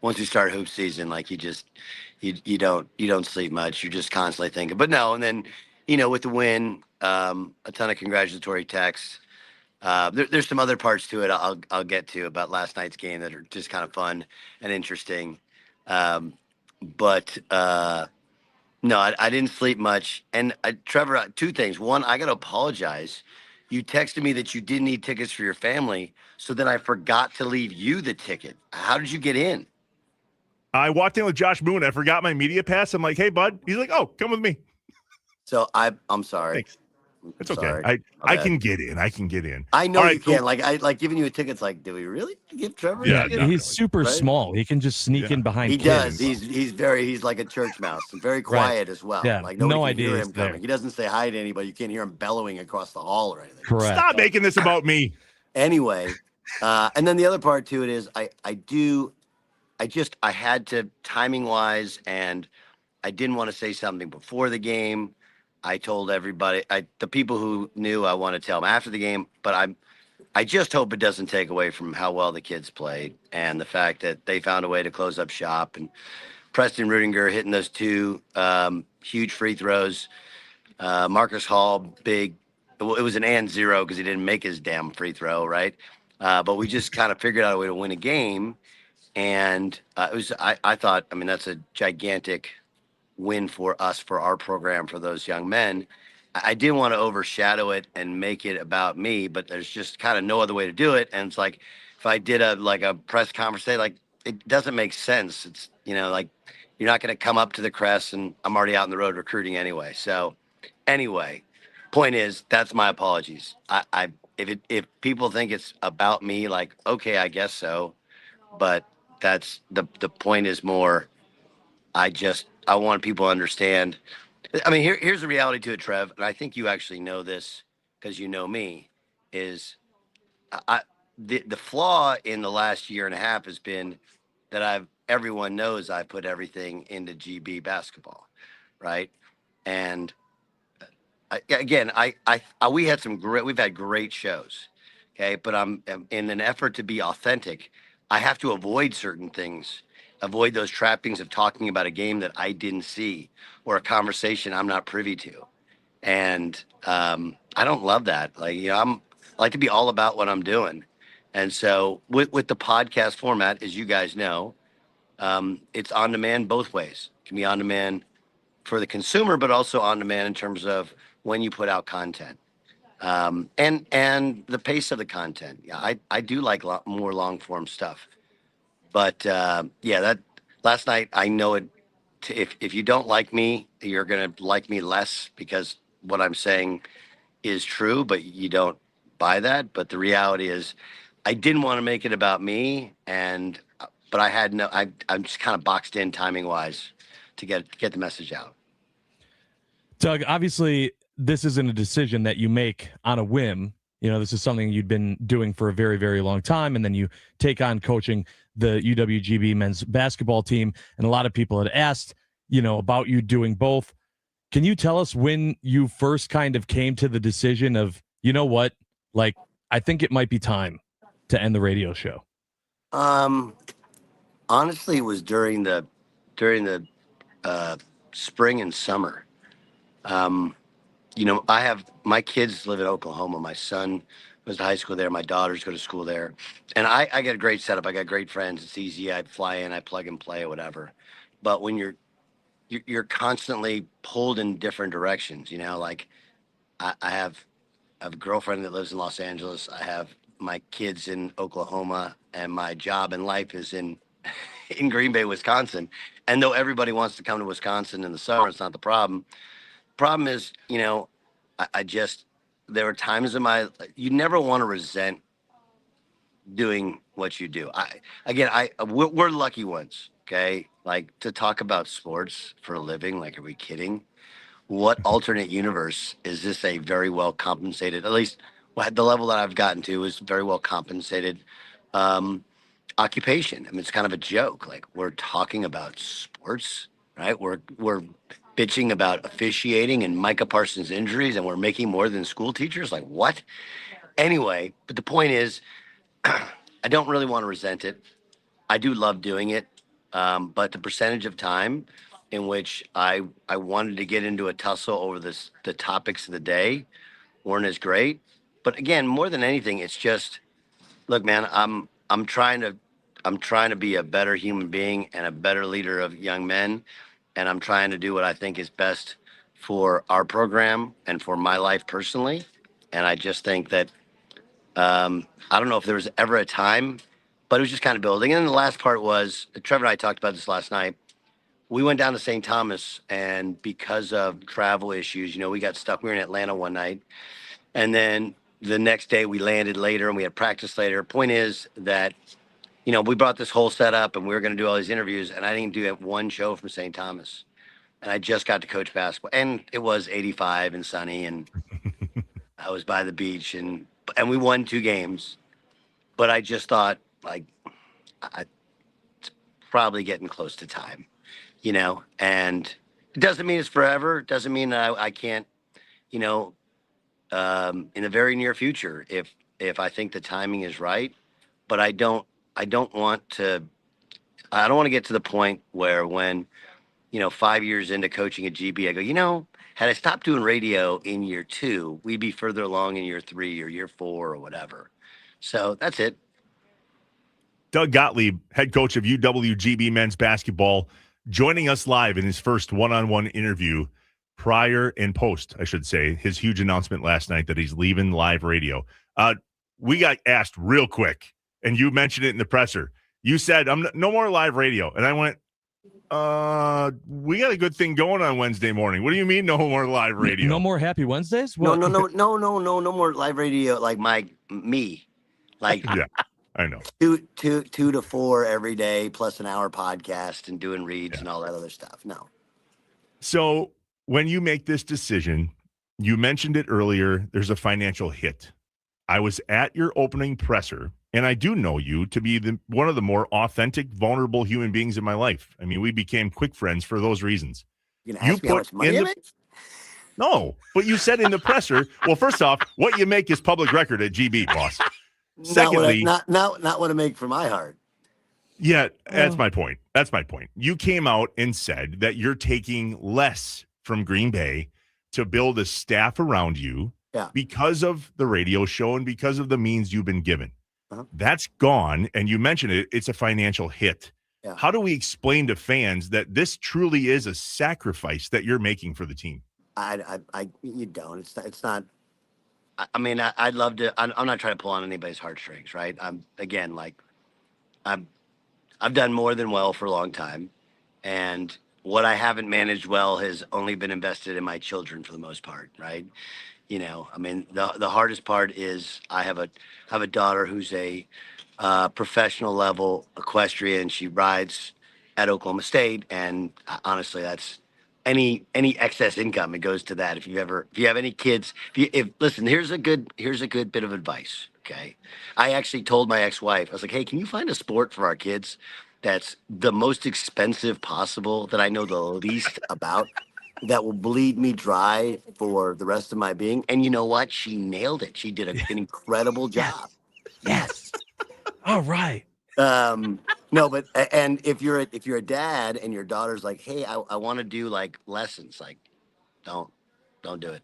once you start hoop season, like you don't sleep much. You're just constantly thinking, but no. And then, with the win, a ton of congratulatory texts. There's some other parts to it I'll get to about last night's game that are just kind of fun and interesting. But no, I didn't sleep much. And Trevor, 2 things. One, I got to apologize. You texted me that you didn't need tickets for your family, so then I forgot to leave you the ticket. How did you get in? I walked in with Josh Moon. I forgot my media pass. I'm like, hey, bud. He's like, oh, come with me. So I'm sorry. Thanks. It's okay. Sorry. I can get in. I can get in. I know All right, you can. cool. Like I like giving you a ticket. It's like, do we really give Trevor? Yeah, a ticket? no, he's super Right? small. He can just sneak in behind He kids. does. He's like a church mouse and very quiet as well. Yeah, Like nobody no can idea hear he's him coming. there. He doesn't say hi to anybody. You can't hear him bellowing across the hall or anything. Correct. Stop making this about me. Anyway, and then the other part to it is I had to, timing wise, and I didn't want to say something before the game. I told everybody, the people who knew, I want to tell them after the game, but I just hope it doesn't take away from how well the kids played and the fact that they found a way to close up shop, and Preston Rudinger hitting those 2 huge free throws. Marcus Hall, big. It was an and 0 because he didn't make his damn free throw, right? But we just kind of figured out a way to win a game. And I thought, that's a gigantic win for us, for our program, for those young men. I didn't want to overshadow it and make it about me, but there's just kind of no other way to do it. And it's like, if I did a press conference, like, it doesn't make sense. It's, like, you're not going to come up to the crest, and I'm already out on the road recruiting anyway. So anyway, point is, that's my apologies. If people think it's about me, like, okay, I guess so. But that's the point is more, I want people to understand. Here's the reality to it, Trev, and I think you actually know this because you know me, is the flaw in the last year and a half has been that everyone knows I put everything into GB basketball, right? And we had we've had great shows. Okay. But I'm in an effort to be authentic. I have to avoid certain things, avoid those trappings of talking about a game that I didn't see or a conversation I'm not privy to. And I don't love that. Like, I like to be all about what I'm doing. And so with the podcast format, as you guys know, it's on demand both ways. It can be on demand for the consumer, but also on demand in terms of when you put out content, and the pace of the content. Yeah, I do like more long form stuff. But that last night, I know it. If you don't like me, you're gonna like me less because what I'm saying is true, but you don't buy that. But the reality is, I didn't want to make it about me, but I had no. I'm just kind of boxed in timing wise to get the message out. Doug, obviously, this isn't a decision that you make on a whim. This is something you'd been doing for a very, very long time, and then you take on coaching the UWGB men's basketball team. And a lot of people had asked, about you doing both. Can you tell us when you first kind of came to the decision of, you know what, like, I think it might be time to end the radio show? Honestly, it was during the spring and summer. I have my kids live in Oklahoma. My son goes to high school there. My daughters go to school there, and I get a great setup. I got great friends. It's easy. I fly in, I plug and play or whatever. But when you're constantly pulled in different directions, like I have a girlfriend that lives in Los Angeles. I have my kids in Oklahoma, and my job in life is in Green Bay, Wisconsin. And though everybody wants to come to Wisconsin in the summer, it's not the problem. Problem is, there are times you never want to resent doing what you do. We're lucky ones, okay? Like, to talk about sports for a living, like, are we kidding? What alternate universe is this? A very well compensated, at least the level that I've gotten to is very well compensated occupation. I mean, it's kind of a joke. Like, we're talking about sports, right? We're bitching about officiating and Micah Parsons injuries, and we're making more than school teachers. Like, what? Anyway, but the point is, I don't really want to resent it. I do love doing it, but the percentage of time in which I wanted to get into a tussle over the topics of the day weren't as great. But again, more than anything, it's just, look, man, I'm trying to be a better human being and a better leader of young men, and I'm trying to do what I think is best for our program and for my life personally. And I just think that I don't know if there was ever a time, but it was just kind of building. And then the last part was, Trevor and I talked about this last night. We went down to St. Thomas, and because of travel issues, we got stuck. We were in Atlanta one night, and then the next day we landed later and we had practice later. Point is that, we brought this whole setup and we were going to do all these interviews, and I didn't do one show from St. Thomas. And I just got to coach basketball, and it was 85 and sunny, and I was by the beach, and we won 2 games. But I just thought, like, it's probably getting close to time, and it doesn't mean it's forever. It doesn't mean that I can't, in the very near future, if I think the timing is right. But I don't want to get to the point where when, 5 years into coaching at GB, I go, had I stopped doing radio in year 2, we'd be further along in year 3 or year 4 or whatever. So that's it. Doug Gottlieb, head coach of UWGB men's basketball, joining us live in his first one-on-one interview prior and post, I should say, his huge announcement last night that he's leaving live radio. We got asked real quick, and you mentioned it in the presser. You said, no more live radio. And I went, we got a good thing going on Wednesday morning. What do you mean no more live radio? No more Happy Wednesdays? What? No more live radio like me. Like, yeah, I know. 2 to 4 every day, plus an hour podcast and doing reads and all that other stuff. No. So when you make this decision, you mentioned it earlier, there's a financial hit. I was at your opening presser, and I do know you to be one of the more authentic, vulnerable human beings in my life. I mean, we became quick friends for those reasons. You gonna ask me how much money I make? No, but you said in the presser. Well, first off, what you make is public record at GB, boss. Secondly, not what I make for my heart. Yeah, that's my point. That's my point. You came out and said that you're taking less from Green Bay to build a staff around you because of the radio show and because of the means you've been given. That's gone. And you mentioned it. It's a financial hit. Yeah. How do we explain to fans that this truly is a sacrifice that you're making for the team? You don't. It's not. I mean, I'd love to. I'm not trying to pull on anybody's heartstrings, right? I've done more than well for a long time, and what I haven't managed well has only been invested in my children for the most part, right? You know, I mean, the hardest part is I have a daughter who's a professional level equestrian. She rides at Oklahoma State, and honestly, that's any excess income. It goes to that. If you have any kids, if listen, here's a good bit of advice. Okay, I actually told my ex-wife, I was like, hey, can you find a sport for our kids that's the most expensive possible, that I know the least about, that will bleed me dry for the rest of my being? And you know what? She nailed it. She did an incredible job. Yes. All right. No, but and if you're a dad and your daughter's like, hey, I want to do like lessons, like, don't do it.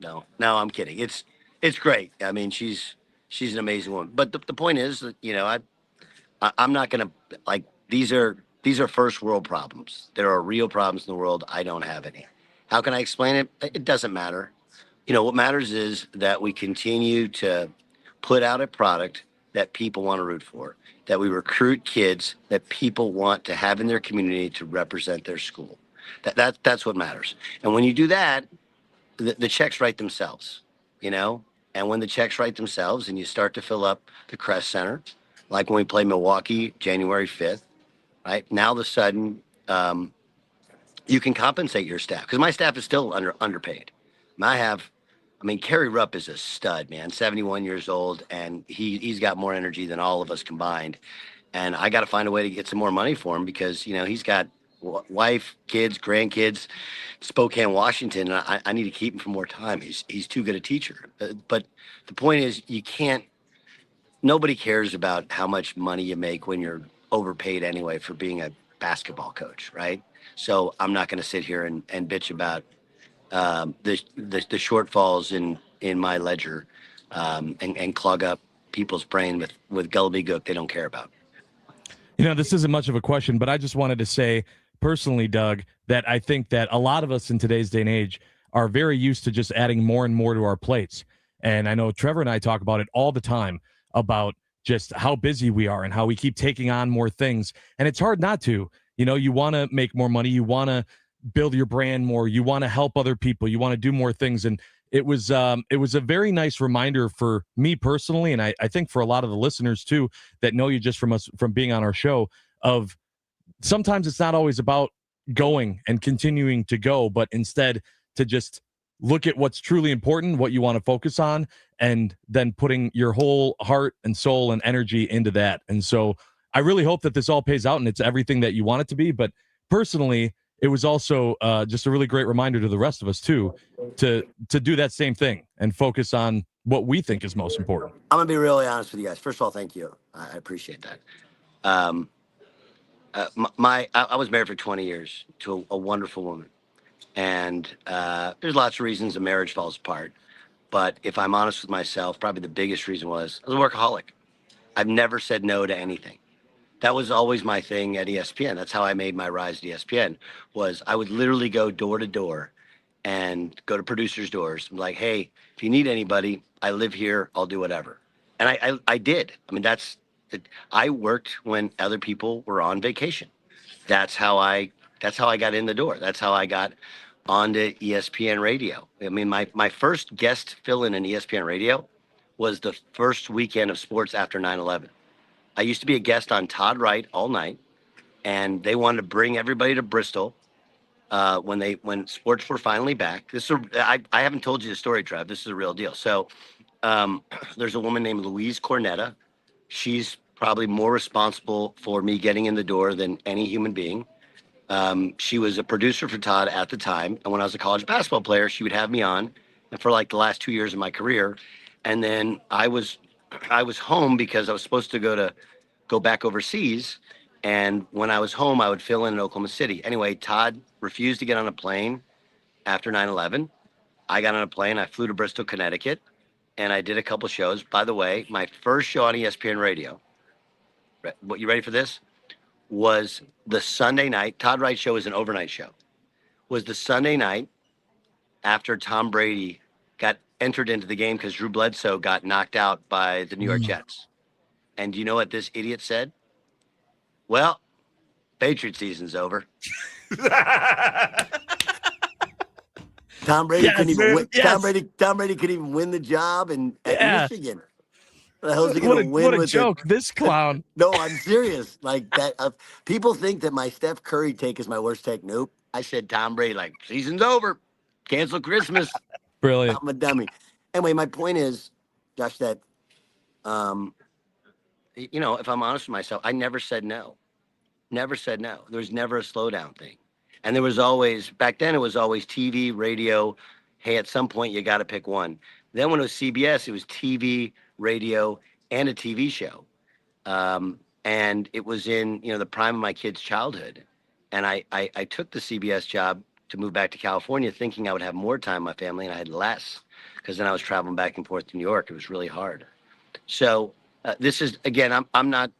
No, I'm kidding. It's great. I mean, she's an amazing woman. But the point is that, you know, I'm not gonna, like, these are first world problems. There are real problems in the world. I don't have any. How can I explain it? It doesn't matter. You know, what matters is that we continue to put out a product that people want to root for, that we recruit kids that people want to have in their community to represent their school. That's what matters. And when you do that, the checks write themselves, you know? And when the checks write themselves and you start to fill up the Crest Center, like when we play Milwaukee January 5th, right? Now, all of a sudden, you can compensate your staff, because my staff is still underpaid. I mean, Kerry Rupp is a stud, man, 71 years old, and he's got more energy than all of us combined. And I got to find a way to get some more money for him, because, you know, he's got wife, kids, grandkids, Spokane, Washington, and I need to keep him for more time. He's too good a teacher. But the point is, nobody cares about how much money you make when you're overpaid anyway for being a basketball coach, right? So I'm not going to sit here and bitch about the shortfalls in my ledger, and clog up people's brain with gobbledygook they don't care about. You know, this isn't much of a question, but I just wanted to say personally, Doug, that I think that a lot of us in today's day and age are very used to just adding more and more to our plates. And I know Trevor and I talk about it all the time, about just how busy we are and how we keep taking on more things. And it's hard not to. You know, you want to make more money, you want to build your brand more, you want to help other people, you want to do more things. And it was a very nice reminder for me personally, and I think for a lot of the listeners too, that know you just from being on our show, of sometimes it's not always about going and continuing to go, but instead to just look at what's truly important, what you want to focus on, and then putting your whole heart and soul and energy into that. And so I really hope that this all pays out and it's everything that you want it to be. But personally, it was also just a really great reminder to the rest of us too, to do that same thing and focus on what we think is most important. I'm gonna be really honest with you guys. First of all, thank you. I appreciate that. I was married for 20 years to a wonderful woman, and there's lots of reasons a marriage falls apart. But if I'm honest with myself, probably the biggest reason was I was a workaholic. I've never said no to anything. That was always my thing at ESPN. That's how I made my rise to ESPN. Was I would literally go door to door and go to producers' doors. I'm like, hey, if you need anybody, I live here. I'll do whatever. And I did. I mean, I worked when other people were on vacation. That's how I got in the door. That's how I got onto ESPN radio. I mean, my first guest fill-in ESPN radio was the first weekend of sports after 9/11. I used to be a guest on Todd Wright all night, and they wanted to bring everybody to Bristol when sports were finally back. I haven't told you the story, Trev. This is a real deal. So there's a woman named Louise Cornetta. She's probably more responsible for me getting in the door than any human being. She was a producer for Todd at the time. And when I was a college basketball player, she would have me on and for like the last 2 years of my career. And then I was home because I was supposed to go back overseas. And when I was home, I would fill in Oklahoma City. Anyway, Todd refused to get on a plane after 9/11. I got on a plane. I flew to Bristol, Connecticut, and I did a couple shows. By the way, my first show on ESPN Radio, what you ready for this? Was the Sunday night. Todd Wright's show is an overnight show. Was the Sunday night after Tom Brady got entered into the game because Drew Bledsoe got knocked out by the New York Jets. And do you know what this idiot said? Well, Patriot season's over. Tom Brady couldn't even win. Tom Brady couldn't even win the job at Michigan. What the hell is he going to win with joke, this clown. No, I'm serious. Like that. People think that my Steph Curry take is my worst take. Nope. I said Tom Brady, like, season's over. Cancel Christmas. Brilliant. I'm a dummy. Anyway, my point is, Josh, that, if I'm honest with myself, I never said no. Never said no. There was never a slowdown thing. And there was always, back then, it was always TV, radio. Hey, at some point, you got to pick one. Then when it was CBS, it was TV, radio, and a TV show. And it was in, the prime of my kid's childhood. And I took the CBS job to move back to California thinking I would have more time with my family, and I had less because then I was traveling back and forth to New York. It was really hard. So this is, again, I'm not,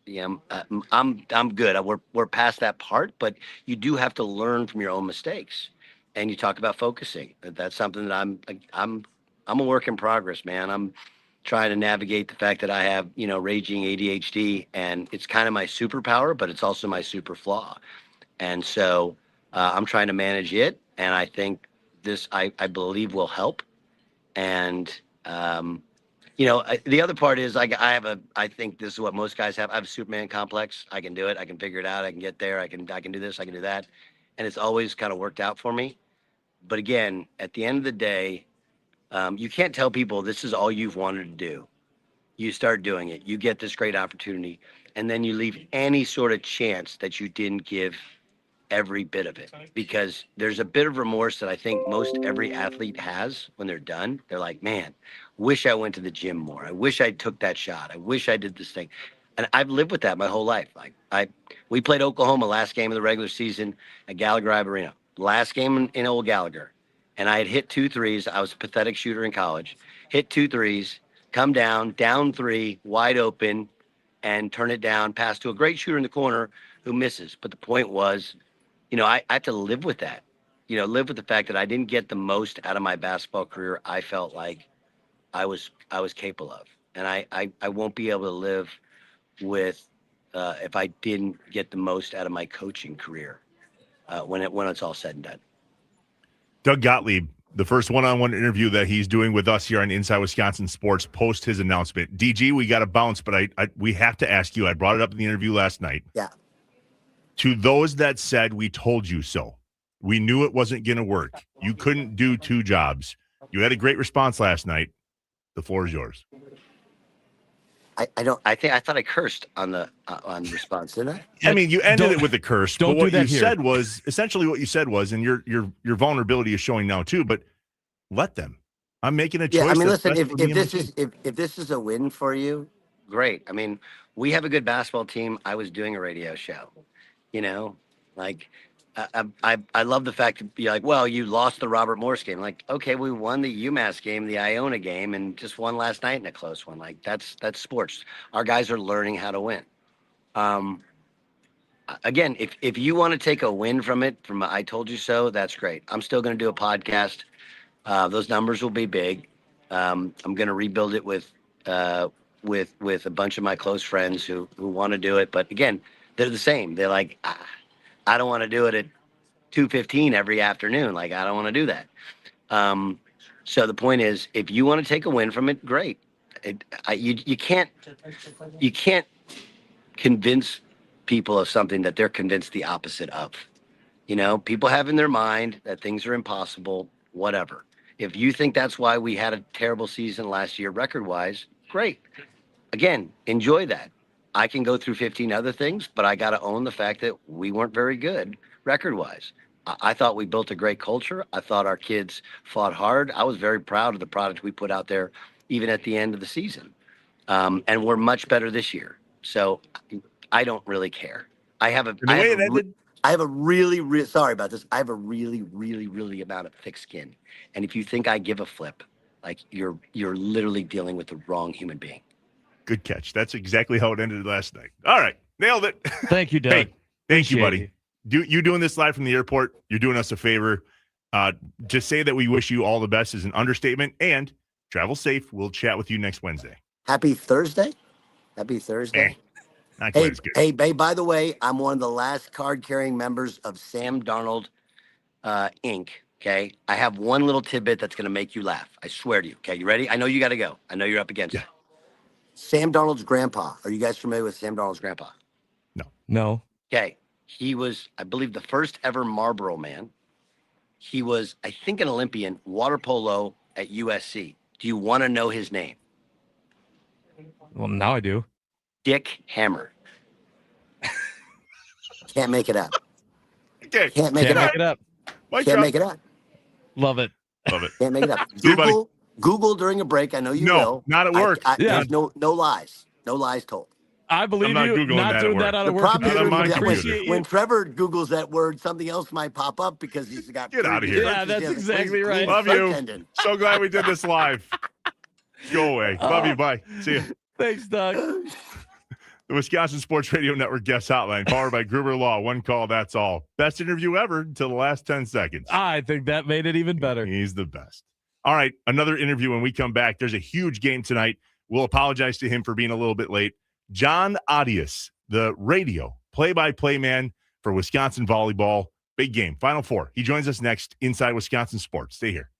I'm good. We're past that part, but you do have to learn from your own mistakes. And you talk about focusing. That's something that I'm a work in progress, man. I'm trying to navigate the fact that I have, raging ADHD, and it's kind of my superpower, but it's also my super flaw. And so I'm trying to manage it. And I think this, I believe, will help. And, the other part is I think this is what most guys have. I have a Superman complex. I can do it. I can figure it out. I can get there. I can do this. I can do that. And it's always kind of worked out for me. But again, at the end of the day, you can't tell people this is all you've wanted to do. You start doing it. You get this great opportunity. And then you leave any sort of chance that you didn't give every bit of it, because there's a bit of remorse that I think most every athlete has when they're done. They're like, man, wish I went to the gym more. I wish I took that shot. I wish I did this thing. And I've lived with that my whole life. Like we played Oklahoma last game of the regular season at Gallagher Arena, last game in Old Gallagher. And I had hit 2 threes. I was a pathetic shooter in college, hit 2 threes, come down 3, wide open, and turn it down, pass to a great shooter in the corner who misses. But the point was, I had to live with that, live with the fact that I didn't get the most out of my basketball career I felt like I was capable of. And I won't be able to live with if I didn't get the most out of my coaching career when it's all said and done. Doug Gottlieb, the first one-on-one interview that he's doing with us here on Inside Wisconsin Sports post his announcement. DG, we got to bounce, but we have to ask you. I brought it up in the interview last night. Yeah. To those that said, we told you so. We knew it wasn't going to work. You couldn't do 2 jobs. You had a great response last night. The floor is yours. I thought I cursed on the response, didn't I? I mean, you ended it with a curse, but what you here. said was essentially what you said was, and your vulnerability is showing now too, but let them. I'm making a choice. Yeah, I mean, listen, if this is a win for you, great. I mean, we have a good basketball team. I was doing a radio show, I love the fact to be like, well, you lost the Robert Morse game. Like, okay, we won the UMass game, the Iona game, and just won last night in a close one. Like, that's sports. Our guys are learning how to win. Again, if you want to take a win from it, from I told you so, that's great. I'm still going to do a podcast. Those numbers will be big. I'm going to rebuild it with a bunch of my close friends who want to do it. But again, they're the same. They're like, I don't want to do it at 2:15 every afternoon. Like, I don't want to do that. So the point is, if you want to take a win from it, great. You can't convince people of something that they're convinced the opposite of. People have in their mind that things are impossible, whatever. If you think that's why we had a terrible season last year record-wise, great. Again, enjoy that. I can go through 15 other things, but I got to own the fact that we weren't very good record-wise. I thought we built a great culture. I thought our kids fought hard. I was very proud of the product we put out there, even at the end of the season. And we're much better this year. So I don't really care. I have a really sorry about this. I have a really amount of thick skin. And if you think I give a flip, like you're literally dealing with the wrong human being. Good catch. That's exactly how it ended last night. All right. Nailed it. Thank you, Doug. Hey, thank you, Appreciate buddy. You doing this live from the airport, you're doing us a favor. Just say that we wish you all the best is an understatement, and travel safe. We'll chat with you next Wednesday. Happy Thursday. Happy Thursday. Not quite as good. Hey, by the way, I'm one of the last card-carrying members of Sam Darnold Inc. Okay, I have one little tidbit that's going to make you laugh. I swear to you. Okay, you ready? I know you got to go. I know you're up against it. Sam Darnold's grandpa. Are you guys familiar with Sam Darnold's grandpa? No. Okay, he was, I believe, the first ever Marlboro man. He was, I think, an Olympian, water polo at USC. Do you want to know his name? Well, now I do. Dick Hammer. Can't make it up. Okay. Can't make it up. Can't make it up. Love it. Love it. Can't make it up. See you, buddy. Google during a break. I know you No, will. not at work. There's no lies. No lies told. I believe I'm not you. Googling Not that doing at that work. on The a work problem computer. Not on is my that computer. when Trevor Googles that word, something else might pop up because he's got. Get outta here. Yeah, that's exactly right. Love you. So glad we did this live. Go away. Love you. Bye. See you. Thanks, Doug. The Wisconsin Sports Radio Network guest hotline, powered by Gruber Law. One call, that's all. Best interview ever until the last 10 seconds. I think that made it even better. He's the best. All right, another interview when we come back. There's a huge game tonight. We'll apologize to him for being a little bit late. John Audius, the radio play-by-play man for Wisconsin volleyball. Big game, Final Four. He joins us next inside Wisconsin Sports. Stay here.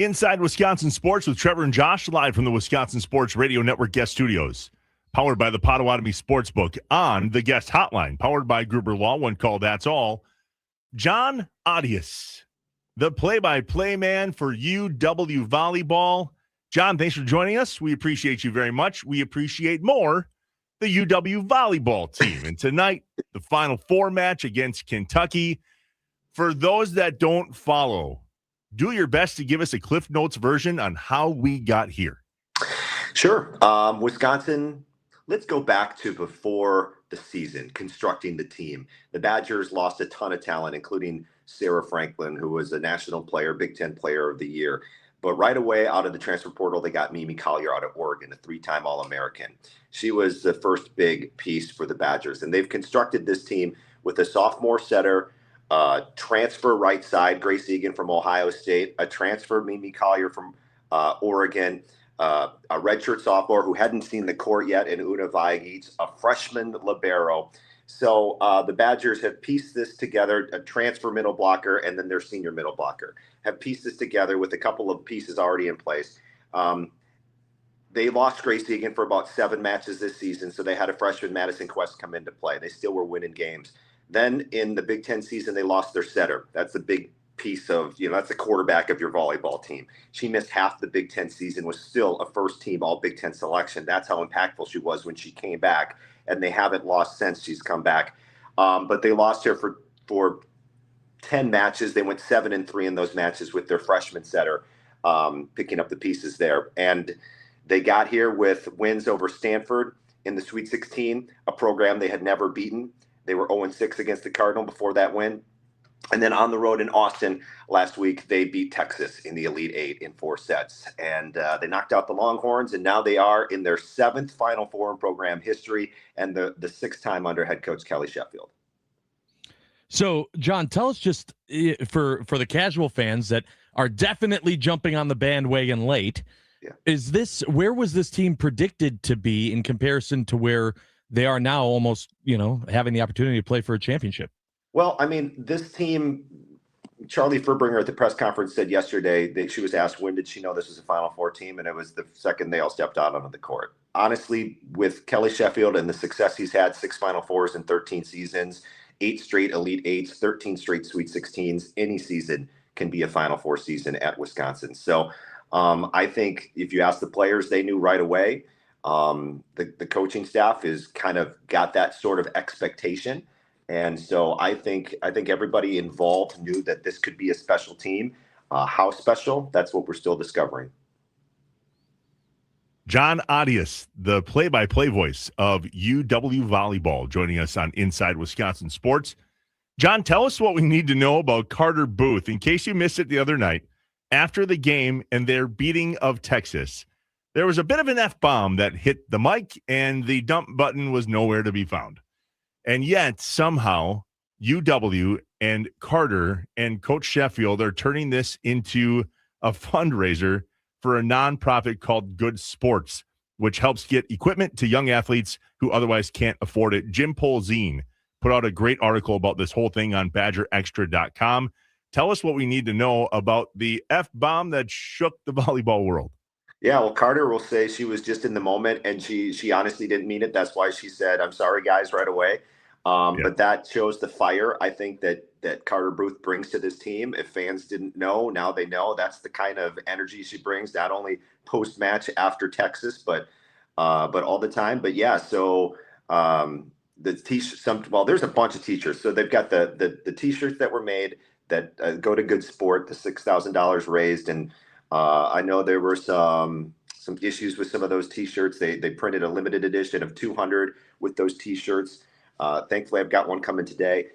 Inside Wisconsin Sports with Trevor and Josh, live from the Wisconsin Sports Radio Network guest studios. Powered by the Potawatomi Sportsbook on the guest hotline. Powered by Gruber Law, one call, that's all. John Audius, the play-by-play man for UW Volleyball. John, thanks for joining us. We appreciate you very much. We appreciate more the UW Volleyball team. And tonight, the Final Four match against Kentucky. For those that don't follow, do your best to give us a Cliff Notes version on how we got here. Sure. Wisconsin, let's go back to before the season, constructing the team. The Badgers lost a ton of talent, including Sarah Franklin, who was a national player, Big Ten Player of the Year. But right away out of the transfer portal, they got Mimi Collier out of Oregon, a 3-time All-American. She was the first big piece for the Badgers. And they've constructed this team with a sophomore setter, transfer right side, Grace Egan from Ohio State, a transfer Mimi Collier from Oregon, a redshirt sophomore who hadn't seen the court yet in Una Vagic, a freshman libero. So the Badgers have pieced this together, a transfer middle blocker, and then their senior middle blocker, have pieced this together with a couple of pieces already in place. They lost Grace Egan for about 7 matches this season, so they had a freshman, Madison Quest, come into play. They still were winning games. Then in the Big Ten season, they lost their setter. That's the big piece of, that's the quarterback of your volleyball team. She missed half the Big Ten season, was still a first-team All Big Ten selection. That's how impactful she was when she came back, and they haven't lost since she's come back. But they lost her for 10 matches. They went 7-3 in those matches with their freshman setter, picking up the pieces there. And they got here with wins over Stanford in the Sweet 16, a program they had never beaten. They were 0-6 against the Cardinal before that win. And then on the road in Austin last week, they beat Texas in the Elite Eight in 4 sets. And they knocked out the Longhorns, and now they are in their 7th Final Four in program history and the 6th time under head coach Kelly Sheffield. So, John, tell us just for the casual fans that are definitely jumping on the bandwagon late, where was this team predicted to be in comparison to where they are now, almost, having the opportunity to play for a championship? Well, I mean, this team, Charlie Furbringer at the press conference said yesterday that she was asked, when did she know this was a Final Four team? And it was the second they all stepped out onto the court. Honestly, with Kelly Sheffield and the success he's had, 6 Final Fours in 13 seasons, 8 straight Elite Eights, 13 straight Sweet 16s, any season can be a Final Four season at Wisconsin. So I think if you ask the players, they knew right away. The coaching staff is kind of got that sort of expectation. And so I think everybody involved knew that this could be a special team. How special? That's what we're still discovering. John Audius, the play-by-play voice of UW Volleyball, joining us on Inside Wisconsin Sports. John, tell us what we need to know about Carter Booth. In case you missed it the other night, after the game and their beating of Texas, there was a bit of an F-bomb that hit the mic, and the dump button was nowhere to be found. And yet, somehow, UW and Carter and Coach Sheffield are turning this into a fundraiser for a nonprofit called Good Sports, which helps get equipment to young athletes who otherwise can't afford it. Jim Polzine put out a great article about this whole thing on BadgerExtra.com. Tell us what we need to know about the F-bomb that shook the volleyball world. Yeah, well, Carter will say she was just in the moment, and she honestly didn't mean it. That's why she said, "I'm sorry, guys," right away. But that shows the fire, I think, that Carter Booth brings to this team. If fans didn't know, now they know. That's the kind of energy she brings, not only post-match after Texas, but all the time. But yeah, so the t-shirt, there's a bunch of t-shirts. So they've got the t-shirts that were made that go to Good Sport, the $6,000 raised, and I know there were some issues with some of those t-shirts. They printed a limited edition of 200 with those t-shirts. Thankfully, I've got one coming today.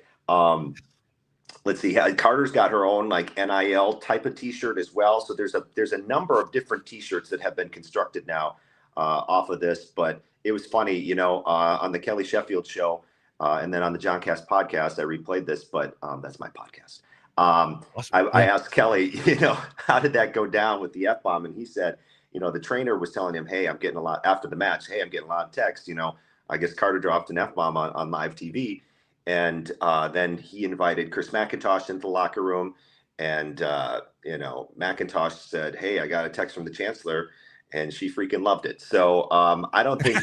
Let's see. Carter's got her own like NIL type of t-shirt as well. So there's a number of different t-shirts that have been constructed now off of this. But it was funny, on the Kelly Sheffield show and then on the John Cast podcast, I replayed this, but that's my podcast. I asked Kelly, how did that go down with the F-bomb? And he said, the trainer was telling him, hey, I'm getting a lot after the match. Hey, I'm getting a lot of texts. I guess Carter dropped an F-bomb on live TV. And then he invited Chris McIntosh into the locker room And McIntosh said, "Hey, I got a text from the chancellor," and she freaking loved it. So I don't think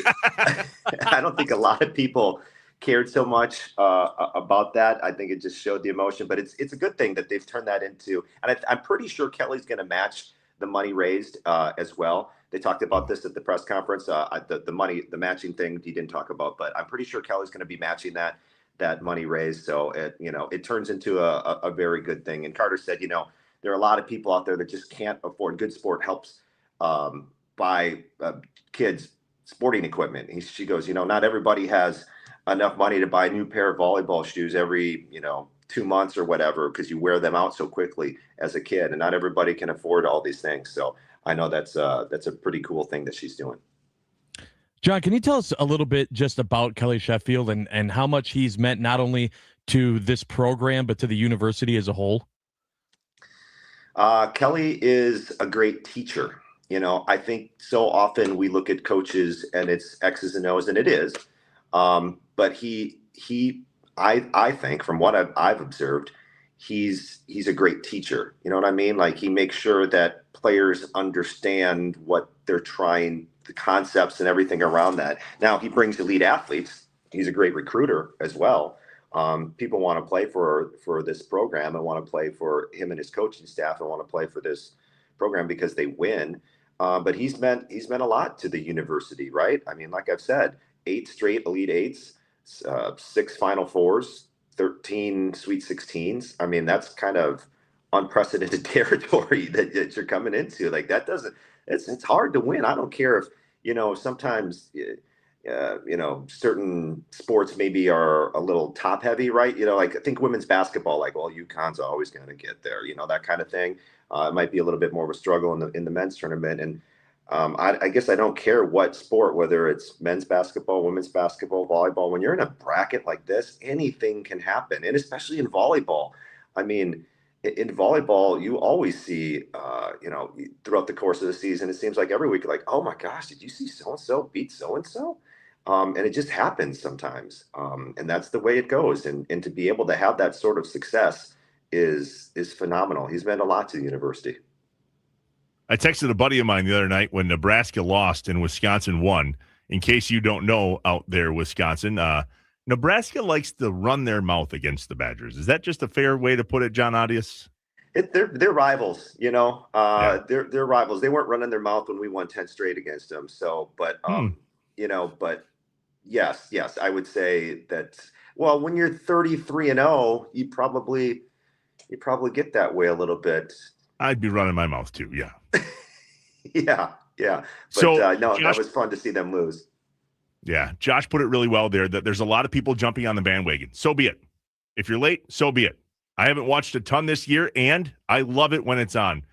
I don't think a lot of people cared so much about that. I think it just showed the emotion, but it's a good thing that they've turned that into. And I'm pretty sure Kelly's going to match the money raised as well. They talked about this at the press conference. The matching thing he didn't talk about, but I'm pretty sure Kelly's going to be matching that money raised. So it turns into a very good thing. And Carter said, there are a lot of people out there that just can't afford. Good Sport helps buy kids sporting equipment. She goes, not everybody has enough money to buy a new pair of volleyball shoes every 2 months or whatever, because you wear them out so quickly as a kid, and not everybody can afford all these things. So I know that's a pretty cool thing that she's doing. John, can you tell us a little bit just about Kelly Sheffield and how much he's meant not only to this program, but to the university as a whole? Kelly is a great teacher. I think so often we look at coaches and it's X's and O's, and it is. But I think from what I've observed, he's a great teacher. You know what I mean? Like, he makes sure that players understand what they're trying, the concepts and everything around that. Now, he brings elite athletes. He's a great recruiter as well. People want to play for this program and want to play for him and his coaching staff and want to play for this program because they win. But he's meant a lot to the university, right? I mean, like I've said, 8 straight Elite Eights, 6 Final Fours, 13 Sweet 16s. I mean, that's kind of unprecedented territory that you're coming into. Like, that doesn't. It's hard to win. I don't care if sometimes. Certain sports maybe are a little top heavy, right? Like, I think women's basketball, like, well, UConn's always going to get there, that kind of thing. It might be a little bit more of a struggle in the men's tournament. And I guess I don't care what sport, whether it's men's basketball, women's basketball, volleyball. When you're in a bracket like this, anything can happen. And especially in volleyball. I mean, in volleyball, you always see, throughout the course of the season, it seems like every week, like, oh my gosh, did you see so-and-so beat so-and-so? And it just happens sometimes. And that's the way it goes. And to be able to have that sort of success is phenomenal. He's meant a lot to the university. I texted a buddy of mine the other night when Nebraska lost and Wisconsin won. In case you don't know out there, Wisconsin, Nebraska likes to run their mouth against the Badgers. Is that just a fair way to put it, John Audius? They're rivals, yeah. They're rivals. They weren't running their mouth when we won 10 straight against them. So, but yes, I would say that. Well, when you're 33-0, you probably get that way a little bit. I'd be running my mouth too. Yeah. yeah. But so no, that was fun to see them lose. Yeah, Josh put it really well there, that there's a lot of people jumping on the bandwagon. So be it. If you're late, so be it. I haven't watched a ton this year, and I love it when it's on.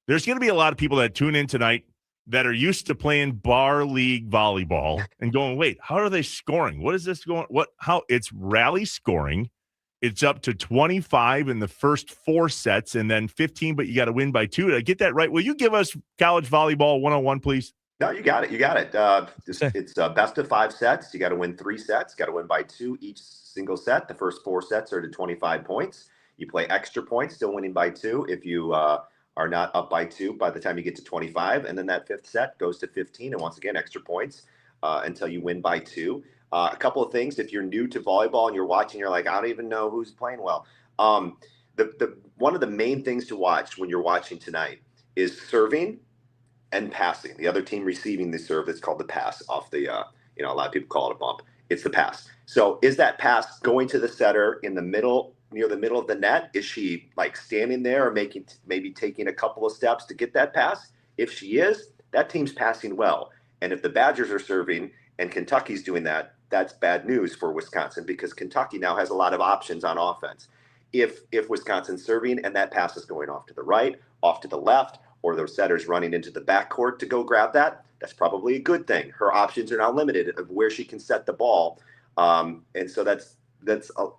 There's going to be a lot of people that tune in tonight that are used to playing bar league volleyball and going, wait, how are they scoring? What is this going? How it's rally scoring. It's up to 25 in the first 4 sets and then 15, but you got to win by 2. Did I get that right? Will you give us college volleyball 101, please? No, you got it. It's best of 5 sets. You got to win 3 sets. Got to win by 2 each single set. The first 4 sets are to 25 points. You play extra points, still winning by 2 if you are not up by 2 by the time you get to 25. And then that 5th set goes to 15. And once again, extra points until you win by 2. A couple of things. If you're new to volleyball and you're watching, you're like, I don't even know who's playing well. The one of the main things to watch when you're watching tonight is serving and passing. The other team receiving the serve, that's called the pass off the, a lot of people call it a bump. It's the pass. So is that pass going to the setter in the middle, near the middle of the net? Is she like standing there or maybe taking a couple of steps to get that pass? If she is, that team's passing well. And if the Badgers are serving and Kentucky's doing that, that's bad news for Wisconsin, because Kentucky now has a lot of options on offense. If Wisconsin's serving and that pass is going off to the right, off to the left, or the setter's running into the backcourt to go grab that, that's probably a good thing. Her options are now limited of where she can set the ball. And so that's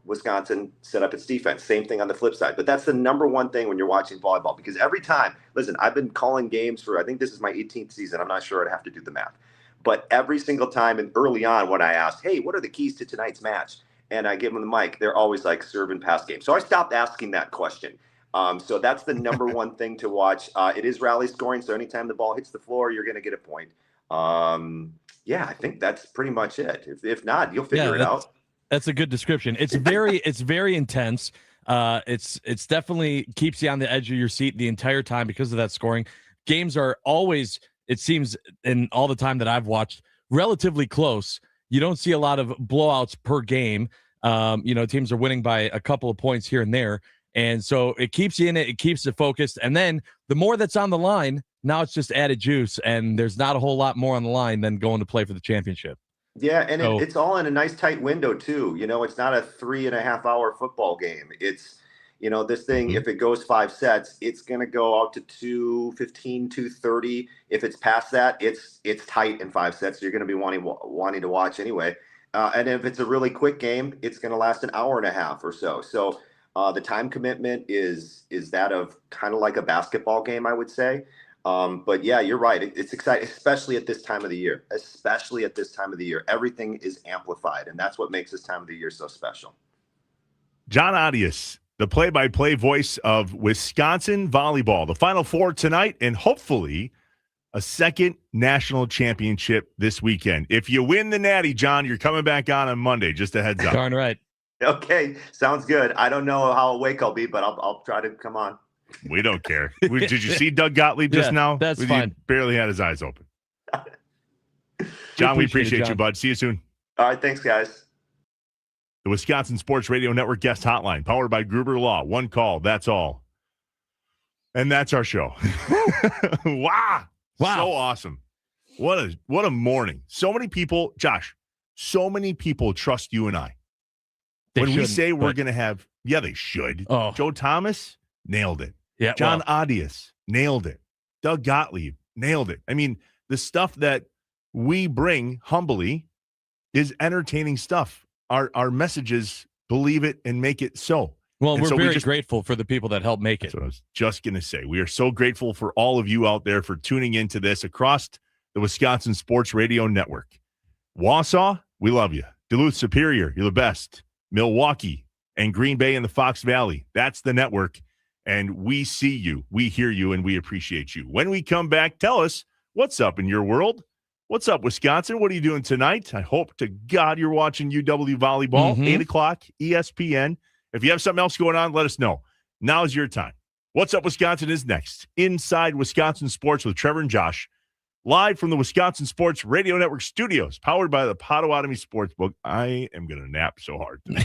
Wisconsin set up its defense. Same thing on the flip side. But that's the number one thing when you're watching volleyball, because every time, listen, I've been calling games for, I think this is my 18th season. I'm not sure. I'd have to do the math. But every single time, and early on when I asked, hey, what are the keys to tonight's match? And I give them the mic, they're always like serve and pass game. So I stopped asking that question. So that's the number one thing to watch. It is rally scoring, so anytime the ball hits the floor, you're going to get a point. Yeah, I think that's pretty much it. If not, you'll figure it out. That's a good description. It's very intense. It's definitely keeps you on the edge of your seat the entire time because of that scoring. Games are always, it seems, in all the time that I've watched, relatively close. You don't see a lot of blowouts per game. Teams are winning by a couple of points here and there. And so it keeps you in it. It keeps it focused. And then the more that's on the line, now it's just added juice. And there's not a whole lot more on the line than going to play for the championship. Yeah, and it's all in a nice tight window too. It's not a 3.5 hour football game. It's, this thing, if it goes 5 sets, it's going to go out to 2:15, 2:30. If it's past that, it's tight in 5 sets. You're going to be wanting to watch anyway. And if it's a really quick game, it's going to last an hour and a half or so. So the time commitment is that of kind of like a basketball game, I would say. But yeah, you're right. It's exciting, especially at this time of the year. Everything is amplified, and that's what makes this time of the year so special. John Adias, the play-by-play voice of Wisconsin volleyball. The Final Four tonight, and hopefully a second national championship this weekend. If you win the Natty, John, you're coming back on Monday. Just a heads up. Darn right. Okay, sounds good. I don't know how awake I'll be, but I'll try to come on. We don't care. Did you see Doug Gottlieb just now? That's fine. He barely had his eyes open. John, we appreciate you, bud. See you soon. All right, thanks, guys. The Wisconsin Sports Radio Network guest hotline, powered by Gruber Law. One call, that's all. And that's our show. Wow. So awesome. What a morning. So many people, Josh, trust you and I. When we say we're going to have, they should. Oh. Joe Thomas, nailed it. Yeah, John Adias, nailed it. Doug Gottlieb, nailed it. I mean, the stuff that we bring humbly is entertaining stuff. Our messages believe it and make it so. Well, and we're so very grateful for the people that help make it. That's what I was just going to say. We are so grateful for all of you out there for tuning into this across the Wisconsin Sports Radio Network. Wausau, we love you. Duluth Superior, you're the best. Milwaukee and Green Bay and the Fox Valley, that's the network. And we see you, we hear you, and we appreciate you. When we come back, tell us what's up in your world. What's up, Wisconsin? What are you doing tonight? I hope to God you're watching UW volleyball, 8 o'clock, ESPN. If you have something else going on, let us know. Now's your time. What's Up, Wisconsin is next. Inside Wisconsin Sports with Trevor and Josh. Live from the Wisconsin Sports Radio Network studios, powered by the Potawatomi Sportsbook. I am going to nap so hard today.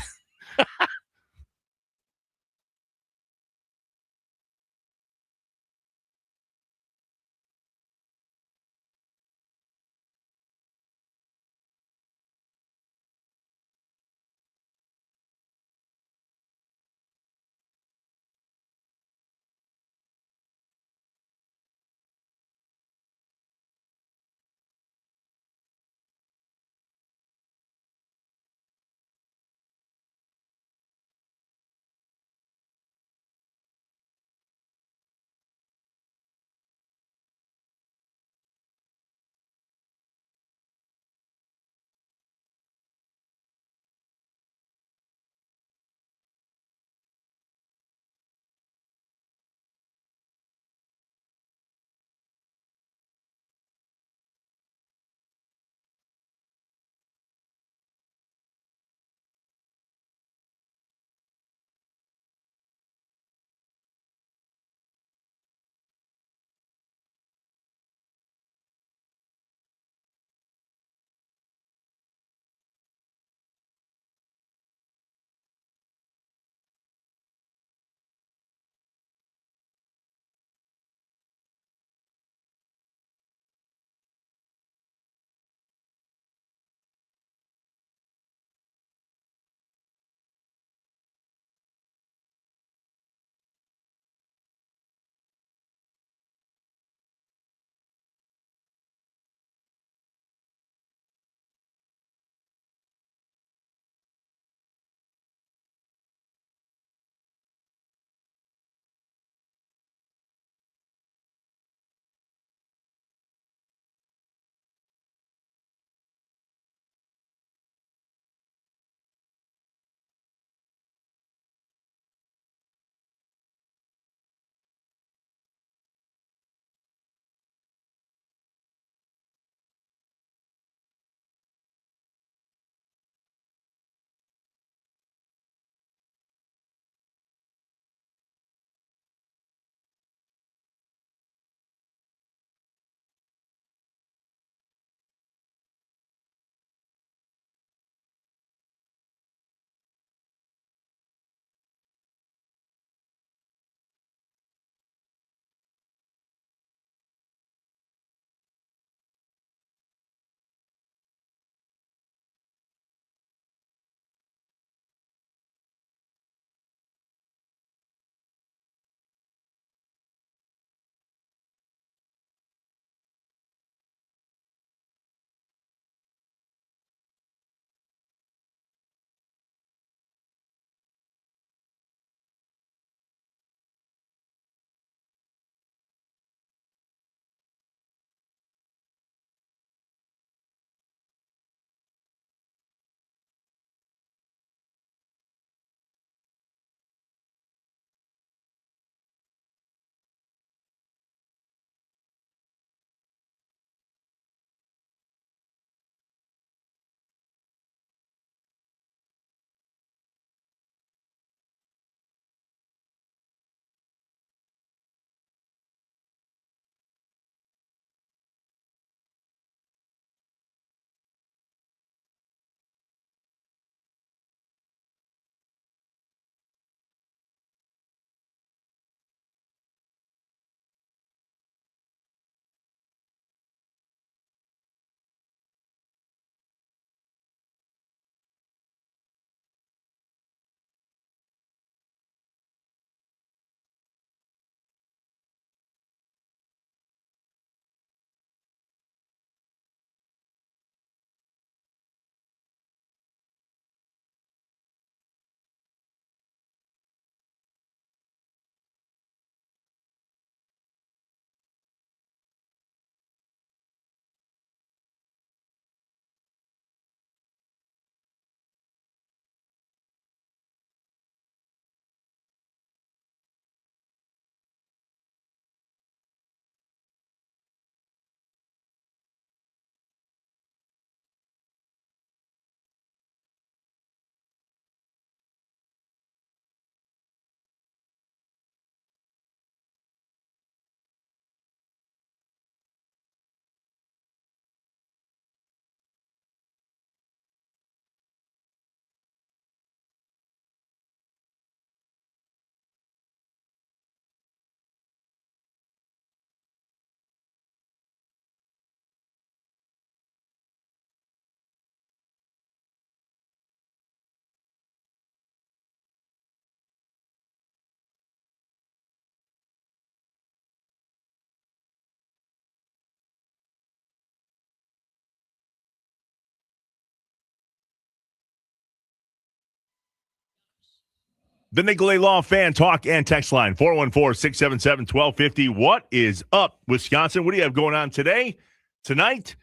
The Nicolay Law Fan Talk and Text Line, 414-677-1250. What is up, Wisconsin? What do you have going on today, tonight?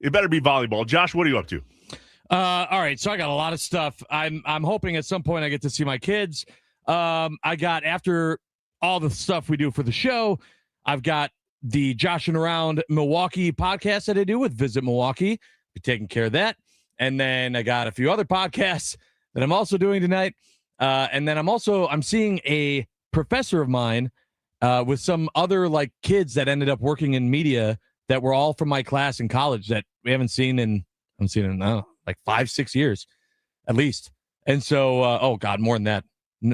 It better be volleyball. Josh, what are you up to? All right, so I got a lot of stuff. I'm hoping at some point I get to see my kids. I got, after all the stuff we do for the show, I've got the Joshing Around Milwaukee podcast that I do with Visit Milwaukee. Be taking care of that. And then I got a few other podcasts that I'm also doing tonight. And then I'm seeing a professor of mine with some other like kids that ended up working in media that were all from my class in college that we haven't seen in like 5-6 years at least. And so, oh God, more than that,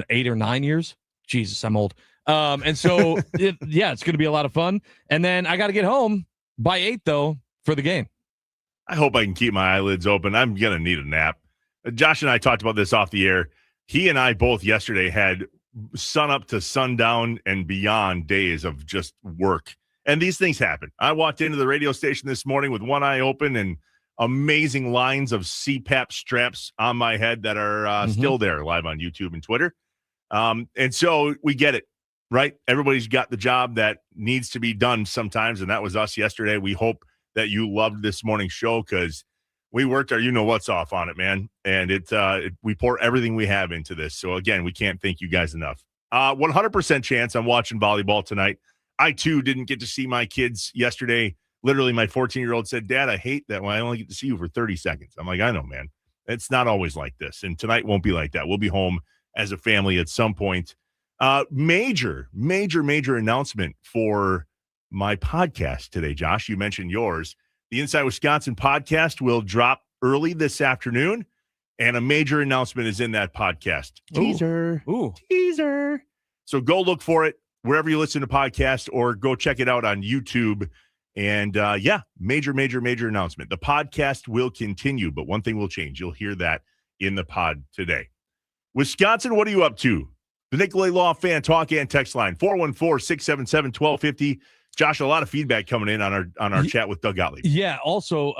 8 or 9 years. Jesus, I'm old. And so, it's going to be a lot of fun. And then I got to get home by 8 though for the game. I hope I can keep my eyelids open. I'm going to need a nap. Josh and I talked about this off the air. He and I both yesterday had sun up to sundown and beyond days of just work. And these things happen. I walked into the radio station this morning with one eye open and amazing lines of CPAP straps on my head that are still there live on YouTube and Twitter. And so we get it, right? Everybody's got the job that needs to be done sometimes. And that was us yesterday. We hope that you loved this morning's show because we worked our you-know-what's off on it, man. And we pour everything we have into this. So, again, we can't thank you guys enough. 100% chance I'm watching volleyball tonight. I, too, didn't get to see my kids yesterday. Literally, my 14-year-old said, Dad, I hate that when I only get to see you for 30 seconds. I'm like, I know, man. It's not always like this. And tonight won't be like that. We'll be home as a family at some point. Major announcement for my podcast today, Josh. You mentioned yours. The Inside Wisconsin podcast will drop early this afternoon, and a major announcement is in that podcast. Teaser. Teaser. So go look for it wherever you listen to podcasts or go check it out on YouTube. And major announcement. The podcast will continue, but one thing will change. You'll hear that in the pod today. Wisconsin, what are you up to? The Nicolay Law Fan Talk and Text Line, 414-677-1250. Josh, a lot of feedback coming in on our chat with Doug Gottlieb. Yeah, also,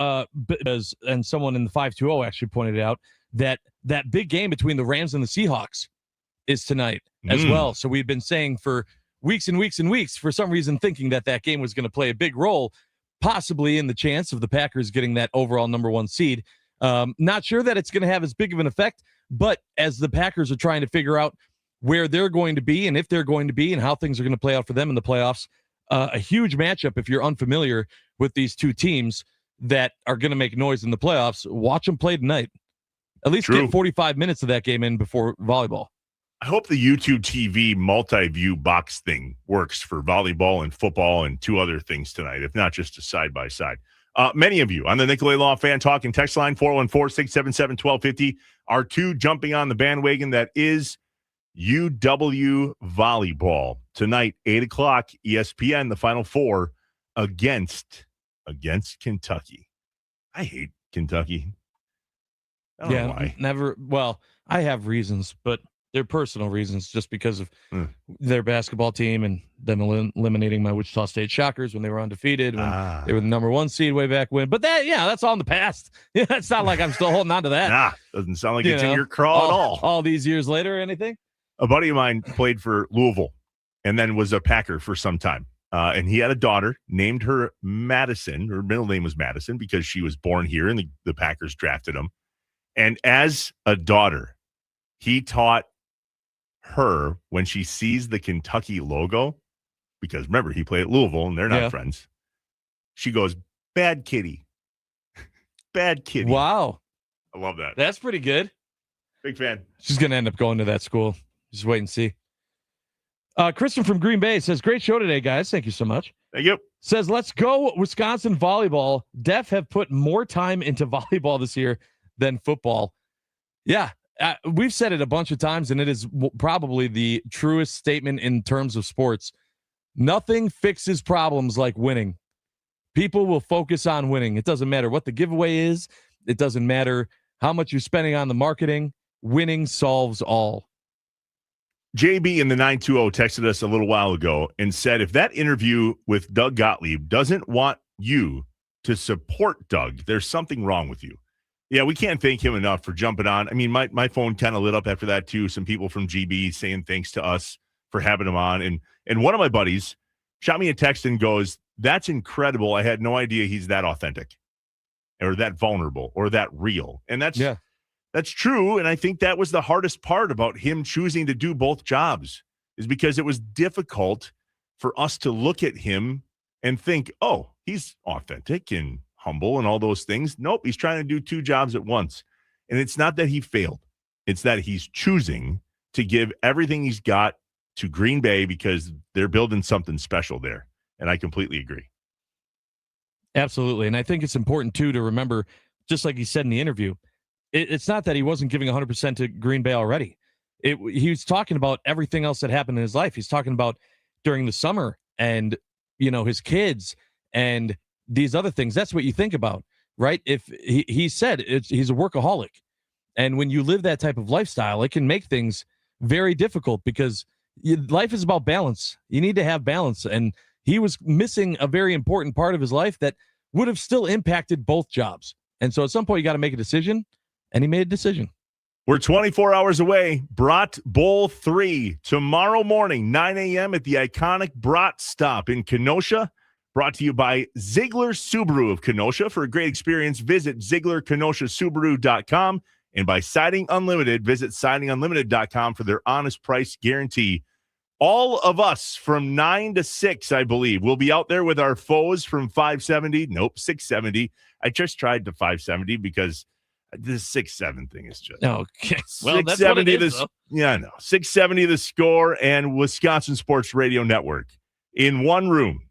and someone in the 520 actually pointed out that big game between the Rams and the Seahawks is tonight as well. So we've been saying for weeks and weeks and weeks, for some reason, thinking that game was going to play a big role, possibly in the chance of the Packers getting that overall number 1 seed. Not sure that it's going to have as big of an effect, but as the Packers are trying to figure out where they're going to be and if they're going to be and how things are going to play out for them in the playoffs, a huge matchup if you're unfamiliar with these two teams that are going to make noise in the playoffs. Watch them play tonight. At least get 45 minutes of that game in before volleyball. I hope the YouTube TV multi-view box thing works for volleyball and football and 2 other things tonight, if not just a side-by-side. Many of you on the Nicolay Law Fan Talk and Text Line, 414-677-1250, are 2 jumping on the bandwagon that is UW Volleyball. Tonight, 8 o'clock, ESPN, the Final Four against Kentucky. I hate Kentucky. I don't know why. Never. Well, I have reasons, but they're personal reasons, just because of their basketball team and them eliminating my Wichita State Shockers when they were undefeated, when they were the number 1 seed way back when. But that's all in the past. Yeah, it's not like I'm still holding on to that. Doesn't sound like it's in your crawl at all. All these years later or anything. A buddy of mine played for Louisville and then was a Packer for some time. And he had a daughter, named her Madison. Her middle name was Madison because she was born here and the Packers drafted him. And as a daughter, he taught her, when she sees the Kentucky logo, because remember, he played at Louisville and they're not friends, she goes, "Bad kitty." Bad kitty. Wow. I love that. That's pretty good. Big fan. She's going to end up going to that school. Just wait and see. Kristen from Green Bay says, great show today, guys. Thank you so much. Thank you. Says, let's go Wisconsin volleyball. Def have put more time into volleyball this year than football. Yeah, we've said it a bunch of times, and it is probably the truest statement in terms of sports. Nothing fixes problems like winning. People will focus on winning. It doesn't matter what the giveaway is. It doesn't matter how much you're spending on the marketing. Winning solves all. JB in the 920 texted us a little while ago and said, if that interview with Doug Gottlieb doesn't want you to support Doug, there's something wrong with you. Yeah, we can't thank him enough for jumping on. I mean, my phone kind of lit up after that too. Some people from GB saying thanks to us for having him on. And one of my buddies shot me a text and goes, "That's incredible. I had no idea he's that authentic or that vulnerable or that real." And that's true. And I think that was the hardest part about him choosing to do both jobs, is because it was difficult for us to look at him and think, oh, he's authentic and humble and all those things. Nope, he's trying to do two jobs at once. And it's not that he failed. It's that he's choosing to give everything he's got to Green Bay because they're building something special there. And I completely agree. Absolutely. And I think it's important, too, to remember, just like he said in the interview, it's not that he wasn't giving 100% to Green Bay already. He was talking about everything else that happened in his life. He's talking about during the summer and, his kids and these other things. That's what you think about, right? If he said he's a workaholic. And when you live that type of lifestyle, it can make things very difficult because life is about balance. You need to have balance. And he was missing a very important part of his life that would have still impacted both jobs. And so at some point, you got to make a decision. And he made a decision. We're 24 hours away. Brat Bowl 3 tomorrow morning, 9 a.m. at the iconic Brat Stop in Kenosha. Brought to you by Ziegler Subaru of Kenosha. For a great experience, visit ZieglerKenoshaSubaru.com. And by Siding Unlimited, visit SidingUnlimited.com for their honest price guarantee. All of us from 9 to 6, I believe, will be out there with our foes from 570. Nope, 670. I just tried to 570 because this 6-7 thing is just okay. Well, that's what it is, though. Yeah, I know. 670 The Score and Wisconsin Sports Radio Network in one room.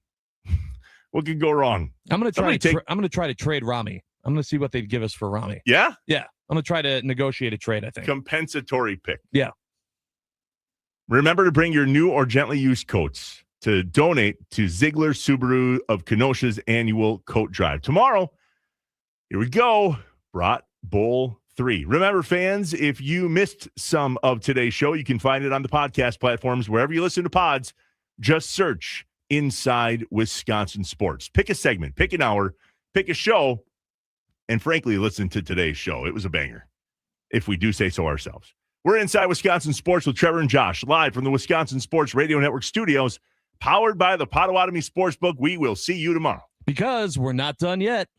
What could go wrong? I'm going to try to trade Rami. I'm going to see what they'd give us for Rami. Yeah? Yeah. I'm going to try to negotiate a trade, I think. Compensatory pick. Yeah. Remember to bring your new or gently used coats to donate to Ziegler Subaru of Kenosha's annual coat drive. Tomorrow, here we go. Brat Bowl 3. Remember, fans, if you missed some of today's show, you can find it on the podcast platforms. Wherever you listen to pods, just search Inside Wisconsin Sports. Pick a segment, pick an hour, pick a show, and frankly, listen to today's show. It was a banger, if we do say so ourselves. We're Inside Wisconsin Sports with Trevor and Josh, live from the Wisconsin Sports Radio Network studios, powered by the Potawatomi Sportsbook. We will see you tomorrow. Because we're not done yet.